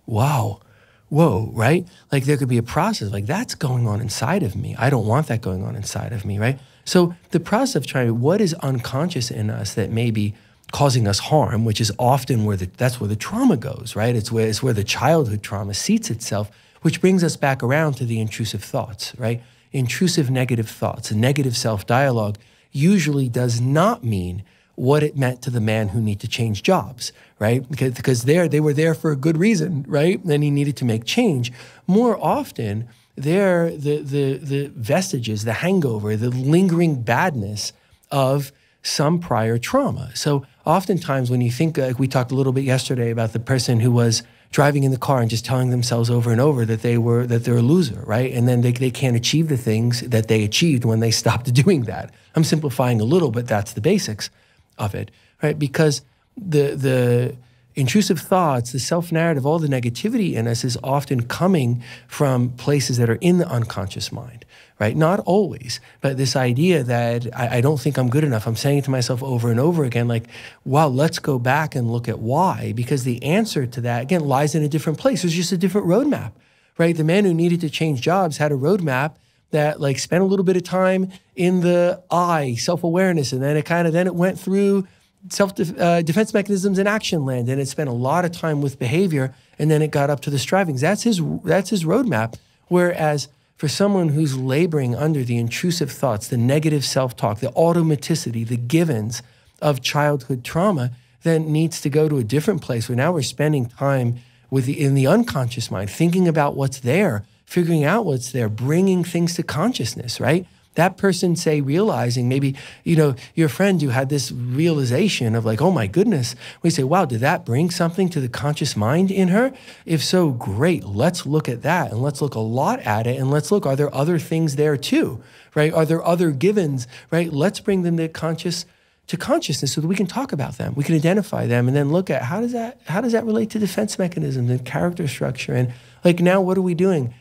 Wow. Whoa, right? Like there could be a process like that's going on inside of me. I don't want that going on inside of me, right? So the process of trying, what is unconscious in us that may be causing us harm, which is often that's where the trauma goes, right? It's where the childhood trauma seats itself, which brings us back around to the intrusive thoughts, right? Intrusive negative thoughts, a negative self-dialogue usually does not mean what it meant to the man who needed to change jobs, right? Because they were there for a good reason, right? Then he needed to make change. More often, they're the vestiges, the hangover, the lingering badness of some prior trauma. So oftentimes when you think, like we talked a little bit yesterday about the person who was driving in the car and just telling themselves over and over that they're a loser, right? And then they can't achieve the things that they achieved when they stopped doing that. I'm simplifying a little, but that's the basics of it, right? Because the intrusive thoughts, the self-narrative, all the negativity in us is often coming from places that are in the unconscious mind, right? Not always, but this idea that I don't think I'm good enough. I'm saying it to myself over and over again, like, wow, let's go back and look at why, because the answer to that, again, lies in a different place. There's just a different roadmap, right? The man who needed to change jobs had a roadmap that like spent a little bit of time in the I, self-awareness, and then it went through self-defense mechanisms in action land, and it spent a lot of time with behavior, and then it got up to the strivings. That's his roadmap. Whereas for someone who's laboring under the intrusive thoughts, the negative self-talk, the automaticity, the givens of childhood trauma, then needs to go to a different place where now we're spending time in the unconscious mind, thinking about what's there, figuring out what's there, bringing things to consciousness, right? That person, say, realizing maybe, your friend who had this realization of like, oh my goodness, we say, wow, did that bring something to the conscious mind in her? If so, great, let's look at that, and let's look a lot at it, and let's look, are there other things there too, right? Are there other givens, right? Let's bring them to consciousness so that we can talk about them, we can identify them, and then look at how does that relate to defense mechanisms and character structure, and like now what are we doing?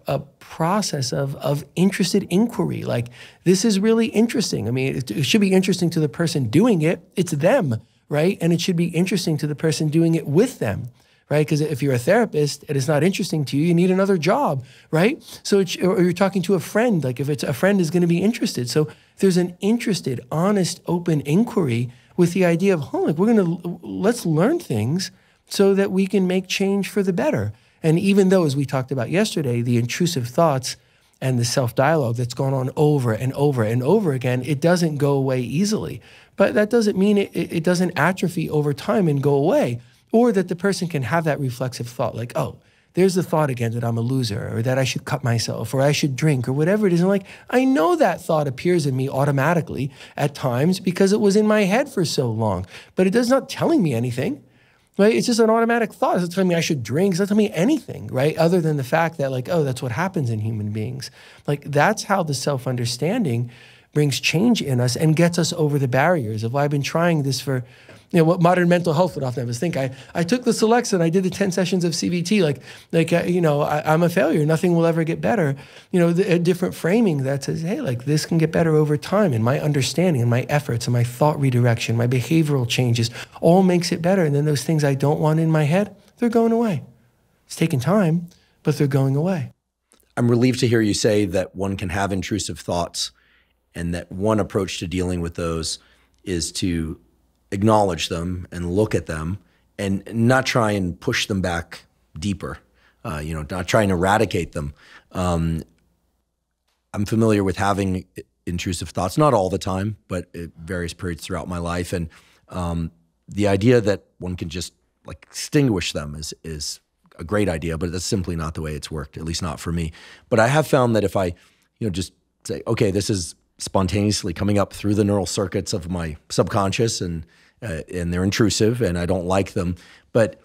A process of interested inquiry. Like, this is really interesting. I mean, it should be interesting to the person doing it. It's them, right? And it should be interesting to the person doing it with them, right? Because if you're a therapist and it's not interesting to you, you need another job, right? So, or you're talking to a friend, like if it's a friend is going to be interested. So there's an interested, honest, open inquiry with the idea of, like let's learn things so that we can make change for the better. And even though, as we talked about yesterday, the intrusive thoughts and the self-dialogue that's gone on over and over and over again, it doesn't go away easily. But that doesn't mean it doesn't atrophy over time and go away. Or that the person can have that reflexive thought like, oh, there's the thought again that I'm a loser, or that I should cut myself, or I should drink, or whatever it is. And like, I know that thought appears in me automatically at times because it was in my head for so long, but it does not telling me anything, right? It's just an automatic thought. It's not telling me I should drink. It's not telling me anything, right? Other than the fact that like, oh, that's what happens in human beings. Like that's how the self-understanding brings change in us and gets us over the barriers of, well, I've been trying this for, what modern mental health would often have us think. I took the selects and I did the 10 sessions of CBT. I'm a failure. Nothing will ever get better. A different framing that says, hey, like this can get better over time. And my understanding and my efforts and my thought redirection, my behavioral changes, all makes it better. And then those things I don't want in my head, they're going away. It's taking time, but they're going away. I'm relieved to hear you say that one can have intrusive thoughts and that one approach to dealing with those is to acknowledge them and look at them and not try and push them back deeper, not try and eradicate them. I'm familiar with having intrusive thoughts, not all the time, but at various periods throughout my life. And the idea that one can just like extinguish them is a great idea, but that's simply not the way it's worked, at least not for me. But I have found that if I, just say, okay, this is spontaneously coming up through the neural circuits of my subconscious and they're intrusive and I don't like them. But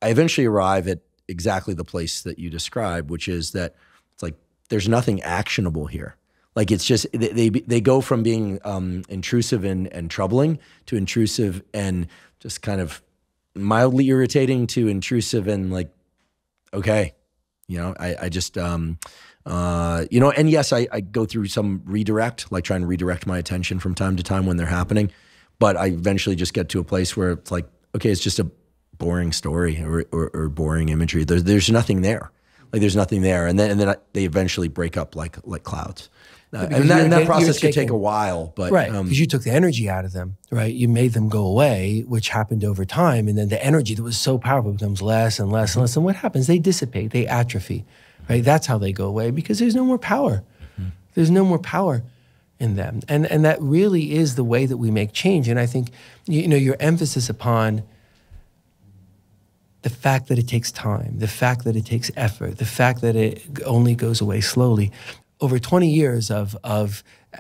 I eventually arrive at exactly the place that you described, which is that it's like, there's nothing actionable here. Like it's just, they go from being intrusive and troubling to intrusive and just kind of mildly irritating to intrusive and like, okay, I just, and yes, I go through some redirect, like trying to redirect my attention from time to time when they're happening. But I eventually just get to a place where it's like, okay, it's just a boring story or boring imagery. There's nothing there. Like there's nothing there. And then they eventually break up like clouds. And that process could take a while. But, right, because you took the energy out of them, right? You made them go away, which happened over time. And then the energy that was so powerful becomes less and less and less. And what happens? They dissipate, they atrophy, right? That's how they go away because there's no more power. Mm-hmm. There's no more power in them. And that really is the way that we make change. And I think, your emphasis upon the fact that it takes time, the fact that it takes effort, the fact that it only goes away slowly. Over 20 years of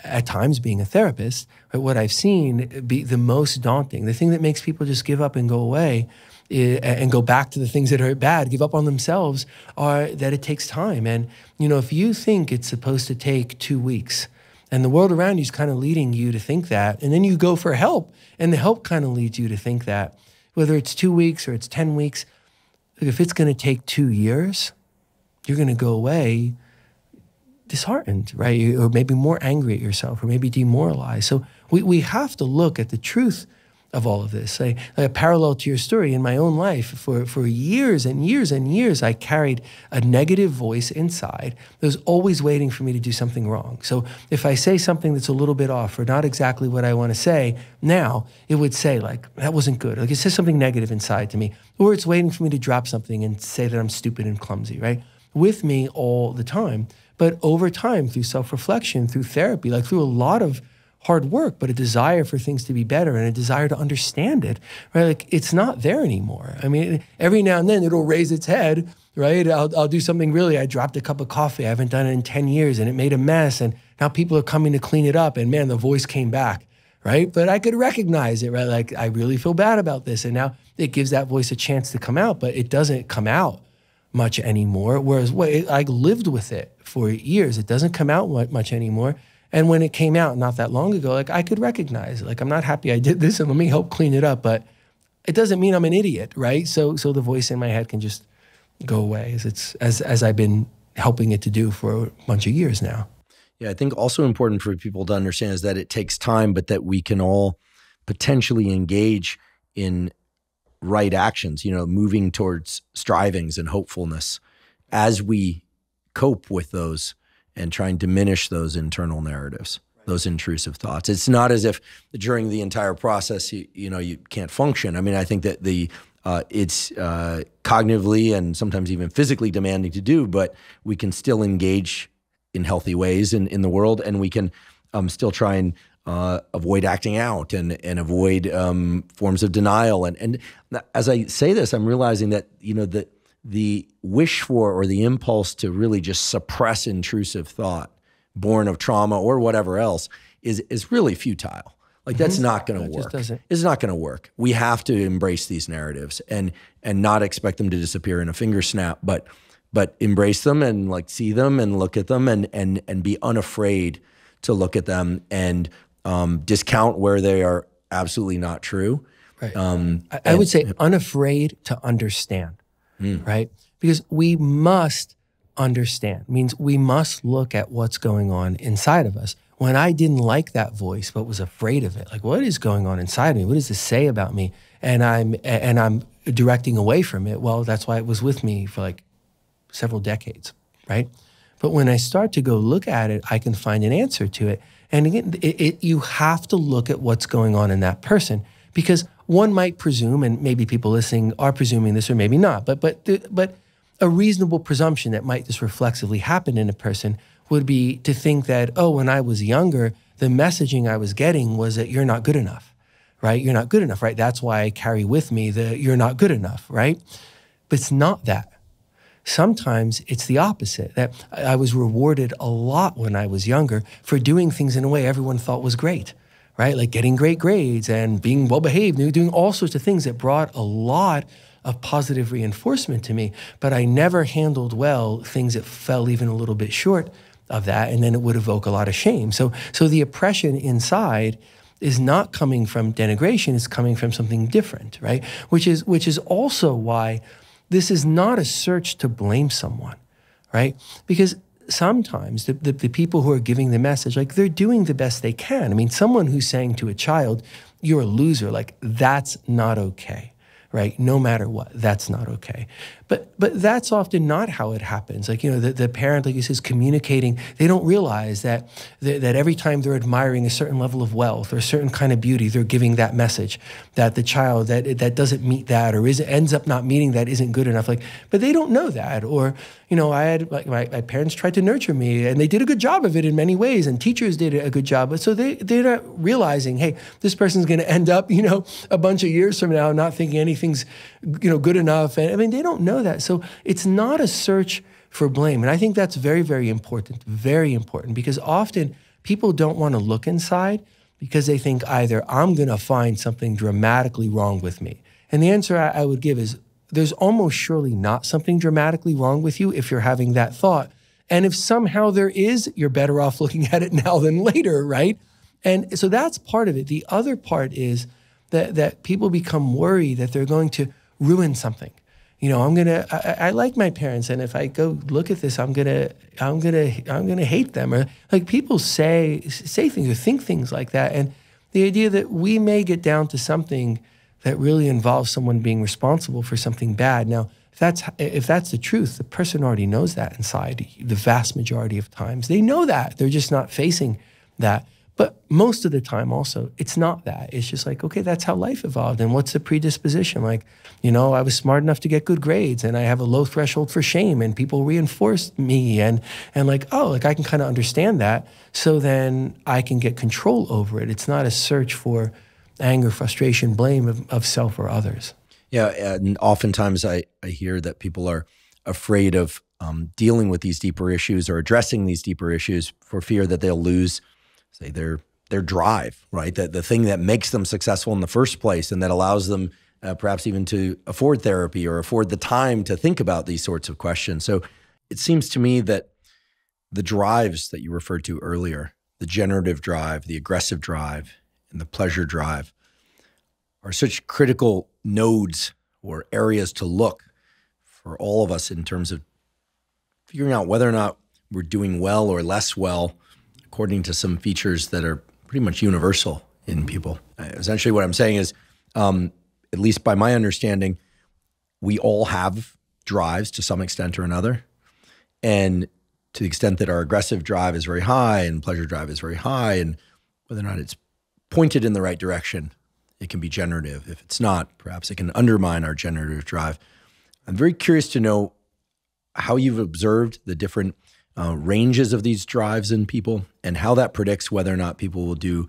at times being a therapist, right, what I've seen be the most daunting, the thing that makes people just give up and go away and go back to the things that are bad, give up on themselves, are that it takes time. And, if you think it's supposed to take 2 weeks, and the world around you is kind of leading you to think that. And then you go for help, and the help kind of leads you to think that. Whether it's 2 weeks or it's 10 weeks, if it's going to take 2 years, you're going to go away disheartened, right? Or maybe more angry at yourself, or maybe demoralized. So we have to look at the truth of all of this. Like a parallel to your story, in my own life, for years and years and years, I carried a negative voice inside that was always waiting for me to do something wrong. So if I say something that's a little bit off or not exactly what I want to say now, it would say like, that wasn't good. Like it says something negative inside to me. Or it's waiting for me to drop something and say that I'm stupid and clumsy, right? With me all the time. But over time, through self-reflection, through therapy, like through a lot of hard work, but a desire for things to be better and a desire to understand it, right? Like it's not there anymore. I mean, every now and then it'll raise its head, right? I'll do something really, I dropped a cup of coffee, I haven't done it in 10 years and it made a mess and now people are coming to clean it up and man, the voice came back, right? But I could recognize it, right? Like I really feel bad about this. And now it gives that voice a chance to come out, but it doesn't come out much anymore. Whereas I lived with it for years. It doesn't come out much anymore. And when it came out not that long ago, like I could recognize it. Like I'm not happy I did this and let me help clean it up, but it doesn't mean I'm an idiot, right? So the voice in my head can just go away as I've been helping it to do for a bunch of years now. Yeah, I think also important for people to understand is that it takes time, but that we can all potentially engage in right actions, moving towards strivings and hopefulness as we cope with those and try and diminish those internal narratives, those intrusive thoughts. It's not as if during the entire process, you can't function. I mean, I think that it's cognitively and sometimes even physically demanding to do, but we can still engage in healthy ways in the world, and we can still try and avoid acting out and avoid forms of denial. And as I say this, I'm realizing that the wish for or the impulse to really just suppress intrusive thought, born of trauma or whatever else, is really futile. Like that's not going to work. It's not going to work. We have to embrace these narratives and not expect them to disappear in a finger snap, but embrace them and like see them and look at them and be unafraid to look at them and discount where they are absolutely not true. Right. I would say unafraid to understand, right? Because we must understand. It means we must look at what's going on inside of us. When I didn't like that voice but was afraid of it, like what is going on inside of me? What does this say about me? And I'm directing away from it. Well, that's why it was with me for like several decades, right? But when I start to go look at it, I can find an answer to it. And again, you have to look at what's going on in that person, because one might presume, and maybe people listening are presuming this or maybe not, but a reasonable presumption that might just reflexively happen in a person would be to think that, oh, when I was younger, the messaging I was getting was that you're not good enough, right? You're not good enough, right? That's why I carry with me the you're not good enough, right? But it's not that. Sometimes it's the opposite, that I was rewarded a lot when I was younger for doing things in a way everyone thought was great, right? Like getting great grades and being well-behaved, doing all sorts of things that brought a lot of positive reinforcement to me. But I never handled well things that fell even a little bit short of that, and then it would evoke a lot of shame. So the oppression inside is not coming from denigration, it's coming from something different, right? Which is also why this is not a search to blame someone, right? Because sometimes the people who are giving the message, like they're doing the best they can. I mean, someone who's saying to a child, you're a loser, like that's not okay, right? No matter what, that's not okay. But that's often not how it happens. Like, the parent, like he says, communicating, they don't realize that every time they're admiring a certain level of wealth or a certain kind of beauty, they're giving that message that the child that doesn't meet that or ends up not meeting that isn't good enough. Like, but they don't know that. Or, I had, like, my parents tried to nurture me and they did a good job of it in many ways, and teachers did a good job. But so they're not realizing, hey, this person's going to end up, a bunch of years from now not thinking anything's, good enough. And I mean, they don't know that. So it's not a search for blame. And I think that's very, very important, because often people don't want to look inside because they think either I'm going to find something dramatically wrong with me. And the answer I would give is there's almost surely not something dramatically wrong with you if you're having that thought. And if somehow there is, you're better off looking at it now than later, right? And so that's part of it. The other part is that people become worried that they're going to ruin something. I like my parents, and if I go look at this, I'm gonna hate them. Or like people say things or think things like that. And the idea that we may get down to something that really involves someone being responsible for something bad. Now, if that's the truth, the person already knows that inside. The vast majority of times, they know that. They're just not facing that. But most of the time also, it's not that. It's just like, okay, that's how life evolved. And what's the predisposition? Like, I was smart enough to get good grades and I have a low threshold for shame and people reinforced me and like, oh, like I can kind of understand that. So then I can get control over it. It's not a search for anger, frustration, blame of self or others. Yeah, and oftentimes I hear that people are afraid of dealing with these deeper issues or addressing these deeper issues for fear that they'll lose, say, their drive, right? The thing that makes them successful in the first place and that allows them perhaps even to afford therapy or afford the time to think about these sorts of questions. So it seems to me that the drives that you referred to earlier, the generative drive, the aggressive drive, and the pleasure drive are such critical nodes or areas to look for all of us in terms of figuring out whether or not we're doing well or less well according to some features that are pretty much universal in people. Essentially what I'm saying is at least by my understanding, we all have drives to some extent or another. And to the extent that our aggressive drive is very high and pleasure drive is very high, and whether or not it's pointed in the right direction, it can be generative. If it's not, perhaps it can undermine our generative drive. I'm very curious to know how you've observed the different ranges of these drives in people and how that predicts whether or not people will do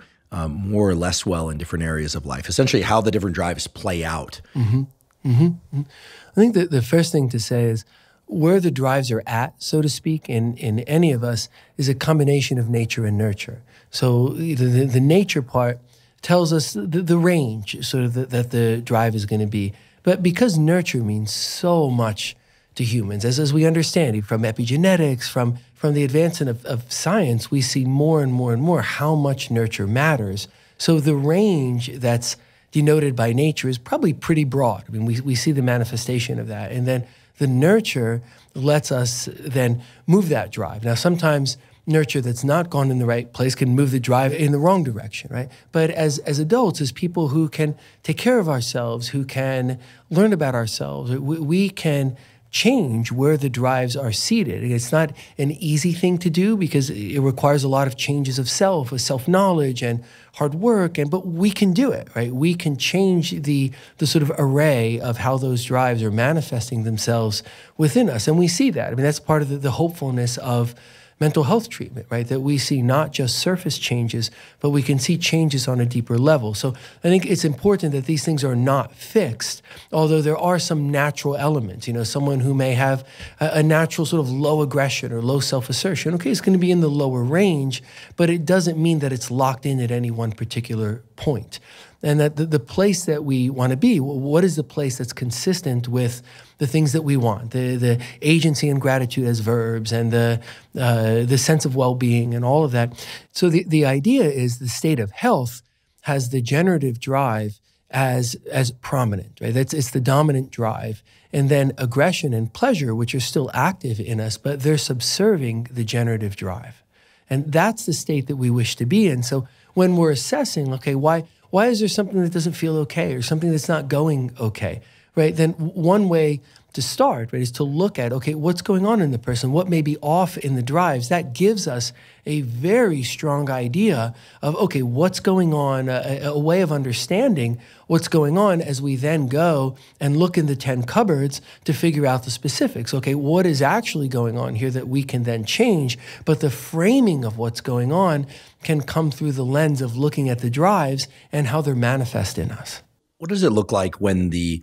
more or less well in different areas of life, essentially how the different drives play out. Mm-hmm. Mm-hmm. Mm-hmm. I think that the first thing to say is where the drives are at, so to speak, in any of us is a combination of nature and nurture. So the nature part tells us the range sort of that the drive is going to be. But because nurture means so much to humans, as we understand it from epigenetics, from the advancement of science, we see more and more and more how much nurture matters. So the range that's denoted by nature is probably pretty broad. I mean, we see the manifestation of that. And then the nurture lets us then move that drive. Now, sometimes nurture that's not gone in the right place can move the drive in the wrong direction, right? But as adults, as people who can take care of ourselves, who can learn about ourselves, we can change where the drives are seated. It's not an easy thing to do because it requires a lot of changes of self-knowledge and hard work, but we can do it, right? We can change the sort of array of how those drives are manifesting themselves within us. And we see that. I mean, that's part of the hopefulness of mental health treatment, right? That we see not just surface changes, but we can see changes on a deeper level. So I think it's important that these things are not fixed, although there are some natural elements. You know, someone who may have a natural sort of low aggression or low self-assertion, okay, it's going to be in the lower range, but it doesn't mean that it's locked in at any one particular point. And that the place that we want to be, what is the place that's consistent with the things that we want, the agency and gratitude as verbs, and the sense of well-being and all of that. So the idea is the state of health has the generative drive as prominent, right? It's the dominant drive. And then aggression and pleasure, which are still active in us, but they're subserving the generative drive. And that's the state that we wish to be in. So when we're assessing, okay, why is there something that doesn't feel okay or something that's not going okay, right? Then one way to start, right, is to look at, okay, what's going on in the person? What may be off in the drives? That gives us a very strong idea of, okay, what's going on, a way of understanding what's going on as we then go and look in the 10 cupboards to figure out the specifics. Okay, what is actually going on here that we can then change? But the framing of what's going on can come through the lens of looking at the drives and how they're manifest in us. What does it look like when the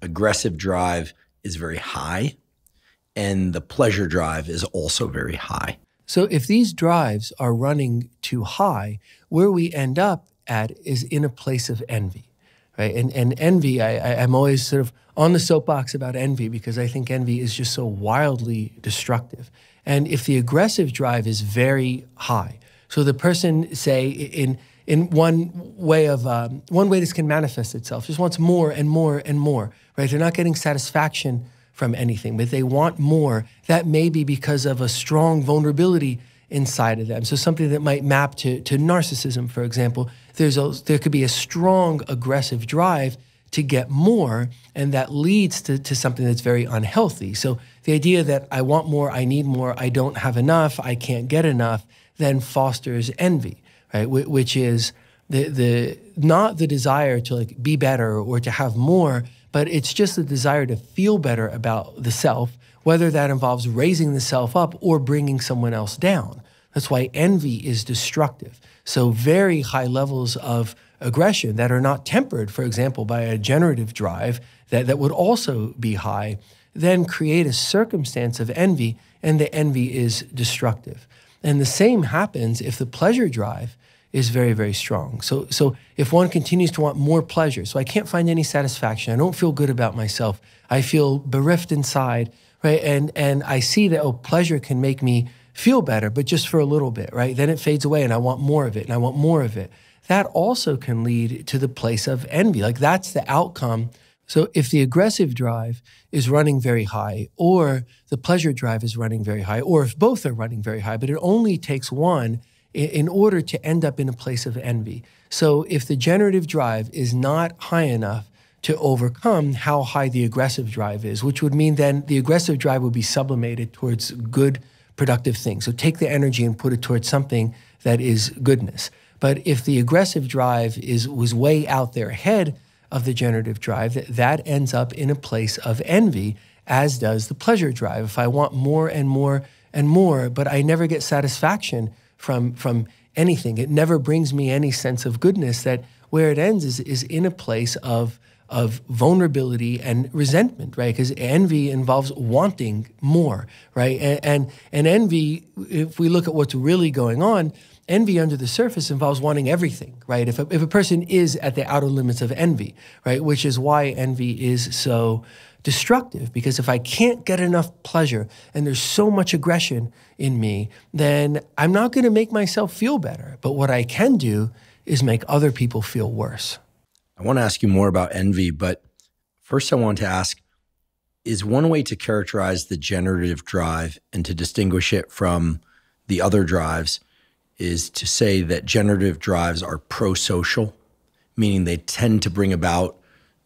aggressive drive is very high and the pleasure drive is also very high? So if these drives are running too high, where we end up at is in a place of envy, right? And envy, I'm always sort of on the soapbox about envy because I think envy is just so wildly destructive. And if the aggressive drive is very high, so the person, say, in one way this can manifest itself, just wants more and more and more, right? They're not getting satisfaction from anything, but they want more. That may be because of a strong vulnerability inside of them. So something that might map to narcissism, for example, there could be a strong aggressive drive to get more, and that leads to something that's very unhealthy. So the idea that I want more, I need more, I don't have enough, I can't get enough, then fosters envy, right? Which is not the desire to like be better or to have more, but it's just the desire to feel better about the self, whether that involves raising the self up or bringing someone else down. That's why envy is destructive. So very high levels of aggression that are not tempered, for example, by a generative drive that would also be high, then create a circumstance of envy, and the envy is destructive. And the same happens if the pleasure drive is very, very strong. So if one continues to want more pleasure, so I can't find any satisfaction, I don't feel good about myself, I feel bereft inside, right? And I see that, pleasure can make me feel better, but just for a little bit, right? Then it fades away and I want more of it and I want more of it. That also can lead to the place of envy. Like that's the outcome. So if the aggressive drive is running very high, or the pleasure drive is running very high, or if both are running very high, but it only takes one in order to end up in a place of envy. So if the generative drive is not high enough to overcome how high the aggressive drive is, which would mean then the aggressive drive would be sublimated towards good, productive things. So take the energy and put it towards something that is goodness. But if the aggressive drive was way out there ahead of the generative drive, that ends up in a place of envy, as does the pleasure drive. If I want more and more and more, but I never get satisfaction from anything, it never brings me any sense of goodness, that where it ends is in a place of vulnerability and resentment, right? Because envy involves wanting more, right? And envy, if we look at what's really going on, envy under the surface involves wanting everything, right? If a person is at the outer limits of envy, right? Which is why envy is so destructive, because if I can't get enough pleasure and there's so much aggression in me, then I'm not going to make myself feel better. But what I can do is make other people feel worse. I want to ask you more about envy, but first I want to ask, is one way to characterize the generative drive and to distinguish it from the other drives is to say that generative drives are pro-social, meaning they tend to bring about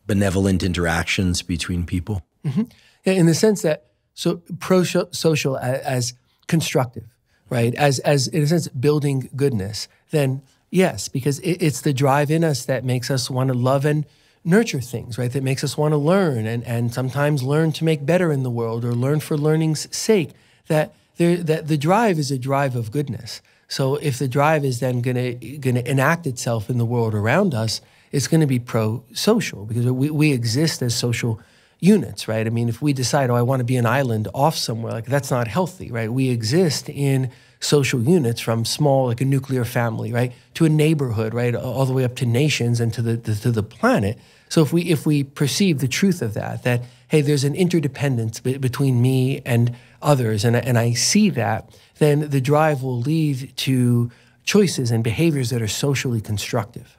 benevolent interactions between people? Mm-hmm. Yeah, in the sense that, so pro-social as constructive, right? As in a sense, building goodness, then yes, because it's the drive in us that makes us want to love and nurture things, right? That makes us want to learn and sometimes learn to make better in the world or learn for learning's sake. That the drive is a drive of goodness. So if the drive is then going to enact itself in the world around us, it's going to be pro-social, because we exist as social units, right? I mean, if we decide, I want to be an island off somewhere, like that's not healthy, right? We exist in social units, from small, like a nuclear family, right, to a neighborhood, right, all the way up to nations and to the planet. So if we perceive the truth of that hey, there's an interdependence between me and others, and I see that, then the drive will lead to choices and behaviors that are socially constructive.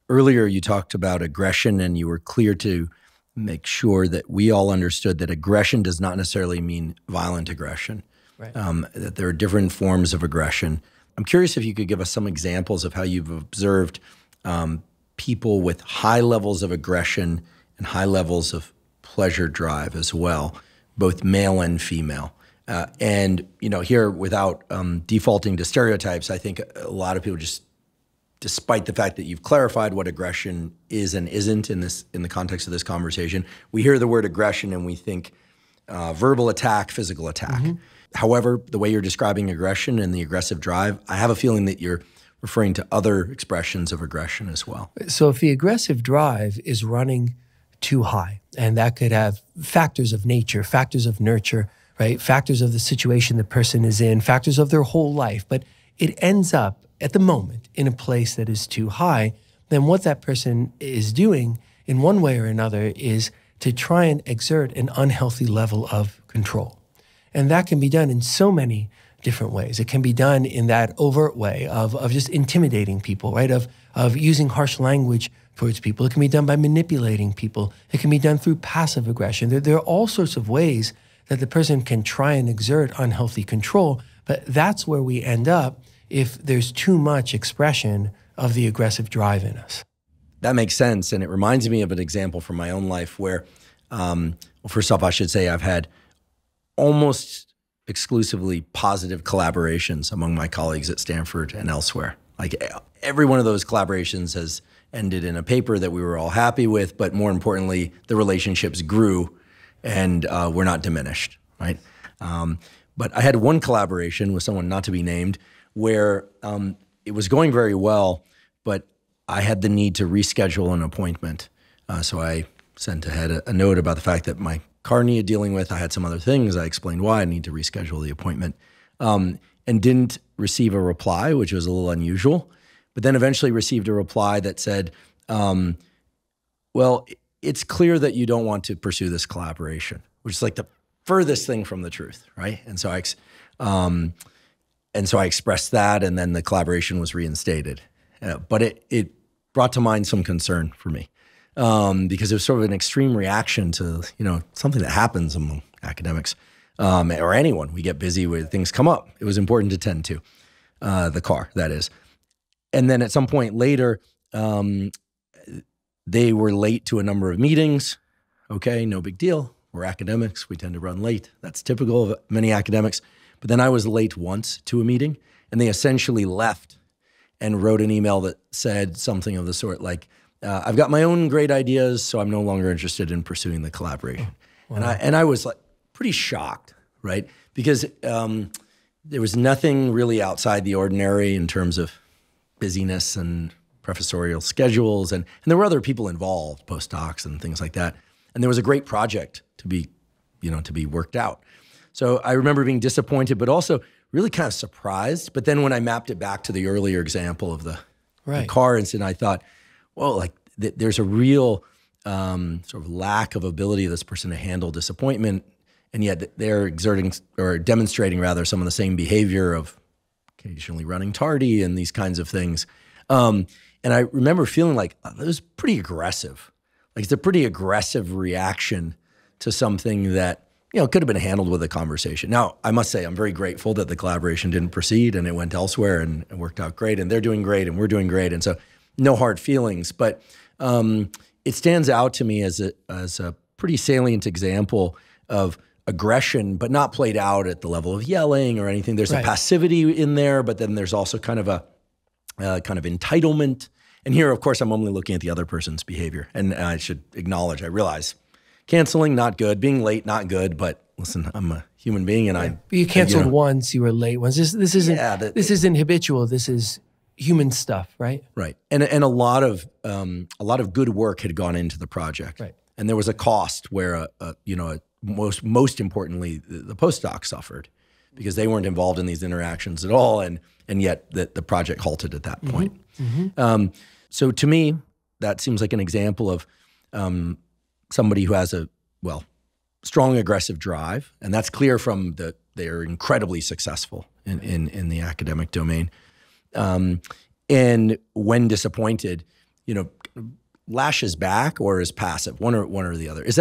Earlier, you talked about aggression, and you were clear to make sure that we all understood that aggression does not necessarily mean violent aggression. Right. That there are different forms of aggression. I'm curious if you could give us some examples of how you've observed people with high levels of aggression and high levels of pleasure drive as well, both male and female. And here, without defaulting to stereotypes, I think a lot of people just, despite the fact that you've clarified what aggression is and isn't in the context of this conversation, we hear the word aggression and we think verbal attack, physical attack. Mm-hmm. However, the way you're describing aggression and the aggressive drive, I have a feeling that you're referring to other expressions of aggression as well. So if the aggressive drive is running too high, and that could have factors of nature, factors of nurture, right? Factors of the situation the person is in, factors of their whole life, but it ends up at the moment in a place that is too high, then what that person is doing in one way or another is to try and exert an unhealthy level of control. And that can be done in so many different ways. It can be done in that overt way of just intimidating people, right? Of using harsh language towards people. It can be done by manipulating people. It can be done through passive aggression. There are all sorts of ways that the person can try and exert unhealthy control, but that's where we end up if there's too much expression of the aggressive drive in us. That makes sense, and it reminds me of an example from my own life where, well, first off, I should say I've had almost exclusively positive collaborations among my colleagues at Stanford and elsewhere. Like every one of those collaborations has ended in a paper that we were all happy with, but more importantly, the relationships grew and were not diminished, right? But I had one collaboration with someone not to be named where it was going very well, but I had the need to reschedule an appointment. So I sent ahead a note about the fact that my car needed dealing with. I had some other things. I explained why I need to reschedule the appointment, and didn't receive a reply, which was a little unusual, but then eventually received a reply that said, well, it's clear that you don't want to pursue this collaboration, which is like the furthest thing from the truth, right? And so I expressed that, and then the collaboration was reinstated. But it brought to mind some concern for me. Because it was sort of an extreme reaction to, something that happens among academics, or anyone. We get busy where things come up. It was important to tend to, the car, that is. And then at some point later, they were late to a number of meetings. Okay, no big deal. We're academics. We tend to run late. That's typical of many academics. But then I was late once to a meeting, and they essentially left and wrote an email that said something of the sort like, I've got my own great ideas, so I'm no longer interested in pursuing the collaboration. Wow. And I was like pretty shocked, right? Because there was nothing really outside the ordinary in terms of busyness and professorial schedules, and there were other people involved, postdocs and things like that. And there was a great project to be worked out. So I remember being disappointed, but also really kind of surprised. But then when I mapped it back to the earlier example of the car incident, I thought, well, like there's a real sort of lack of ability of this person to handle disappointment, and yet they're exerting or demonstrating rather some of the same behavior of occasionally running tardy and these kinds of things. And I remember feeling like it was pretty aggressive. Like it's a pretty aggressive reaction to something that, could have been handled with a conversation. Now, I must say I'm very grateful that the collaboration didn't proceed and it went elsewhere and it worked out great, and they're doing great and we're doing great. And so no hard feelings, but it stands out to me as a pretty salient example of aggression, but not played out at the level of yelling or anything. There's a passivity in there, but then there's also kind of a kind of entitlement. And here, of course, I'm only looking at the other person's behavior. And I should acknowledge, I realize canceling, not good. Being late, not good. But listen, I'm a human being, and you canceled once, you were late once. This isn't habitual. This is human stuff, right? Right. And a lot of good work had gone into the project. Right. And there was a cost where most importantly, the postdoc suffered because they weren't involved in these interactions at all, and yet the project halted at that point. Mm-hmm. So to me, that seems like an example of somebody who has a strong aggressive drive, and that's clear from they're incredibly successful in the academic domain. And when disappointed, lashes back or is passive, one or the other. Is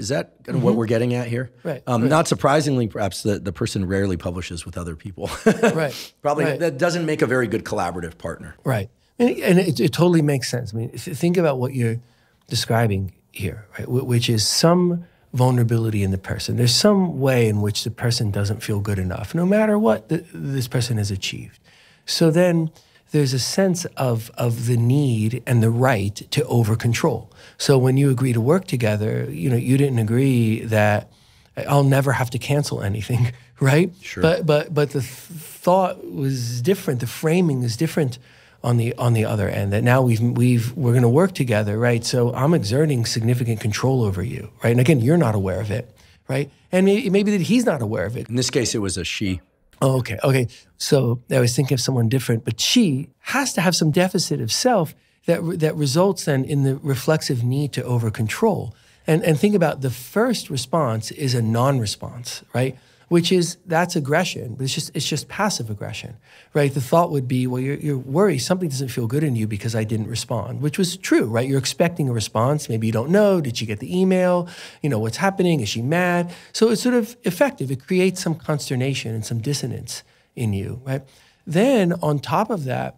that kind of what we're getting at here? Right. Not surprisingly, perhaps the person rarely publishes with other people. Right. Probably that doesn't make a very good collaborative partner. Right. And it totally makes sense. I mean, think about what you're describing here, right? Which is some vulnerability in the person. There's some way in which the person doesn't feel good enough, no matter what this person has achieved. So then there's a sense of the need and the right to over-control. So when you agree to work together, you didn't agree that I'll never have to cancel anything, right? Sure. But the thought was different. The framing is different on the other end. That now we're going to work together, right? So I'm exerting significant control over you, right? And again, you're not aware of it, right? And maybe that he's not aware of it. In this case, it was a she. Oh, okay. So I was thinking of someone different, but she has to have some deficit of self that results then in the reflexive need to over-control. And think about the first response is a non-response, right? That's aggression, but it's just passive aggression, right? The thought would be, well, you're worried something doesn't feel good in you because I didn't respond, which was true, right? You're expecting a response. Maybe you don't know. Did she get the email? What's happening? Is she mad? So it's sort of effective. It creates some consternation and some dissonance in you, right? Then on top of that,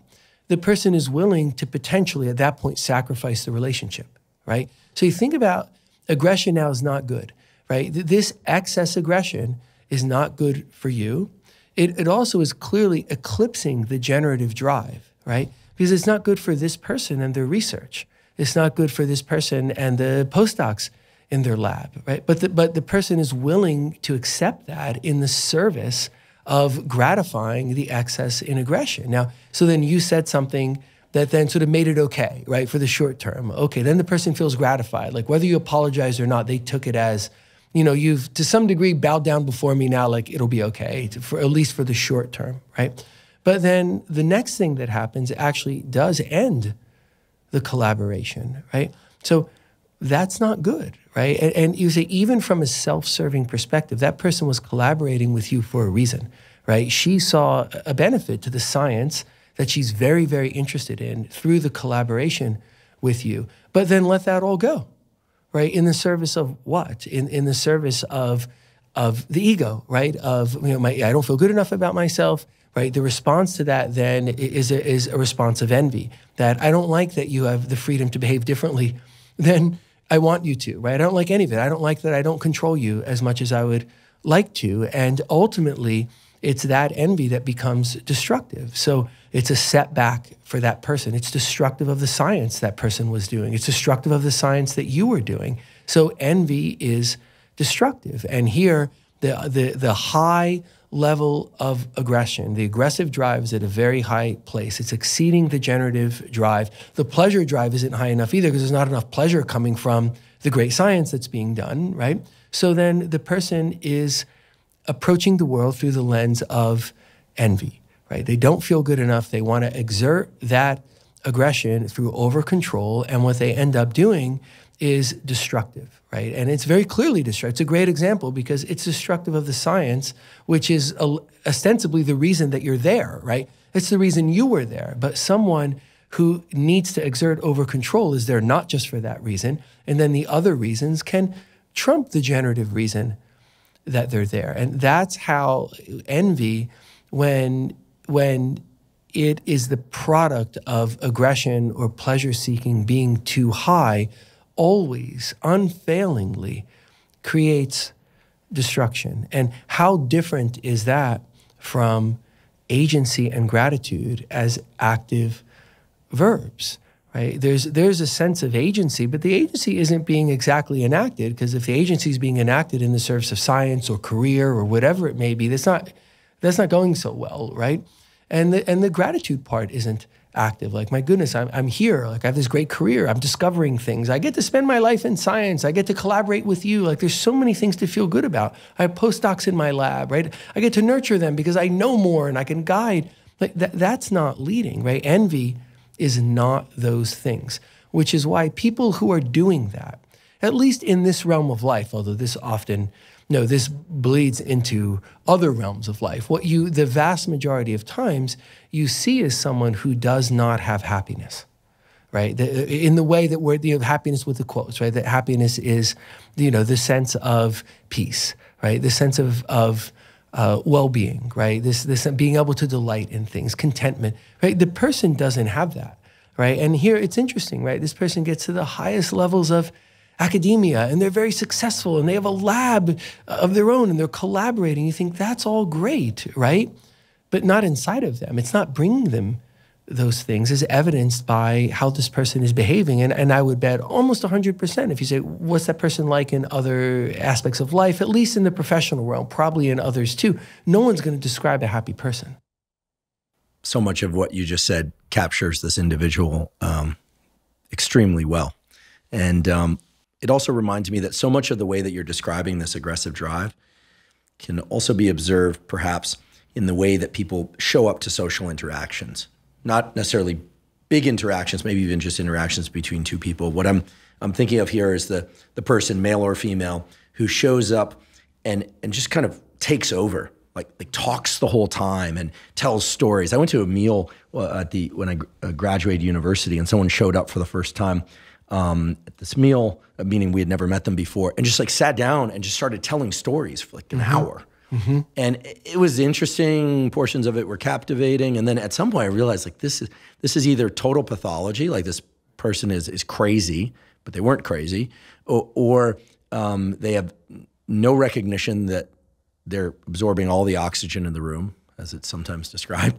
the person is willing to potentially at that point sacrifice the relationship, right? So you think about aggression now is not good, right? This excess aggression is not good for you. It also is clearly eclipsing the generative drive, right? Because it's not good for this person and their research. It's not good for this person and the postdocs in their lab, right? But the person is willing to accept that in the service of gratifying the excess in aggression. Now, so then you said something that then sort of made it okay, right, for the short term. Okay, then the person feels gratified. Like whether you apologize or not, they took it as, you've to some degree bowed down before me now, like it'll be okay, at least for the short term, right? But then the next thing that happens actually does end the collaboration, right? So that's not good, right? And you say, even from a self-serving perspective, that person was collaborating with you for a reason, right? She saw a benefit to the science that she's very, very interested in through the collaboration with you, but then let that all go, right? In the service of what? In the service of the ego, right? Of, I don't feel good enough about myself. right? The response to that then is a response of envy, that I don't like that you have the freedom to behave differently than I want you to, right? I don't like any of it. I don't like that I don't control you as much as I would like to. And ultimately, it's that envy that becomes destructive. So it's a setback for that person. It's destructive of the science that person was doing. It's destructive of the science that you were doing. So envy is destructive. And here, the high level of aggression, the aggressive drive is at a very high place. It's exceeding the generative drive. The pleasure drive isn't high enough either because there's not enough pleasure coming from the great science that's being done, right? So then the person is approaching the world through the lens of envy, right? They don't feel good enough. They want to exert that aggression through over-control, and what they end up doing is destructive, right? And it's very clearly destructive. It's a great example because it's destructive of the science, which is ostensibly the reason that you're there, right? It's the reason you were there. But someone who needs to exert over-control is there not just for that reason, and then the other reasons can trump the generative reason that they're there. And that's how envy, when it is the product of aggression or pleasure-seeking being too high, always, unfailingly creates destruction. And how different is that from agency and gratitude as active verbs, right? There's a sense of agency, but the agency isn't being exactly enacted, because if the agency is being enacted in the service of science or career or whatever it may be, that's not going so well, right? And the gratitude part isn't active. Like, my goodness, I'm here. Like, I have this great career. I'm discovering things. I get to spend my life in science. I get to collaborate with you. Like, there's so many things to feel good about. I have postdocs in my lab, right? I get to nurture them because I know more and I can guide. Like, that's not leading, right? Envy is not those things, which is why people who are doing that, at least in this realm of life, although this often, this bleeds into other realms of life. What the vast majority of times you see is someone who does not have happiness, right? In the way that we're, happiness with the quotes, right? That happiness is, the sense of peace, right? The sense of well-being, right? This being able to delight in things, contentment, right? The person doesn't have that, right? And here it's interesting, right? This person gets to the highest levels of academia, and they're very successful, and they have a lab of their own, and they're collaborating. You think that's all great, right? But not inside of them. It's not bringing them those things, as evidenced by how this person is behaving. And I would bet almost 100% if you say, what's that person like in other aspects of life, at least in the professional realm, probably in others too, no one's going to describe a happy person. So much of what you just said captures this individual extremely well. And it also reminds me that so much of the way that you're describing this aggressive drive can also be observed perhaps in the way that people show up to social interactions. Not necessarily big interactions, maybe even just interactions between two people. What I'm thinking of here is the person, male or female, who shows up and just kind of takes over, like talks the whole time and tells stories. I went to a meal when I graduated university, and someone showed up for the first time at this meal, meaning we had never met them before, and just sat down and just started telling stories for an hour. Mm-hmm. And it was interesting. Portions of it were captivating. And then at some point I realized this is either total pathology, like this person is crazy, but they weren't crazy, or they have no recognition that they're absorbing all the oxygen in the room, as it's sometimes described.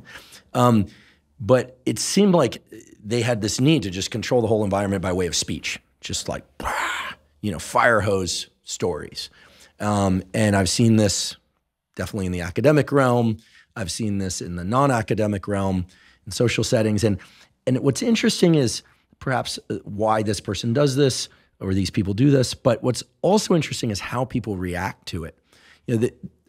But it seemed like they had this need to just control the whole environment by way of speech, just fire hose stories. And I've seen this definitely in the academic realm. I've seen this in the non-academic realm, in social settings. And what's interesting is perhaps why this person does this, or these people do this. But what's also interesting is how people react to it.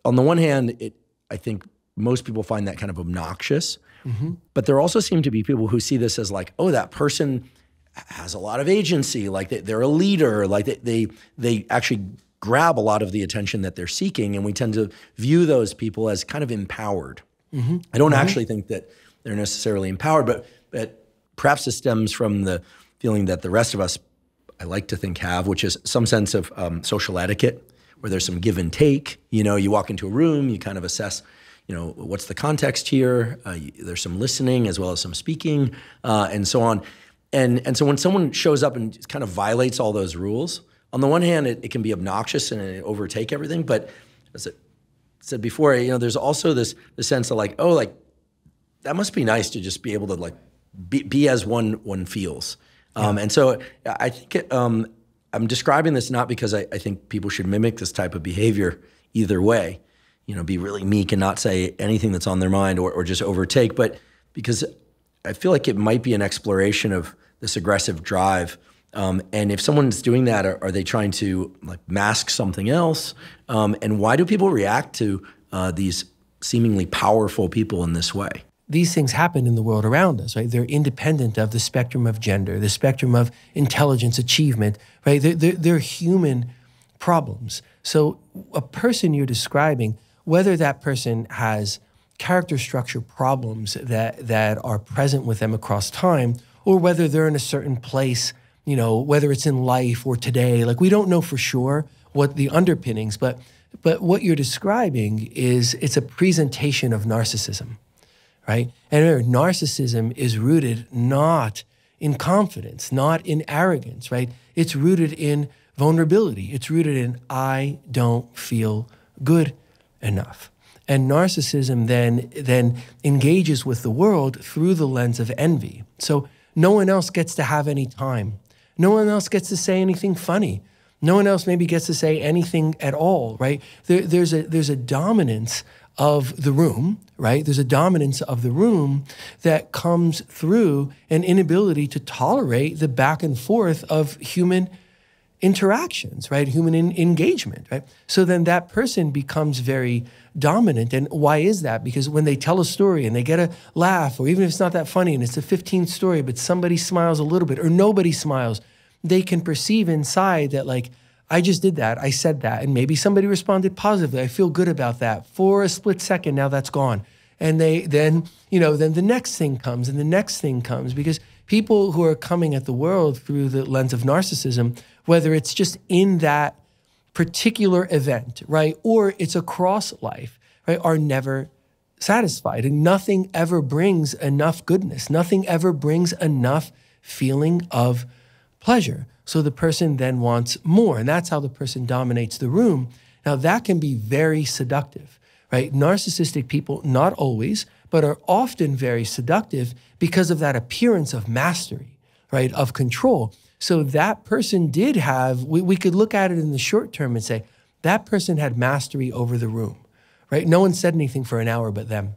On the one hand, I think most people find that kind of obnoxious. Mm-hmm. But there also seem to be people who see this as oh, that person has a lot of agency, they're a leader, they actually grab a lot of the attention that they're seeking, and we tend to view those people as kind of empowered. Mm-hmm. I don't actually think that they're necessarily empowered, but perhaps this stems from the feeling that the rest of us, I like to think, have, which is some sense of social etiquette, where there's some give and take. You walk into a room, you kind of assess, what's the context here? There's some listening as well as some speaking, and so on. And so when someone shows up and kind of violates all those rules, on the one hand, it can be obnoxious and overtake everything. But as I said before, there's also this sense of like, that must be nice to just be able to like be as one feels. And so I think I'm describing this not because I think people should mimic this type of behavior either way, be really meek and not say anything that's on their mind or just overtake, but because I feel like it might be an exploration of this aggressive drive. And if someone's doing that, are they trying to like mask something else? And why do people react to these seemingly powerful people in this way? These things happen in the world around us, right? They're independent of the spectrum of gender, the spectrum of intelligence, achievement, right? They're human problems. So a person you're describing, whether that person has character structure problems that are present with them across time, or whether they're in a certain place, whether it's in life or today, like we don't know for sure what the underpinnings, but what you're describing it's a presentation of narcissism. Right? And remember, narcissism is rooted not in confidence, not in arrogance, right? It's rooted in vulnerability. It's rooted in, I don't feel good enough. And narcissism then engages with the world through the lens of envy. So no one else gets to have any time. No one else gets to say anything funny. No one else maybe gets to say anything at all, right? There's a dominance of the room, right? There's a dominance of the room that comes through an inability to tolerate the back and forth of human interactions, right? Human engagement, right? So then that person becomes very dominant. And why is that? Because when they tell a story and they get a laugh, or even if it's not that funny and it's the 15th story, but somebody smiles a little bit or nobody smiles, they can perceive inside that like, I just did that, I said that, and maybe somebody responded positively. I feel good about that. For a split second, now that's gone. And then the next thing comes and the next thing comes, because people who are coming at the world through the lens of narcissism, whether it's just in that particular event, right, or it's across life, right, are never satisfied. And nothing ever brings enough goodness. Nothing ever brings enough feeling of pleasure. So the person then wants more, and that's how the person dominates the room. Now that can be very seductive, right? Narcissistic people, not always, but are often very seductive because of that appearance of mastery, right? Of control. So that person did have, we could look at it in the short term and say, that person had mastery over the room, right? No one said anything for an hour but them,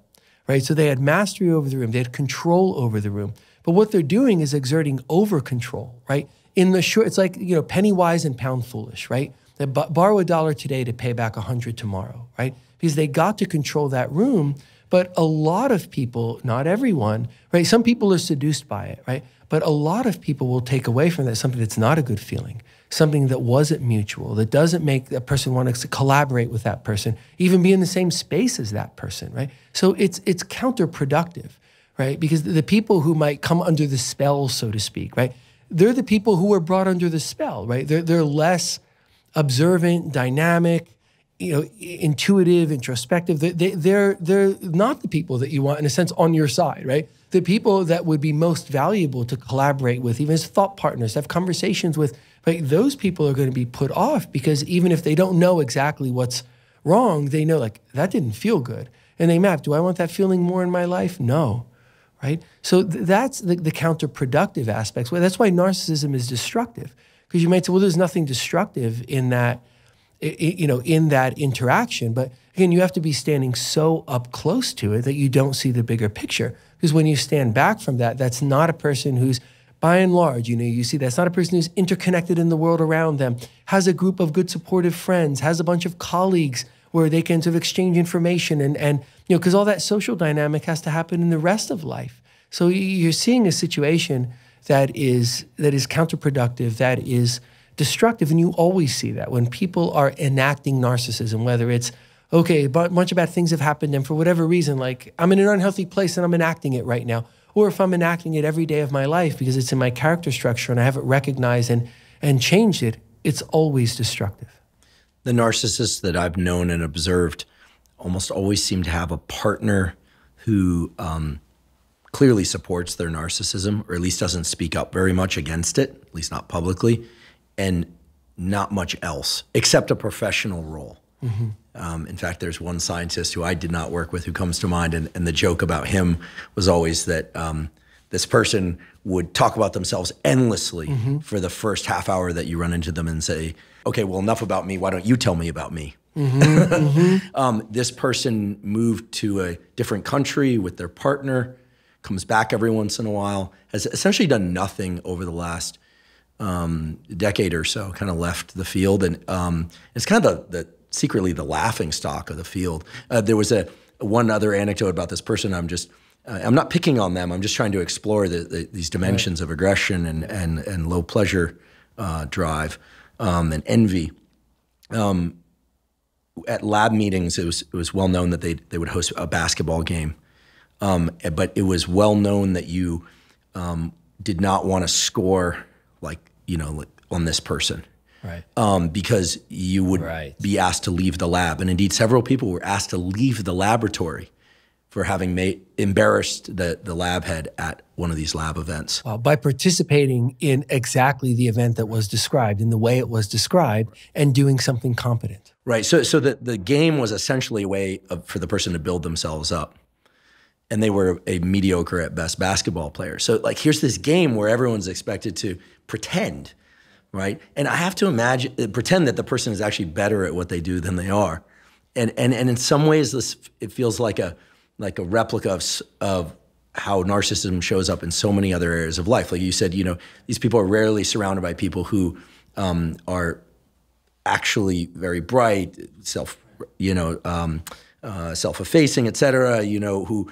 right? So they had mastery over the room. They had control over the room. But what they're doing is exerting over control, right? In the short, it's like, penny wise and pound foolish, right? They borrow $1 today to pay back 100 tomorrow, right? Because they got to control that room. But a lot of people, not everyone, right? Some people are seduced by it, right? But a lot of people will take away from that something that's not a good feeling, something that wasn't mutual, that doesn't make that person want to collaborate with that person, even be in the same space as that person, right? So it's counterproductive, right? Because the people who might come under the spell, so to speak, right? They're the people who are brought under the spell, right? They're less observant, dynamic, intuitive, introspective. They're not the people that you want, in a sense, on your side, right? The people that would be most valuable to collaborate with, even as thought partners, have conversations with, right? Those people are going to be put off because even if they don't know exactly what's wrong, they know like, that didn't feel good. And they map, do I want that feeling more in my life? No. Right? So that's the counterproductive aspects. Well, that's why narcissism is destructive, because you might say, well, there's nothing destructive in that, in that interaction. But again, you have to be standing so up close to it that you don't see the bigger picture. Because when you stand back from that, that's not a person who's, by and large, you see that's not a person who's interconnected in the world around them, has a group of good supportive friends, has a bunch of colleagues where they can sort of exchange information and because all that social dynamic has to happen in the rest of life. So you're seeing a situation that is counterproductive, that is destructive, and you always see that when people are enacting narcissism, whether it's, okay, a bunch of bad things have happened, and for whatever reason, like I'm in an unhealthy place and I'm enacting it right now, or if I'm enacting it every day of my life because it's in my character structure and I haven't recognized and changed it, it's always destructive. The narcissists that I've known and observed almost always seem to have a partner who clearly supports their narcissism, or at least doesn't speak up very much against it, at least not publicly, and not much else, except a professional role. In fact, there's one scientist who I did not work with who comes to mind, and the joke about him was always that this person would talk about themselves endlessly for the first half hour that you run into them and say, okay, well, enough about me, why don't you tell me about me? This person moved to a different country with their partner, comes back every once in a while, has essentially done nothing over the last decade or so, kind of left the field. And it's kind of secretly the laughing stock of the field. There was one other anecdote about this person. I'm not picking on them. I'm just trying to explore these dimensions of aggression and low pleasure drive and envy. At lab meetings, it was well known that they would host a basketball game. But it was well known that you did not want to score like on this person. Right. Because you would be asked to leave the lab. And indeed, several people were asked to leave the laboratory for having embarrassed the lab head at one of these lab events. Well, by participating in exactly the event that was described, in the way it was described, and doing something competent. Right. So the game was essentially a way for the person to build themselves up. And they were a mediocre at best basketball player. So like, here's this game where everyone's expected to pretend, right? And I have to pretend that the person is actually better at what they do than they are. And in some ways, it feels like a replica of how narcissism shows up in so many other areas of life. Like you said, these people are rarely surrounded by people who are actually very bright, self-effacing, et cetera, who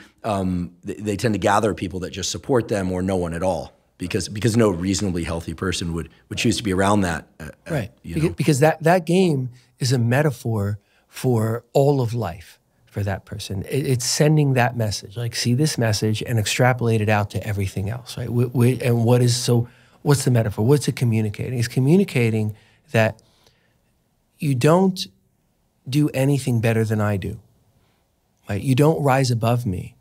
they tend to gather people that just support them or no one at all, because no reasonably healthy person would choose to be around that. Right, because that game is a metaphor for all of life for that person. It's sending that message, like see this message and extrapolate it out to everything else, right? And what's the metaphor? What's it communicating? It's communicating that you don't do anything better than I do. Right? You don't rise above me,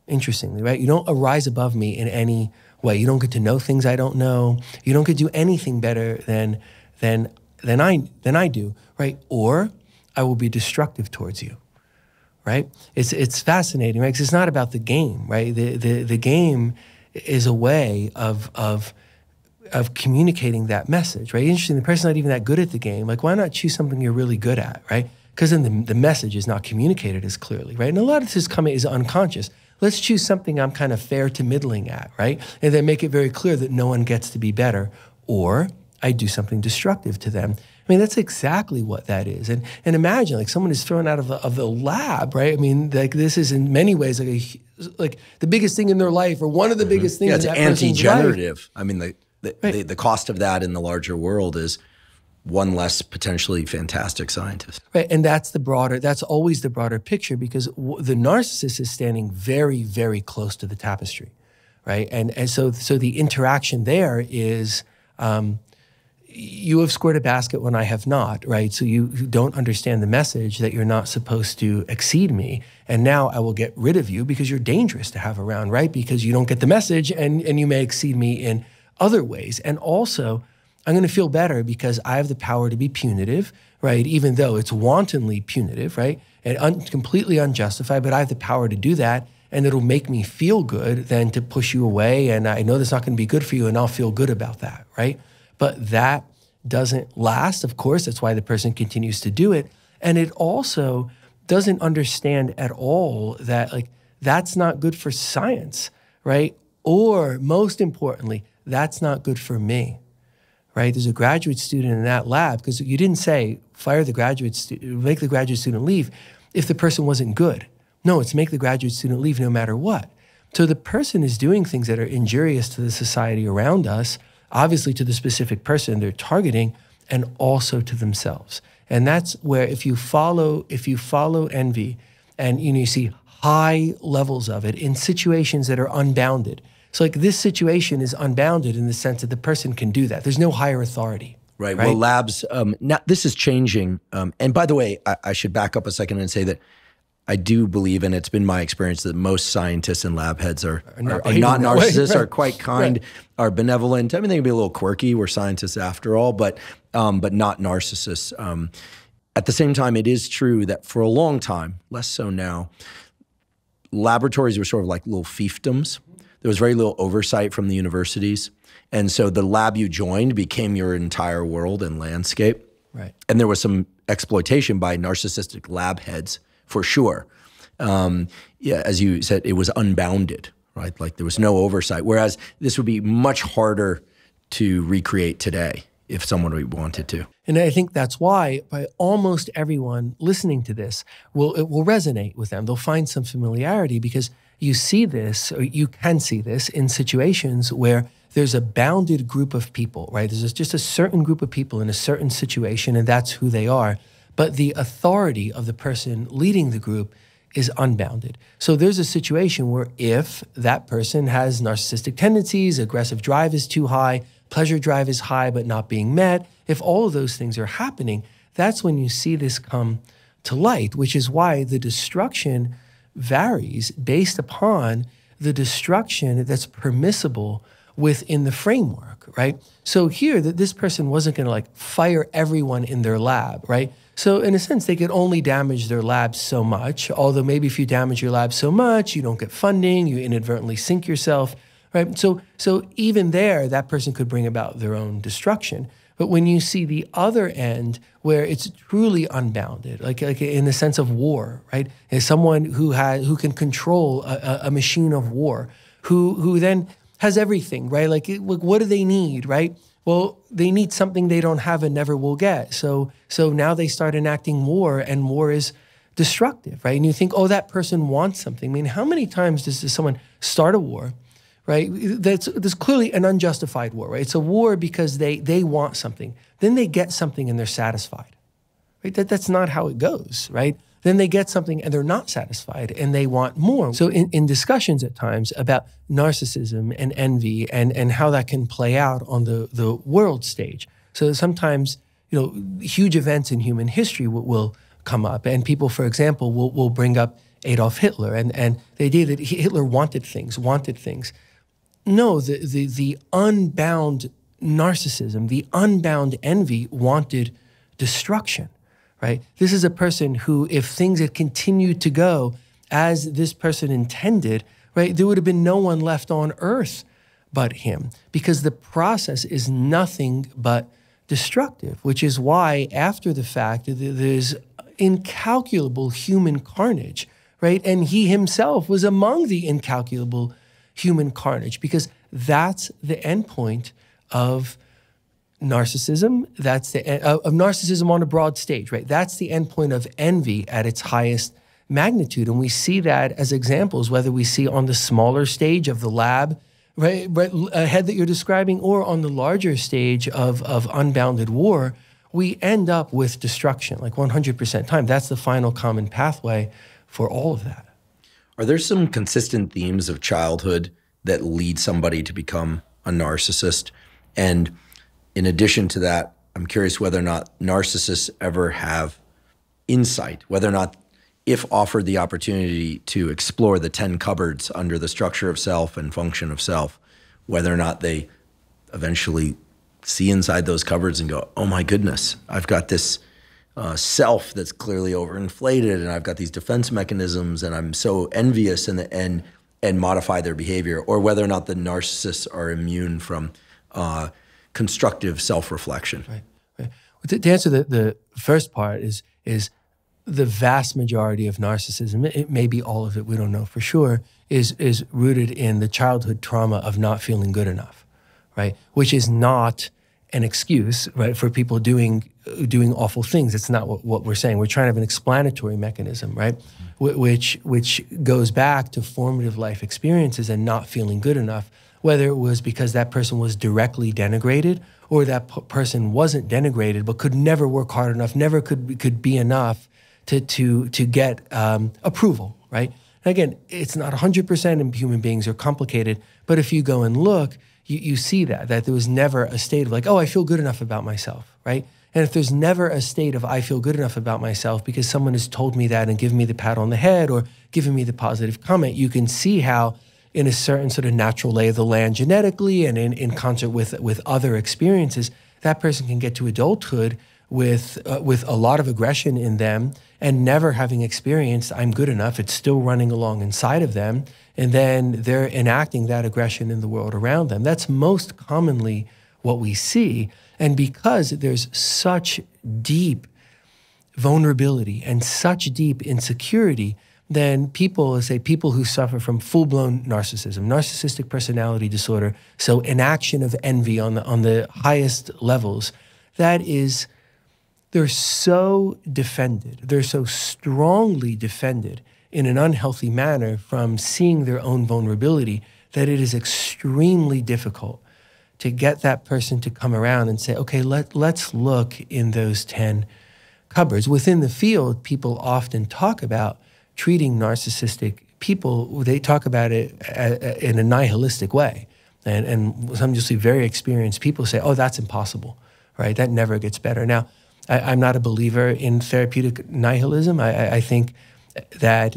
interestingly, right? You don't rise above me in any way. You don't get to know things I don't know. You don't get to do anything better than I do, right? Or I will be destructive towards you, right? It's fascinating, right? Because it's not about the game, right? The game is a way of communicating that message, right? Interesting, the person's not even that good at the game. Like, why not choose something you're really good at, right? Because then the message is not communicated as clearly, right? And a lot of this is unconscious. Let's choose something I'm kind of fair to middling at, right? And then make it very clear that no one gets to be better, or I do something destructive to them. I mean, that's exactly what that is. And imagine, like, someone is thrown out of the lab, right? I mean, like, this is in many ways like the biggest thing in their life, or one of the biggest things in that person's life. It's anti-generative. I mean, the cost of that in the larger world is one less potentially fantastic scientist. Right, and that's always the broader picture, because the narcissist is standing very, very close to the tapestry, right? And so the interaction there is, you have scored a basket when I have not, right? So you don't understand the message that you're not supposed to exceed me, and now I will get rid of you because you're dangerous to have around, right? Because you don't get the message, and you may exceed me in other ways. And also, I'm going to feel better because I have the power to be punitive, right? Even though it's wantonly punitive, right? And completely unjustified, but I have the power to do that, and it'll make me feel good than to push you away, and I know that's not going to be good for you, and I'll feel good about that, right? But that doesn't last, of course. That's why the person continues to do it. And it also doesn't understand at all that, like, that's not good for science, right? Or most importantly, that's not good for me. Right? There's a graduate student in that lab, because you didn't say fire the graduate student, make the graduate student leave if the person wasn't good. No, it's make the graduate student leave no matter what. So the person is doing things that are injurious to the society around us, obviously to the specific person they're targeting, and also to themselves. And that's where if you follow envy, and you see high levels of it in situations that are unbounded. So like this situation is unbounded in the sense that the person can do that. There's no higher authority. Right. Well, labs, now this is changing. And by the way, I should back up a second and say that I do believe, and it's been my experience, that most scientists and lab heads are not narcissists, are quite kind, are benevolent. I mean, they can be a little quirky. We're scientists after all, but not narcissists. At the same time, it is true that for a long time, less so now, laboratories were sort of like little fiefdoms. There was very little oversight from the universities. And so the lab you joined became your entire world and landscape. Right. And there was some exploitation by narcissistic lab heads, for sure. As you said, it was unbounded, right? Like there was no oversight. Whereas this would be much harder to recreate today if someone wanted to. And I think that's why by almost everyone listening to this, it will resonate with them. They'll find some familiarity because you see this, or you can see this in situations where there's a bounded group of people, right? There's just a certain group of people in a certain situation, and that's who they are. But the authority of the person leading the group is unbounded. So there's a situation where if that person has narcissistic tendencies, aggressive drive is too high, pleasure drive is high but not being met, if all of those things are happening, that's when you see this come to light, which is why the destruction varies based upon the destruction that's permissible within the framework, right? So here, that this person wasn't going to like fire everyone in their lab, right? So in a sense, they could only damage their lab so much, although maybe if you damage your lab so much, you don't get funding, you inadvertently sink yourself, right? So even there, that person could bring about their own destruction. But when you see the other end, where it's truly unbounded, like in the sense of war, right? Is someone who can control a machine of war, who then has everything, right? Like what do they need, right? Well, they need something they don't have and never will get. So now they start enacting war, and war is destructive, right? And you think, oh, that person wants something. I mean, how many times does someone start a war, right? There's clearly an unjustified war, right? It's a war because they want something. Then they get something and they're satisfied, right? That's not how it goes, right? Then they get something and they're not satisfied and they want more. So in discussions at times about narcissism and envy and how that can play out on the world stage. So sometimes, huge events in human history will come up, and people, for example, will bring up Adolf Hitler and the idea that Hitler wanted things. No, the unbound narcissism, the unbound envy wanted destruction. Right? This is a person who, if things had continued to go as this person intended, right, there would have been no one left on earth but him, because the process is nothing but destructive, which is why after the fact, there's incalculable human carnage, right? And he himself was among the incalculable human carnage, because that's the endpoint of narcissism. That's of narcissism on a broad stage, right? That's the endpoint of envy at its highest magnitude. And we see that as examples, whether we see on the smaller stage of the lab, right, ahead that you're describing, or on the larger stage of unbounded war, we end up with destruction, like 100% time. That's the final common pathway for all of that. Are there some consistent themes of childhood that lead somebody to become a narcissist? And in addition to that, I'm curious whether or not narcissists ever have insight, whether or not, if offered the opportunity to explore the 10 cupboards under the structure of self and function of self, whether or not they eventually see inside those cupboards and go, oh my goodness, I've got this self that's clearly overinflated, and I've got these defense mechanisms, and I'm so envious, and modify their behavior, or whether or not the narcissists are immune from constructive self-reflection. Right. To answer the first part is the vast majority of narcissism, it may be all of it, we don't know for sure, is rooted in the childhood trauma of not feeling good enough, right? Which is not an excuse, right, for people doing awful things. It's not what we're saying. We're trying to have an explanatory mechanism, right? Which goes back to formative life experiences and not feeling good enough, whether it was because that person was directly denigrated, or that person wasn't denigrated but could never work hard enough, never could be enough to get approval, right? And again, it's not 100%, and human beings are complicated, but if you go and look, you see that there was never a state of like, oh, I feel good enough about myself, right? And if there's never a state of I feel good enough about myself because someone has told me that and given me the pat on the head or given me the positive comment, you can see how in a certain sort of natural lay of the land genetically and in concert with other experiences, that person can get to adulthood with a lot of aggression in them and never having experienced I'm good enough. It's still running along inside of them. And then they're enacting that aggression in the world around them. That's most commonly what we see. And because there's such deep vulnerability and such deep insecurity, then people who suffer from full-blown narcissism, narcissistic personality disorder, so enaction of envy on the highest levels, they're so defended, they're so strongly defended in an unhealthy manner from seeing their own vulnerability that it is extremely difficult to get that person to come around and say, okay, let's look in those 10 cupboards. Within the field, people often talk about treating narcissistic people, they talk about it in a nihilistic way. And some you'll see very experienced people say, oh, that's impossible, right? That never gets better. Now, I'm not a believer in therapeutic nihilism. I think that,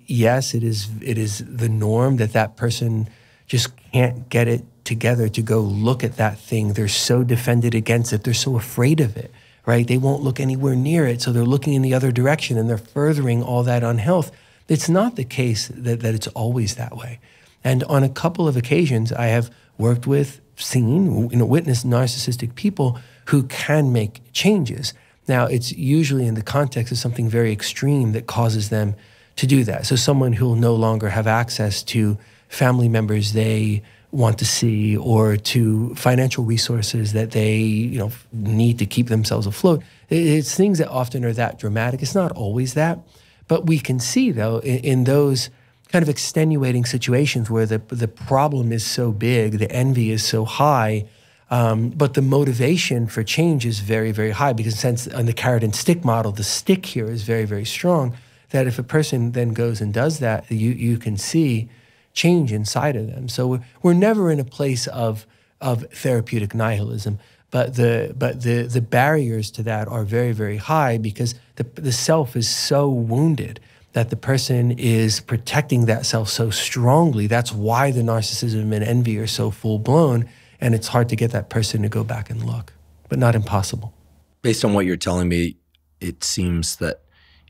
yes, it is the norm that person just can't get it together to go look at that thing. They're so defended against it. They're so afraid of it, right? They won't look anywhere near it, so they're looking in the other direction and they're furthering all that unhealth. It's not the case that it's always that way. And on a couple of occasions, I have worked with, seen, witnessed narcissistic people who can make changes. Now, it's usually in the context of something very extreme that causes them to do that. So someone who will no longer have access to family members they want to see or to financial resources that they need to keep themselves afloat. It's things that often are that dramatic. It's not always that. But we can see, though, in those kind of extenuating situations where the problem is so big, the envy is so high, but the motivation for change is very, very high because since on the carrot and stick model, the stick here is very, very strong, that if a person then goes and does that, you can see change inside of them. So we're never in a place of therapeutic nihilism, but the barriers to that are very, very high because the self is so wounded that the person is protecting that self so strongly. That's why the narcissism and envy are so full-blown, and it's hard to get that person to go back and look, but not impossible. Based on what you're telling me, it seems that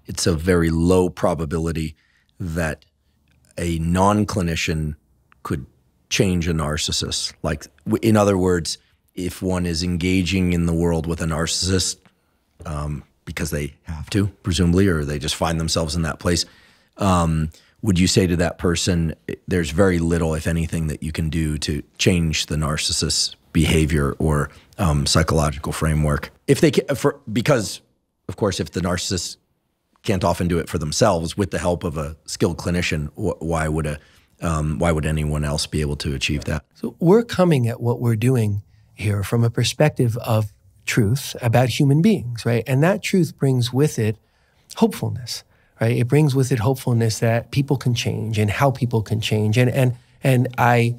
it's a very low probability that a non-clinician could change a narcissist. Like, in other words, if one is engaging in the world with a narcissist because they have to, presumably, or they just find themselves in that place, would you say to that person, there's very little, if anything, that you can do to change the narcissist's behavior or psychological framework? If they because, of course, if the narcissist can't often do it for themselves with the help of a skilled clinician, why would anyone else be able to achieve that? So we're coming at what we're doing here from a perspective of truth about human beings, right? And that truth brings with it hopefulness, right? It brings with it hopefulness that people can change and how people can change. And I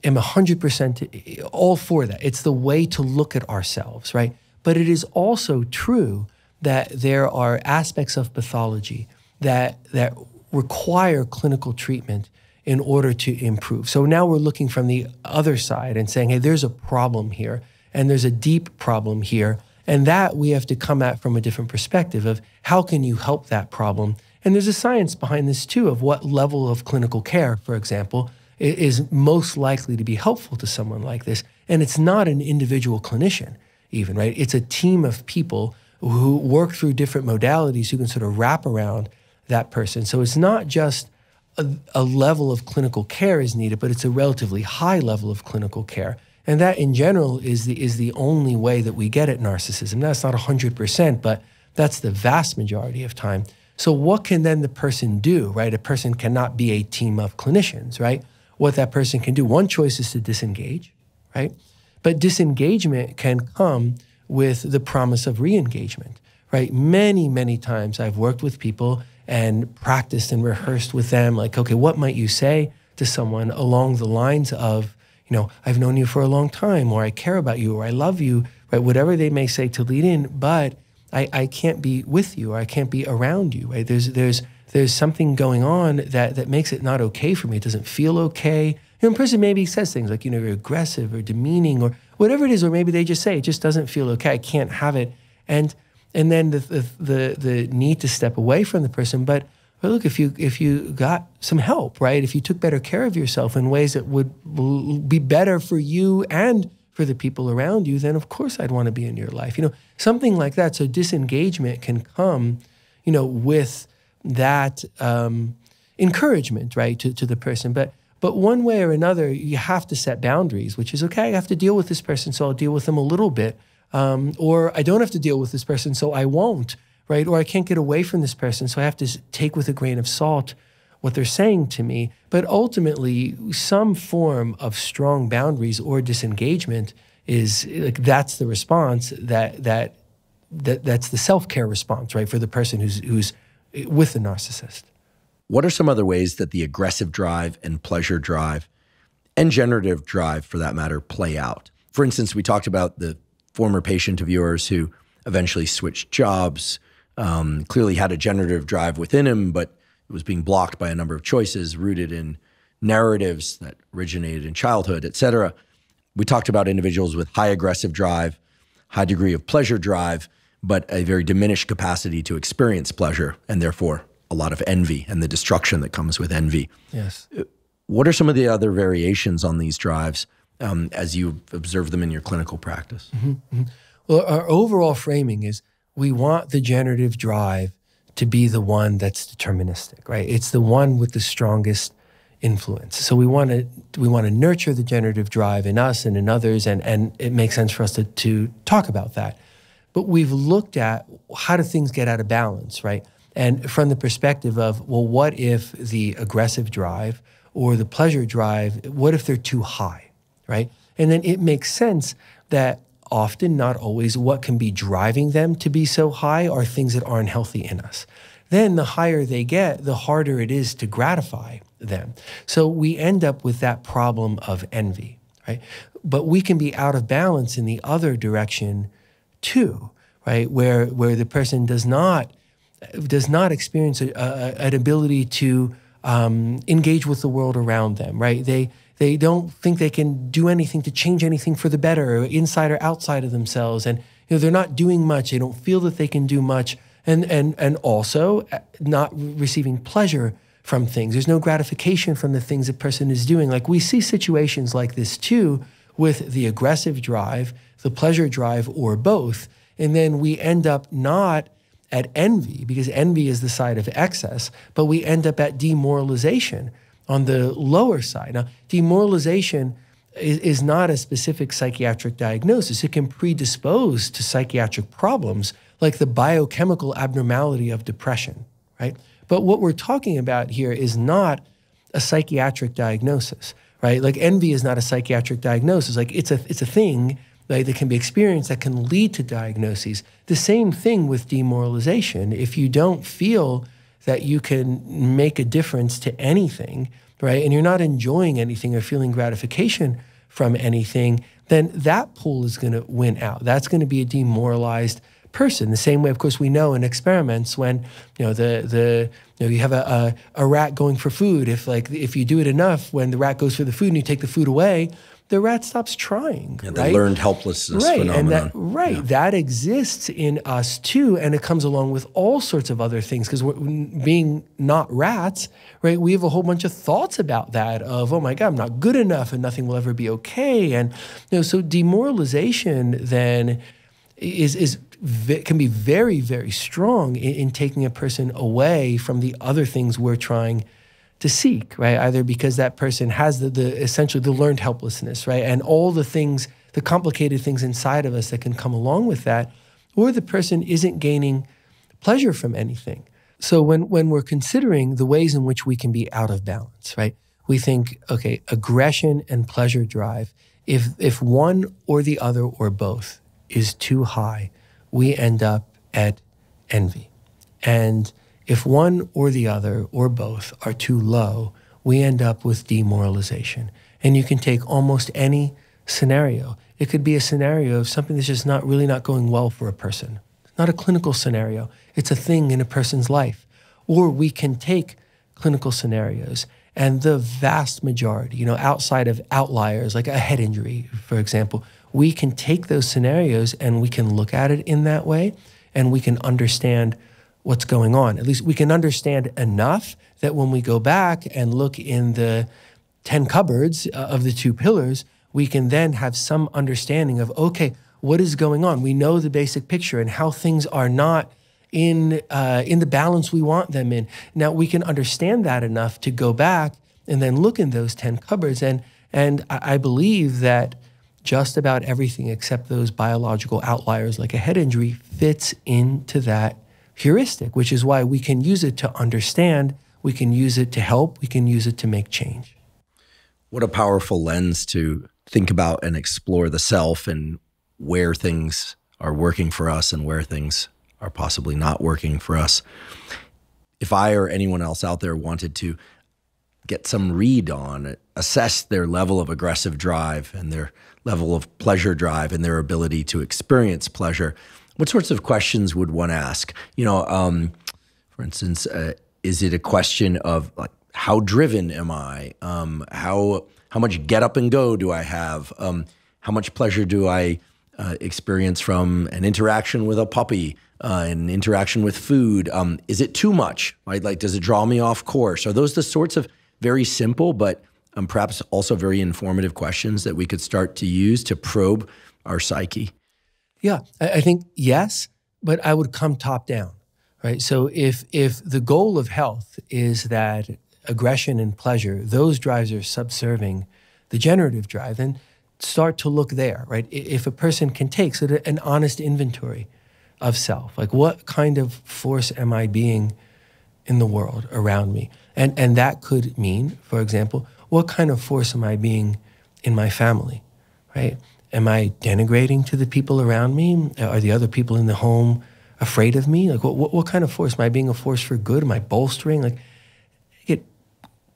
am 100% all for that. It's the way to look at ourselves, right? But it is also true that there are aspects of pathology that require clinical treatment in order to improve. So now we're looking from the other side and saying, hey, there's a problem here, and there's a deep problem here, and that we have to come at from a different perspective of how can you help that problem? And there's a science behind this too, of what level of clinical care, for example, is most likely to be helpful to someone like this. And it's not an individual clinician even, right? It's a team of people who work through different modalities who can sort of wrap around that person. So it's not just a level of clinical care is needed, but it's a relatively high level of clinical care. And that in general is the only way that we get at narcissism. That's not 100%, but that's the vast majority of time. So what can then the person do, right? A person cannot be a team of clinicians, right? What that person can do, one choice is to disengage, right? But disengagement can come with the promise of re-engagement, right? Many, many times I've worked with people and practiced and rehearsed with them, like, okay, what might you say to someone along the lines of, I've known you for a long time, or I care about you, or I love you. right? Whatever they may say to lead in, but I can't be with you, or I can't be around you, right? There's something going on that makes it not okay for me. It doesn't feel okay. A person maybe says things like, you're aggressive or demeaning or whatever it is, or maybe they just say, it just doesn't feel okay. I can't have it. And then the need to step away from the person. But look, if you got some help, right? If you took better care of yourself in ways that would be better for you and for the people around you, then of course I'd want to be in your life. Something like that. So disengagement can come, with that encouragement, right, to the person. But one way or another, you have to set boundaries, which is, okay, I have to deal with this person, so I'll deal with them a little bit. Or I don't have to deal with this person, so I won't, right? Or I can't get away from this person, so I have to take with a grain of salt what they're saying to me. But ultimately, some form of strong boundaries or disengagement is like, that's the response that's the self-care response, right, for the person who's with the narcissist. What are some other ways that the aggressive drive and pleasure drive and generative drive, for that matter, play out? For instance, we talked about the former patient of yours who eventually switched jobs, clearly had a generative drive within him, but it was being blocked by a number of choices rooted in narratives that originated in childhood, et cetera. We talked about individuals with high aggressive drive, high degree of pleasure drive, but a very diminished capacity to experience pleasure, and therefore a lot of envy and the destruction that comes with envy. Yes. What are some of the other variations on these drives as you observe them in your clinical practice? Mm-hmm, mm-hmm. Well, our overall framing is we want the generative drive to be the one that's deterministic, right? It's the one with the strongest influence. So we want to nurture the generative drive in us and in others, and it makes sense for us to talk about that. But we've looked at how do things get out of balance, right? And from the perspective of, well, what if the aggressive drive or the pleasure drive, what if they're too high, right? And then it makes sense that often, not always, what can be driving them to be so high are things that aren't healthy in us. Then the higher they get, the harder it is to gratify them. So we end up with that problem of envy, right? But we can be out of balance in the other direction too, right? Where the person does not experience an ability to engage with the world around them, right? They don't think they can do anything to change anything for the better, or inside or outside of themselves. And they're not doing much. They don't feel that they can do much. And also not receiving pleasure from things. There's no gratification from the things a person is doing. Like, we see situations like this too with the aggressive drive, the pleasure drive, or both. And then we end up not at envy, because envy is the side of excess, but we end up at demoralization on the lower side. Now, demoralization is not a specific psychiatric diagnosis. It can predispose to psychiatric problems like the biochemical abnormality of depression, right? But what we're talking about here is not a psychiatric diagnosis, right? Like, envy is not a psychiatric diagnosis. Like, it's a thing that can be experienced that can lead to diagnoses. The same thing with demoralization. If you don't feel that you can make a difference to anything, right, and you're not enjoying anything or feeling gratification from anything, then that pool is going to win out. That's going to be a demoralized person. The same way, of course, we know in experiments when you have a rat going for food. If you do it enough, when the rat goes for the food and you take the food away, the rat stops trying. Yeah, right? The learned helplessness phenomenon. And that exists in us too, and it comes along with all sorts of other things, because being not rats, right, we have a whole bunch of thoughts about that of, oh my God, I'm not good enough and nothing will ever be okay. And so demoralization then can be very, very strong in taking a person away from the other things we're trying to seek, right? Either because that person has essentially the learned helplessness, right? And all the things, the complicated things inside of us that can come along with that, or the person isn't gaining pleasure from anything. So when we're considering the ways in which we can be out of balance, right? We think, okay, aggression and pleasure drive, if one or the other or both is too high, we end up at envy. And if one or the other or both are too low, we end up with demoralization. And you can take almost any scenario. It could be a scenario of something that's just really not going well for a person. It's not a clinical scenario. It's a thing in a person's life. Or we can take clinical scenarios and the vast majority, outside of outliers like a head injury, for example, we can take those scenarios and we can look at it in that way and we can understand what's going on. At least we can understand enough that when we go back and look in the 10 cupboards of the 2 pillars, we can then have some understanding of, okay, what is going on? We know the basic picture and how things are not in the balance we want them in. Now we can understand that enough to go back and then look in those 10 cupboards. And I believe that just about everything except those biological outliers like a head injury fits into that heuristic, which is why we can use it to understand, we can use it to help, we can use it to make change. What a powerful lens to think about and explore the self and where things are working for us and where things are possibly not working for us. If I or anyone else out there wanted to get some read on, assess their level of aggressive drive and their level of pleasure drive and their ability to experience pleasure, what sorts of questions would one ask? For instance, is it a question of like, how driven am I? How much get up and go do I have? How much pleasure do I experience from an interaction with a puppy, an interaction with food? Is it too much, right? Like, does it draw me off course? Are those the sorts of very simple, but perhaps also very informative questions that we could start to use to probe our psyche? Yeah, I think yes, but I would come top down, right? So if the goal of health is that aggression and pleasure, those drives are subserving the generative drive, then start to look there, right? If a person can take an honest inventory of self, like what kind of force am I being in the world around me? And that could mean, for example, what kind of force am I being in my family, right? Am I denigrating to the people around me? Are the other people in the home afraid of me? Like what kind of force? Am I being a force for good? Am I bolstering? Like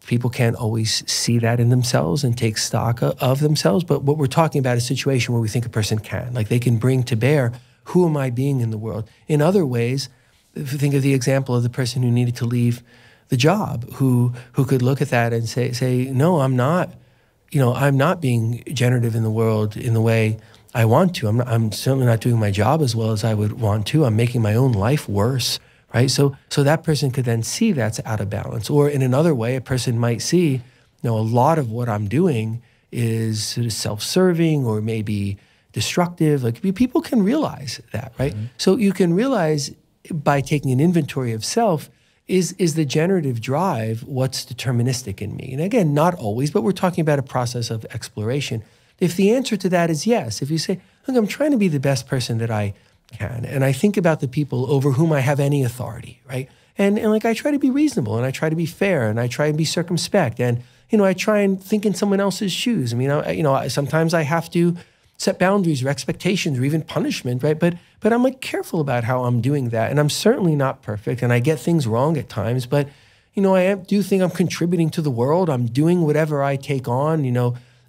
people can't always see that in themselves and take stock of themselves, but what we're talking about is a situation where we think a person can. Like they can bring to bear, who am I being in the world? In other ways, if you think of the example of the person who needed to leave the job, who could look at that and say, no, I'm not being generative in the world in the way I want to. I'm certainly not doing my job as well as I would want to. I'm making my own life worse, right? So that person could then see that's out of balance. Or in another way, a person might see, a lot of what I'm doing is sort of self-serving or maybe destructive. Like people can realize that, right? Mm-hmm. So you can realize by taking an inventory of self, is the generative drive what's deterministic in me? And again, not always, but we're talking about a process of exploration. If the answer to that is yes, if you say, look, I'm trying to be the best person that I can, and I think about the people over whom I have any authority, right? And like I try to be reasonable, and I try to be fair, and I try and be circumspect, and I try and think in someone else's shoes. I mean, sometimes I have to set boundaries or expectations or even punishment, right? But I'm like careful about how I'm doing that. And I'm certainly not perfect and I get things wrong at times, but I do think I'm contributing to the world. I'm doing whatever I take on,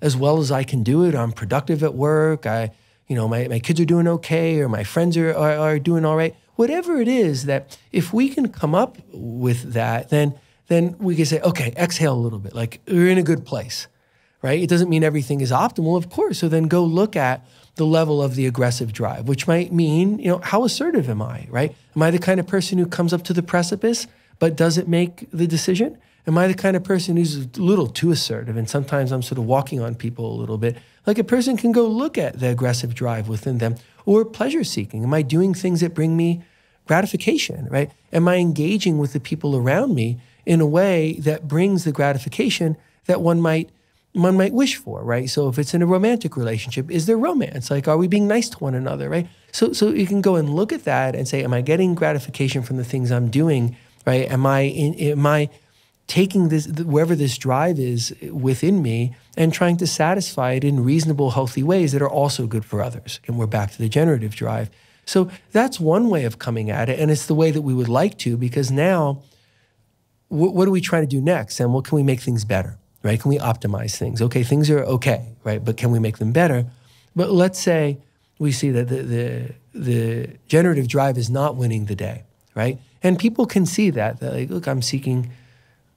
as well as I can do it. I'm productive at work. My kids are doing okay, or my friends are doing all right. Whatever it is, that if we can come up with that, then we can say, okay, exhale a little bit, like we're in a good place. Right? It doesn't mean everything is optimal, of course. So then go look at the level of the aggressive drive, which might mean, how assertive am I, right? Am I the kind of person who comes up to the precipice but doesn't make the decision? Am I the kind of person who's a little too assertive? And sometimes I'm sort of walking on people a little bit. Like a person can go look at the aggressive drive within them. Or pleasure seeking. Am I doing things that bring me gratification, right? Am I engaging with the people around me in a way that brings the gratification that one might wish for, right? So if it's in a romantic relationship, is there romance? Like, are we being nice to one another, right? So you can go and look at that and say, am I getting gratification from the things I'm doing, right? Am I taking this, wherever this drive is within me and trying to satisfy it in reasonable, healthy ways that are also good for others? And we're back to the generative drive. So that's one way of coming at it. And it's the way that we would like to, because now, what are we trying to do next? And what can we make things better? Right? Can we optimize things? Okay, things are okay, right? But can we make them better? But let's say we see that the generative drive is not winning the day, right? And people can see that. They're like, look, I'm seeking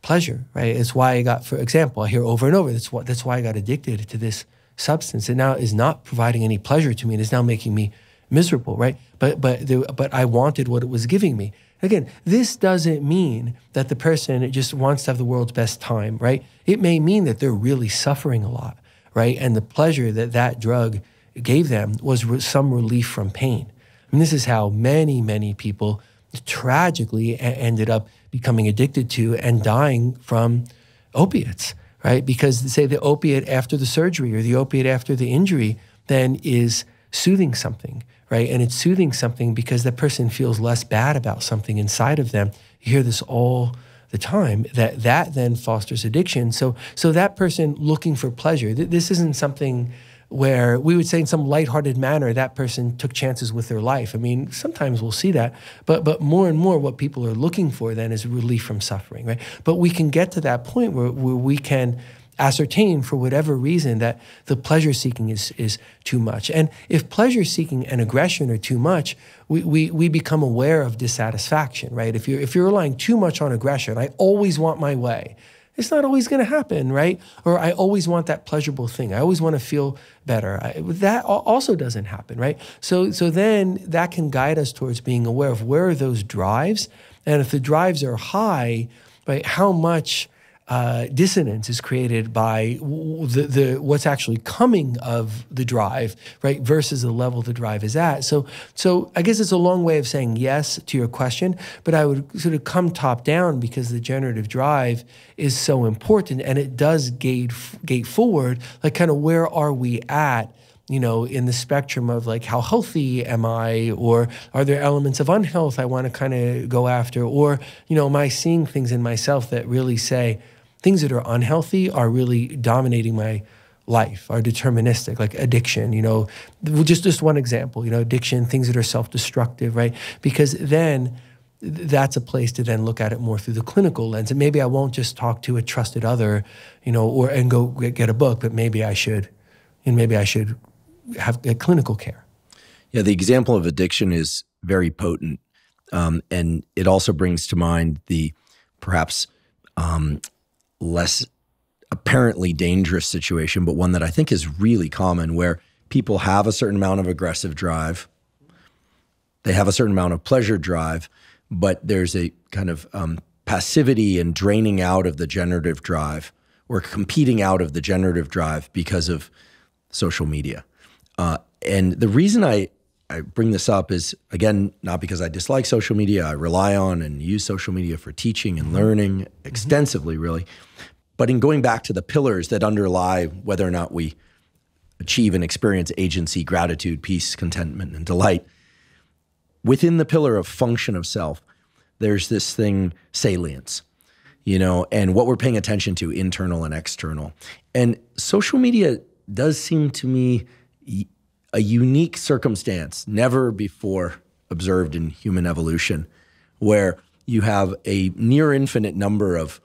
pleasure, right? It's why I got, for example, I hear over and over, that's why I got addicted to this substance. It now is not providing any pleasure to me. It is now making me miserable, right? But I wanted what it was giving me. Again, this doesn't mean that the person just wants to have the world's best time, right? It may mean that they're really suffering a lot, right? And the pleasure that drug gave them was some relief from pain. And this is how many, many people tragically ended up becoming addicted to and dying from opiates, right? Because say the opiate after the surgery or the opiate after the injury then is soothing something, right? And it's soothing something because that person feels less bad about something inside of them. You hear this all the time, that then fosters addiction. So that person looking for pleasure, this isn't something where we would say in some lighthearted manner that person took chances with their life. I mean, sometimes we'll see that, but more and more what people are looking for then is relief from suffering, right? But we can get to that point where we can ascertain for whatever reason that the pleasure seeking is too much. And if pleasure seeking and aggression are too much, we become aware of dissatisfaction, right? If you're relying too much on aggression, I always want my way. It's not always going to happen, right? Or I always want that pleasurable thing. I always want to feel better. That also doesn't happen, right? So then that can guide us towards being aware of where are those drives, and if the drives are high, right, how much dissonance is created by the what's actually coming of the drive, right, versus the level the drive is at. So I guess it's a long way of saying yes to your question, but I would sort of come top down because the generative drive is so important and it does gate forward, like kind of where are we at, you know, in the spectrum of like how healthy am I, or are there elements of unhealth I want to kind of go after, or, you know, am I seeing things in myself that really say things that are unhealthy are really dominating my life, are deterministic, like addiction, you know, just one example, you know, addiction, things that are self-destructive, right? Because then that's a place to then look at it more through the clinical lens. And maybe I won't just talk to a trusted other, you know, and go get a book, but maybe I should have clinical care. Yeah, the example of addiction is very potent. And it also brings to mind the perhaps less apparently dangerous situation, but one that I think is really common, where people have a certain amount of aggressive drive, they have a certain amount of pleasure drive, but there's a kind of passivity and draining out of the generative drive, or competing out of the generative drive because of social media. And the reason I bring this up is, again, not because I dislike social media. I rely on and use social media for teaching and learning extensively, really. But in going back to the pillars that underlie whether or not we achieve and experience agency, gratitude, peace, contentment, and delight, within the pillar of function of self, there's this thing, salience, you know, and what we're paying attention to, internal and external. And social media does seem to me a unique circumstance, never before observed in human evolution, where you have a near infinite number of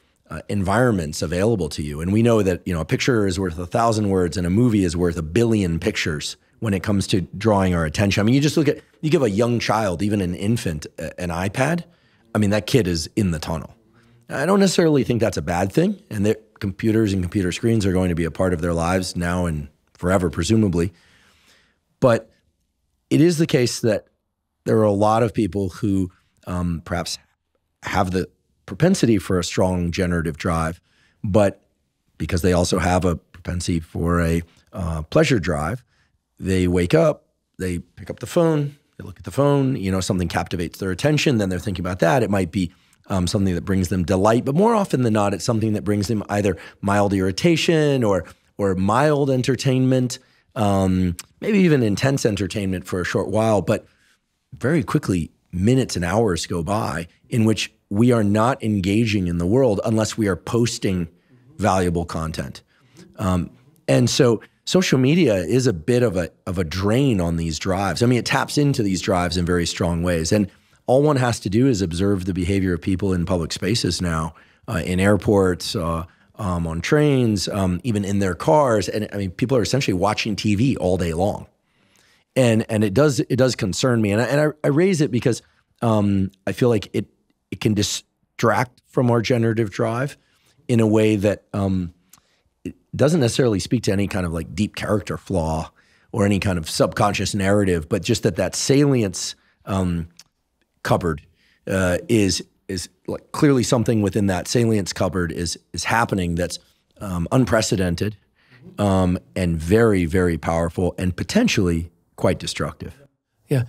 environments available to you. And we know that, you know, a picture is worth 1,000 words and a movie is worth 1 billion pictures when it comes to drawing our attention. I mean, you give a young child, even an infant, an iPad, I mean, that kid is in the tunnel. I don't necessarily think that's a bad thing, and that computers and computer screens are going to be a part of their lives now and forever, presumably. But it is the case that there are a lot of people who perhaps have the propensity for a strong generative drive, but because they also have a propensity for a pleasure drive, they wake up, they pick up the phone, they look at the phone, you know, something captivates their attention, then they're thinking about that. It might be something that brings them delight, but more often than not, it's something that brings them either mild irritation or mild entertainment, maybe even intense entertainment for a short while, but very quickly, minutes and hours go by in which we are not engaging in the world unless we are posting valuable content. And so social media is a bit of a drain on these drives. I mean, it taps into these drives in very strong ways. And all one has to do is observe the behavior of people in public spaces now, in airports, on trains, even in their cars. And I mean, people are essentially watching TV all day long. And it does concern me. And I raise it because I feel like it can distract from our generative drive in a way that it doesn't necessarily speak to any kind of like deep character flaw or any kind of subconscious narrative, but just that salience cupboard is like clearly something within that salience cupboard is happening that's unprecedented and very, very powerful and potentially quite destructive. Yeah.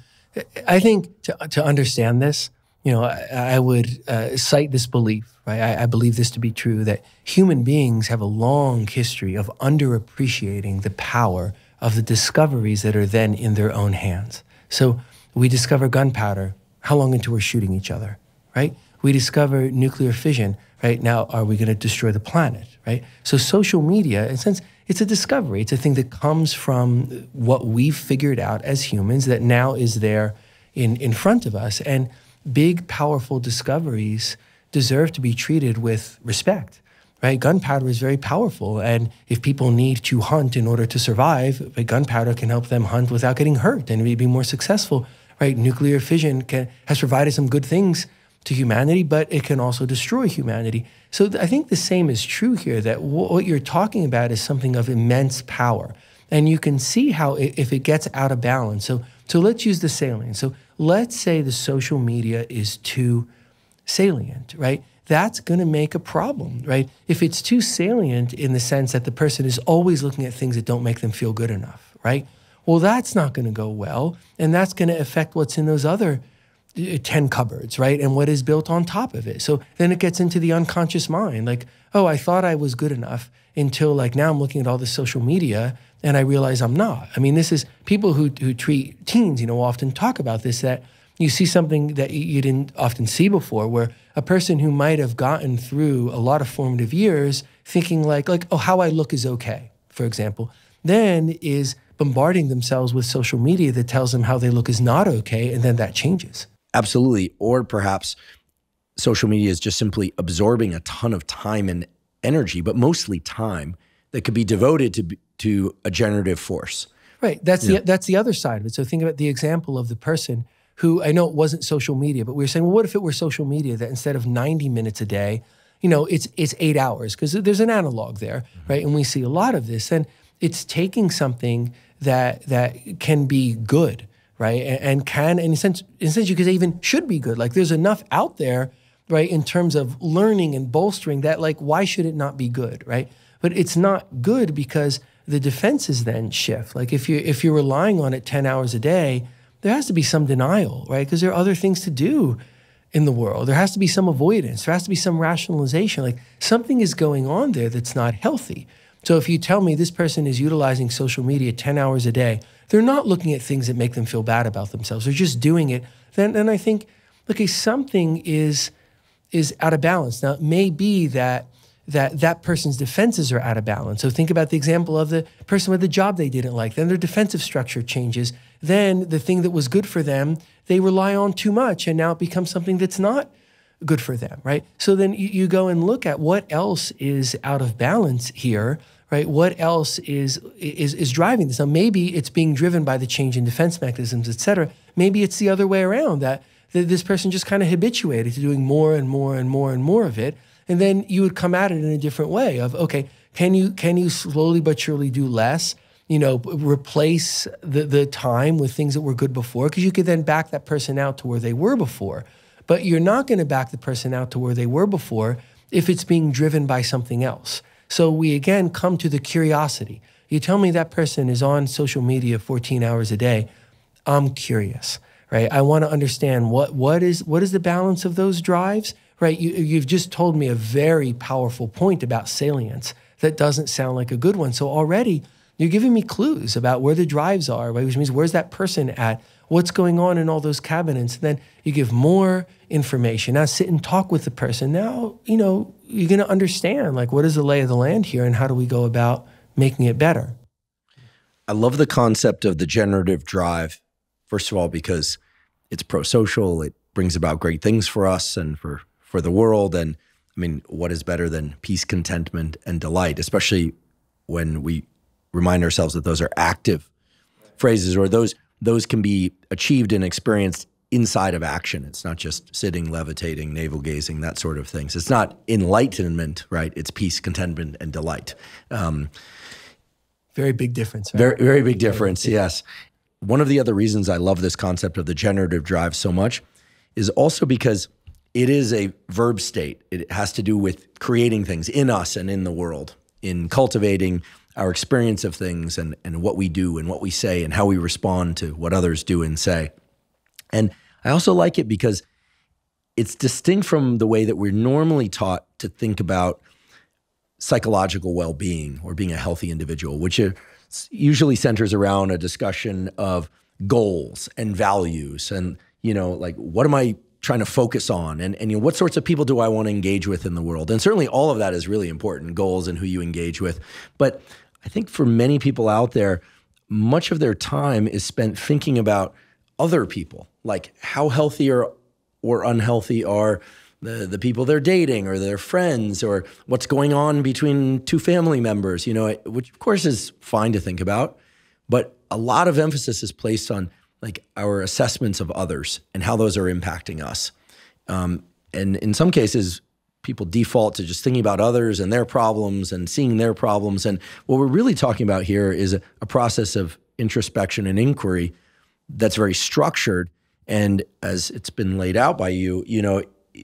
I think to understand this, I would cite this belief, right? I believe this to be true, that human beings have a long history of underappreciating the power of the discoveries that are then in their own hands. So we discover gunpowder. How long until we're shooting each other, right? We discover nuclear fission, right? Now, are we going to destroy the planet, right? So social media, in a sense, it's a discovery. It's a thing that comes from what we've figured out as humans that now is there in front of us. And big, powerful discoveries deserve to be treated with respect, right? Gunpowder is very powerful. And if people need to hunt in order to survive, gunpowder can help them hunt without getting hurt and be more successful, right? Nuclear fission has provided some good things to humanity, but it can also destroy humanity. So I think the same is true here, that what you're talking about is something of immense power. And you can see how if it gets out of balance. So let's use the salient. So let's say the social media is too salient, right? That's going to make a problem, right? If it's too salient in the sense that the person is always looking at things that don't make them feel good enough, right? Well, that's not going to go well. And that's going to affect what's in those other 10 cupboards, right? And what is built on top of it. So then it gets into the unconscious mind. Like, oh, I thought I was good enough until like now I'm looking at all this social media and I realize I'm not. I mean, this is people who treat teens, often talk about this, that you see something that you didn't often see before, where a person who might have gotten through a lot of formative years thinking like, oh, how I look is okay, for example, then is bombarding themselves with social media that tells them how they look is not okay, and then that changes. Absolutely. Or perhaps social media is just simply absorbing a ton of time and energy, but mostly time that could be devoted to a generative force. Right. That's the other side of it. So think about the example of the person who, I know it wasn't social media, but we were saying, well, what if it were social media that instead of 90 minutes a day, it's 8 hours? Because there's an analog there, right? And we see a lot of this. And it's taking something that can be good, right? And can, in a sense, you could say even should be good. Like there's enough out there, right, in terms of learning and bolstering that, like, why should it not be good, right? But it's not good because the defenses then shift. Like if you're relying on it 10 hours a day, there has to be some denial, right? Because there are other things to do in the world. There has to be some avoidance. There has to be some rationalization. Like something is going on there that's not healthy. So if you tell me this person is utilizing social media 10 hours a day, they're not looking at things that make them feel bad about themselves. They're just doing it. Then I think, okay, something is out of balance. Now, it may be that person's defenses are out of balance. So think about the example of the person with the job they didn't like. Then their defensive structure changes. Then the thing that was good for them, they rely on too much, and now it becomes something that's not good for them, right? So then you go and look at what else is out of balance here, right? What else is driving this? Now, maybe it's being driven by the change in defense mechanisms, et cetera. Maybe it's the other way around, that this person just kind of habituated to doing more and more and more and more of it. And then you would come at it in a different way of, okay, can you slowly but surely do less? Replace the time with things that were good before, because you could then back that person out to where they were before. But you're not going to back the person out to where they were before if it's being driven by something else. So we again come to the curiosity. You tell me that person is on social media 14 hours a day. I'm curious, right? I want to understand what is the balance of those drives, right? You've just told me a very powerful point about salience that doesn't sound like a good one. So already you're giving me clues about where the drives are, right? Which means where's that person at? What's going on in all those cabinets? And then you give more information. Now sit and talk with the person. Now, you're going to understand, like, what is the lay of the land here and how do we go about making it better? I love the concept of the generative drive, first of all, because it's pro-social. It brings about great things for us and for the world. And I mean, what is better than peace, contentment, and delight, especially when we remind ourselves that those are active phrases, or those can be achieved and experienced inside of action. It's not just sitting, levitating, navel gazing, that sort of things. It's not enlightenment, right? It's peace, contentment, and delight. Very big difference, right? Very, very big difference, yes. One of the other reasons I love this concept of the generative drive so much is also because it is a verb state. It has to do with creating things in us and in the world, in cultivating our experience of things and what we do and what we say and how we respond to what others do and say. And I also like it because it's distinct from the way that we're normally taught to think about psychological well-being or being a healthy individual, which usually centers around a discussion of goals and values and, like, what am I trying to focus on? And what sorts of people do I want to engage with in the world? And certainly all of that is really important, goals and who you engage with. But I think for many people out there, much of their time is spent thinking about other people, like how healthy or unhealthy are the people they're dating or their friends, or what's going on between two family members, which of course is fine to think about. But a lot of emphasis is placed on like our assessments of others and how those are impacting us. And in some cases, people default to just thinking about others and their problems and seeing their problems. And what we're really talking about here is a process of introspection and inquiry that's very structured. And as it's been laid out by you,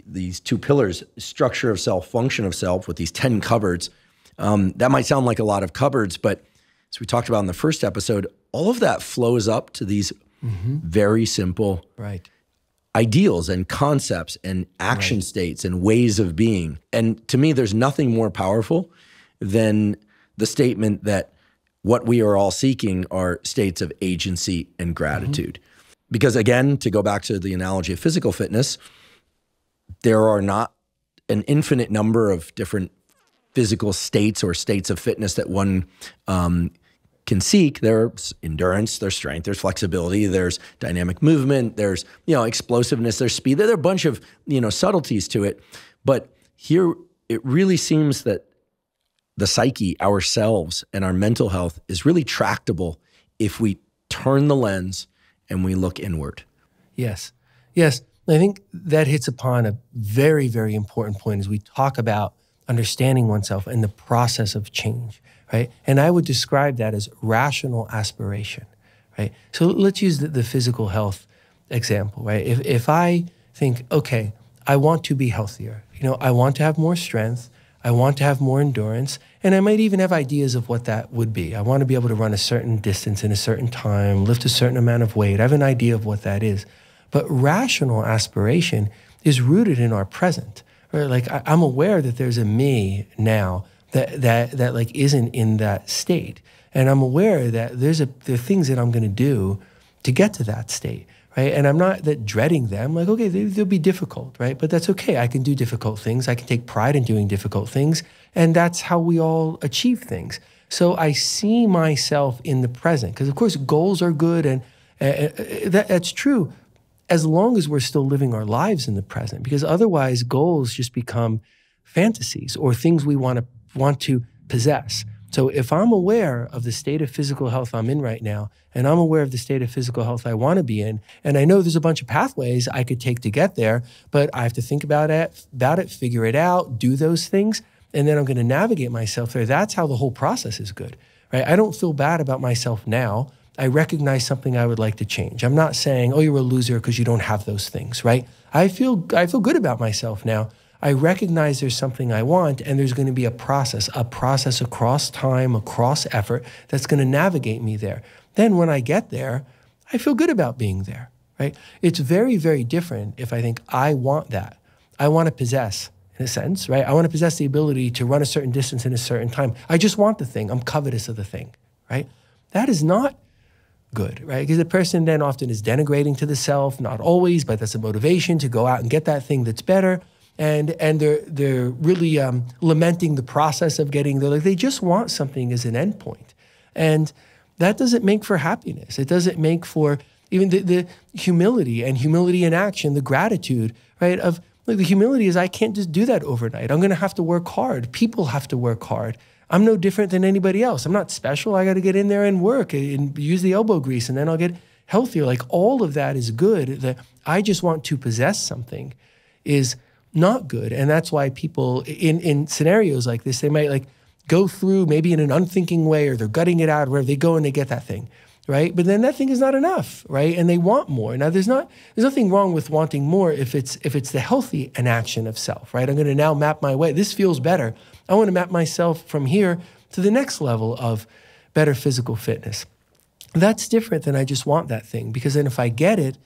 these two pillars, structure of self, function of self, with these 10 cupboards, that might sound like a lot of cupboards, but as we talked about in the first episode, all of that flows up to these very simple ideals and concepts and action states and ways of being. And to me, there's nothing more powerful than the statement that what we are all seeking are states of agency and gratitude. Because again, to go back to the analogy of physical fitness, there are not an infinite number of different physical states or states of fitness that one can seek. There's endurance, there's strength, there's flexibility, there's dynamic movement, there's explosiveness, there's speed. There are a bunch of subtleties to it. But here it really seems that the psyche, ourselves, and our mental health is really tractable if we turn the lens and we look inward. Yes. I think that hits upon a very, very important point as we talk about understanding oneself and the process of change, right? And I would describe that as rational aspiration, right? So let's use the physical health example, right? If I think, okay, I want to be healthier, I want to have more strength, I want to have more endurance, and I might even have ideas of what that would be. I want to be able to run a certain distance in a certain time, lift a certain amount of weight. I have an idea of what that is. But rational aspiration is rooted in our present, right? Like I'm aware that there's a me now that like isn't in that state. And I'm aware that there are things that I'm going to do to get to that state, right? And I'm not dreading them. Like, okay, they'll be difficult, right? But that's okay. I can do difficult things. I can take pride in doing difficult things. And that's how we all achieve things. So I see myself in the present. Because, of course, goals are good, and that's true as long as we're still living our lives in the present. Because otherwise, goals just become fantasies or things we want to possess. So if I'm aware of the state of physical health I'm in right now, and I'm aware of the state of physical health I want to be in, and I know there's a bunch of pathways I could take to get there, but I have to think about it, figure it out, do those things, and then I'm going to navigate myself there. That's how the whole process is good, right? I don't feel bad about myself now. I recognize something I would like to change. I'm not saying, oh, you're a loser because you don't have those things, right? I feel good about myself now. I recognize there's something I want, and there's going to be a process across time, across effort that's going to navigate me there. Then when I get there, I feel good about being there, right? It's very, very different if I think I want that. I want to possess, in a sense, right? I want to possess the ability to run a certain distance in a certain time. I just want the thing. I'm covetous of the thing, right? That is not good, right? Because the person then often is denigrating to the self, not always, but that's a motivation to go out and get that thing that's better. And they're really lamenting the process of getting there. Like they just want something as an endpoint. And that doesn't make for happiness. It doesn't make for even the humility and humility in action, the gratitude, right? Of Like the humility is I can't just do that overnight. I'm going to have to work hard. People have to work hard. I'm no different than anybody else. I'm not special. I got to get in there and work and use the elbow grease, and then I'll get healthier. Like all of that is good. The I just want to possess something is not good. And that's why people in scenarios like this, they might like go through maybe in an unthinking way, or they're gutting it out, where they go and they get that thing, right? But then that thing is not enough, right? And they want more. Now there's nothing wrong with wanting more if it's the healthy enaction of self, right? I'm going to now map my way. This feels better. I want to map myself from here to the next level of better physical fitness. That's different than I just want that thing, because then if I get it,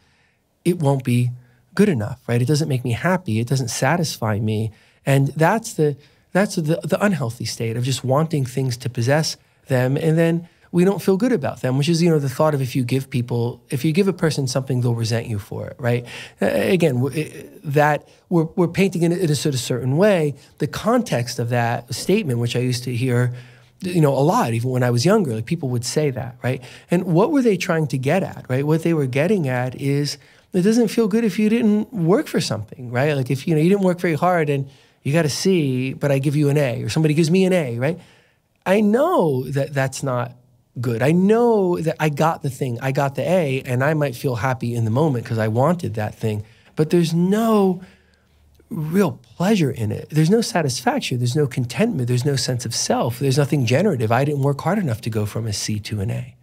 it won't be good enough, right? It doesn't make me happy. It doesn't satisfy me. And that's the unhealthy state of just wanting things to possess them, and then we don't feel good about them, which is, the thought of if you give a person something, they'll resent you for it, right? Again, that we're painting it in a sort of certain way. The context of that statement, which I used to hear, a lot, even when I was younger, like people would say that, right? And what were they trying to get at, right? What they were getting at is it doesn't feel good if you didn't work for something, right? Like if, you didn't work very hard and you got a C, but I give you an A, or somebody gives me an A, right? I know that that's not good. I know that I got the thing, I got the A, and I might feel happy in the moment because I wanted that thing, but there's no real pleasure in it. There's no satisfaction. There's no contentment. There's no sense of self. There's nothing generative. I didn't work hard enough to go from a C to an A,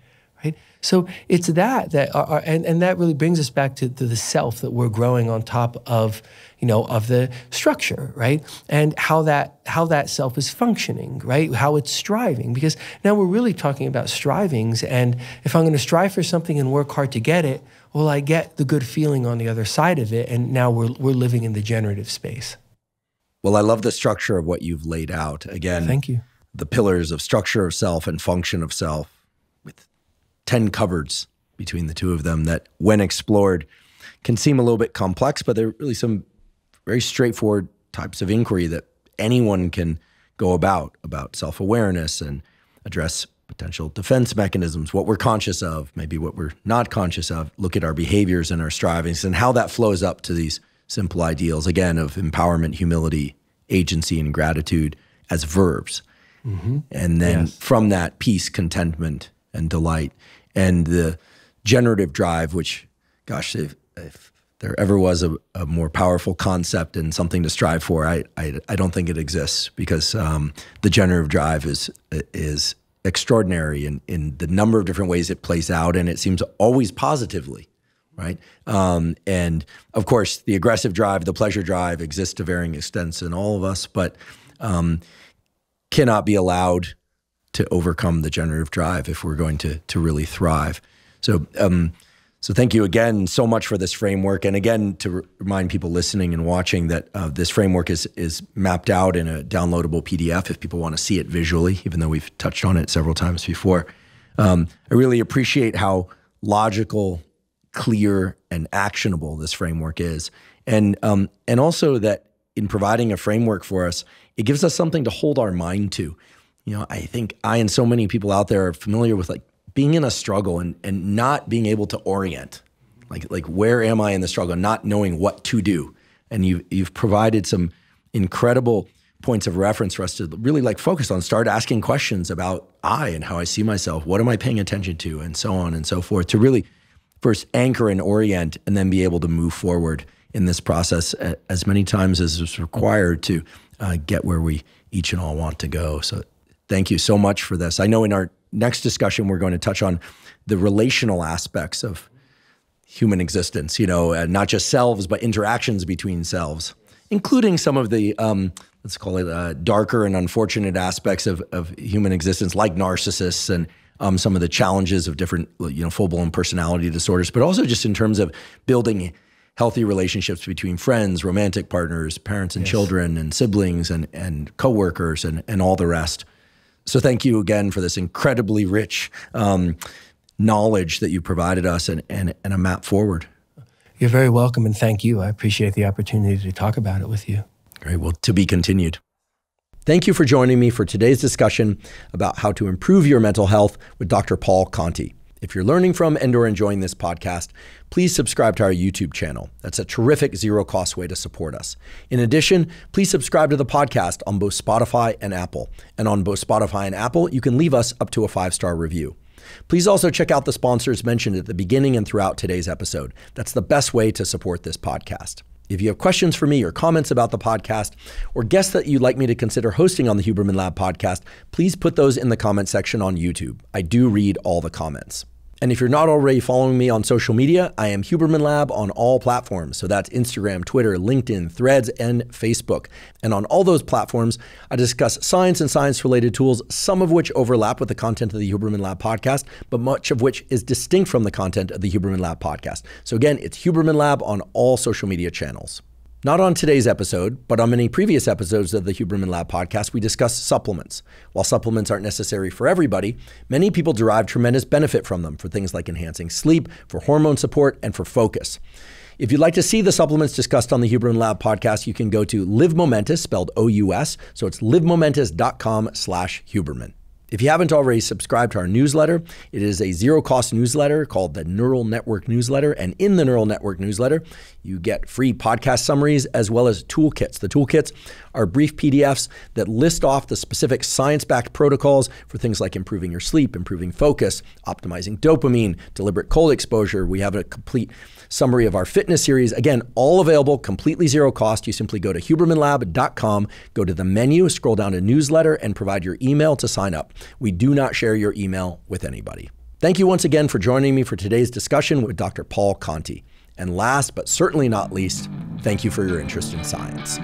right? So it's that and that really brings us back to the self that we're growing on top of, of the structure, right? And how that self is functioning, right? How it's striving, because now we're really talking about strivings. And if I'm going to strive for something and work hard to get it, well, I get the good feeling on the other side of it. And now we're living in the generative space. Well, I love the structure of what you've laid out. Again, thank you. The pillars of structure of self and function of self, with 10 cupboards between the two of them that, when explored, can seem a little bit complex, but they're really some very straightforward types of inquiry that anyone can go about self-awareness and address potential defense mechanisms, what we're conscious of, maybe what we're not conscious of, look at our behaviors and our strivings and how that flows up to these simple ideals, again, of empowerment, humility, agency, and gratitude as verbs. Mm-hmm. And then from that, peace, contentment, and delight. And the generative drive, which, gosh, if there ever was a more powerful concept and something to strive for, I don't think it exists, because the generative drive is extraordinary in the number of different ways it plays out, and it seems always positively, right? And of course, the aggressive drive, the pleasure drive exists to varying extents in all of us, but cannot be allowed to overcome the generative drive if we're going to really thrive. So thank you again so much for this framework. And again, to remind people listening and watching that this framework is mapped out in a downloadable PDF if people want to see it visually, even though we've touched on it several times before. I really appreciate how logical, clear, and actionable this framework is. And also that in providing a framework for us, it gives us something to hold our mind to. I think I and so many people out there are familiar with being in a struggle and not being able to orient, like where am I in the struggle, not knowing what to do. And you've provided some incredible points of reference for us to really focus on, start asking questions about I and how I see myself, what am I paying attention to, and so on and so forth, to really first anchor and orient, and then be able to move forward in this process as many times as is required to get where we each and all want to go. So thank you so much for this. I know in our next discussion, we're going to touch on the relational aspects of human existence, not just selves, but interactions between selves, including some of the, let's call it darker and unfortunate aspects of human existence, like narcissists and some of the challenges of different, full-blown personality disorders, but also just in terms of building healthy relationships between friends, romantic partners, parents and children, and siblings and coworkers and all the rest. So thank you again for this incredibly rich knowledge that you provided us and a map forward. You're very welcome, and thank you. I appreciate the opportunity to talk about it with you. Great. Well, to be continued. Thank you for joining me for today's discussion about how to improve your mental health with Dr. Paul Conti. If you're learning from and or enjoying this podcast, please subscribe to our YouTube channel. That's a terrific zero-cost way to support us. In addition, please subscribe to the podcast on both Spotify and Apple. And on both Spotify and Apple, you can leave us up to a 5-star review. Please also check out the sponsors mentioned at the beginning and throughout today's episode. That's the best way to support this podcast. If you have questions for me or comments about the podcast or guests that you'd like me to consider hosting on the Huberman Lab podcast, please put those in the comment section on YouTube. I do read all the comments. And if you're not already following me on social media, I am Huberman Lab on all platforms. So that's Instagram, Twitter, LinkedIn, Threads, and Facebook. And on all those platforms, I discuss science and science-related tools, some of which overlap with the content of the Huberman Lab podcast, but much of which is distinct from the content of the Huberman Lab podcast. So again, it's Huberman Lab on all social media channels. Not on today's episode, but on many previous episodes of the Huberman Lab podcast, we discussed supplements. While supplements aren't necessary for everybody, many people derive tremendous benefit from them for things like enhancing sleep, for hormone support, and for focus. If you'd like to see the supplements discussed on the Huberman Lab podcast, you can go to Live Momentous, spelled O-U-S. So it's livemomentous.com/Huberman. If you haven't already subscribed to our newsletter, it is a zero-cost newsletter called the Neural Network Newsletter. And in the Neural Network Newsletter, you get free podcast summaries as well as toolkits. The toolkits are brief PDFs that list off the specific science-backed protocols for things like improving your sleep, improving focus, optimizing dopamine, deliberate cold exposure. We have a complete summary of our fitness series. Again, all available, completely zero cost. You simply go to hubermanlab.com, go to the menu, scroll down to newsletter, and provide your email to sign up. We do not share your email with anybody. Thank you once again for joining me for today's discussion with Dr. Paul Conti. And last but certainly not least, thank you for your interest in science.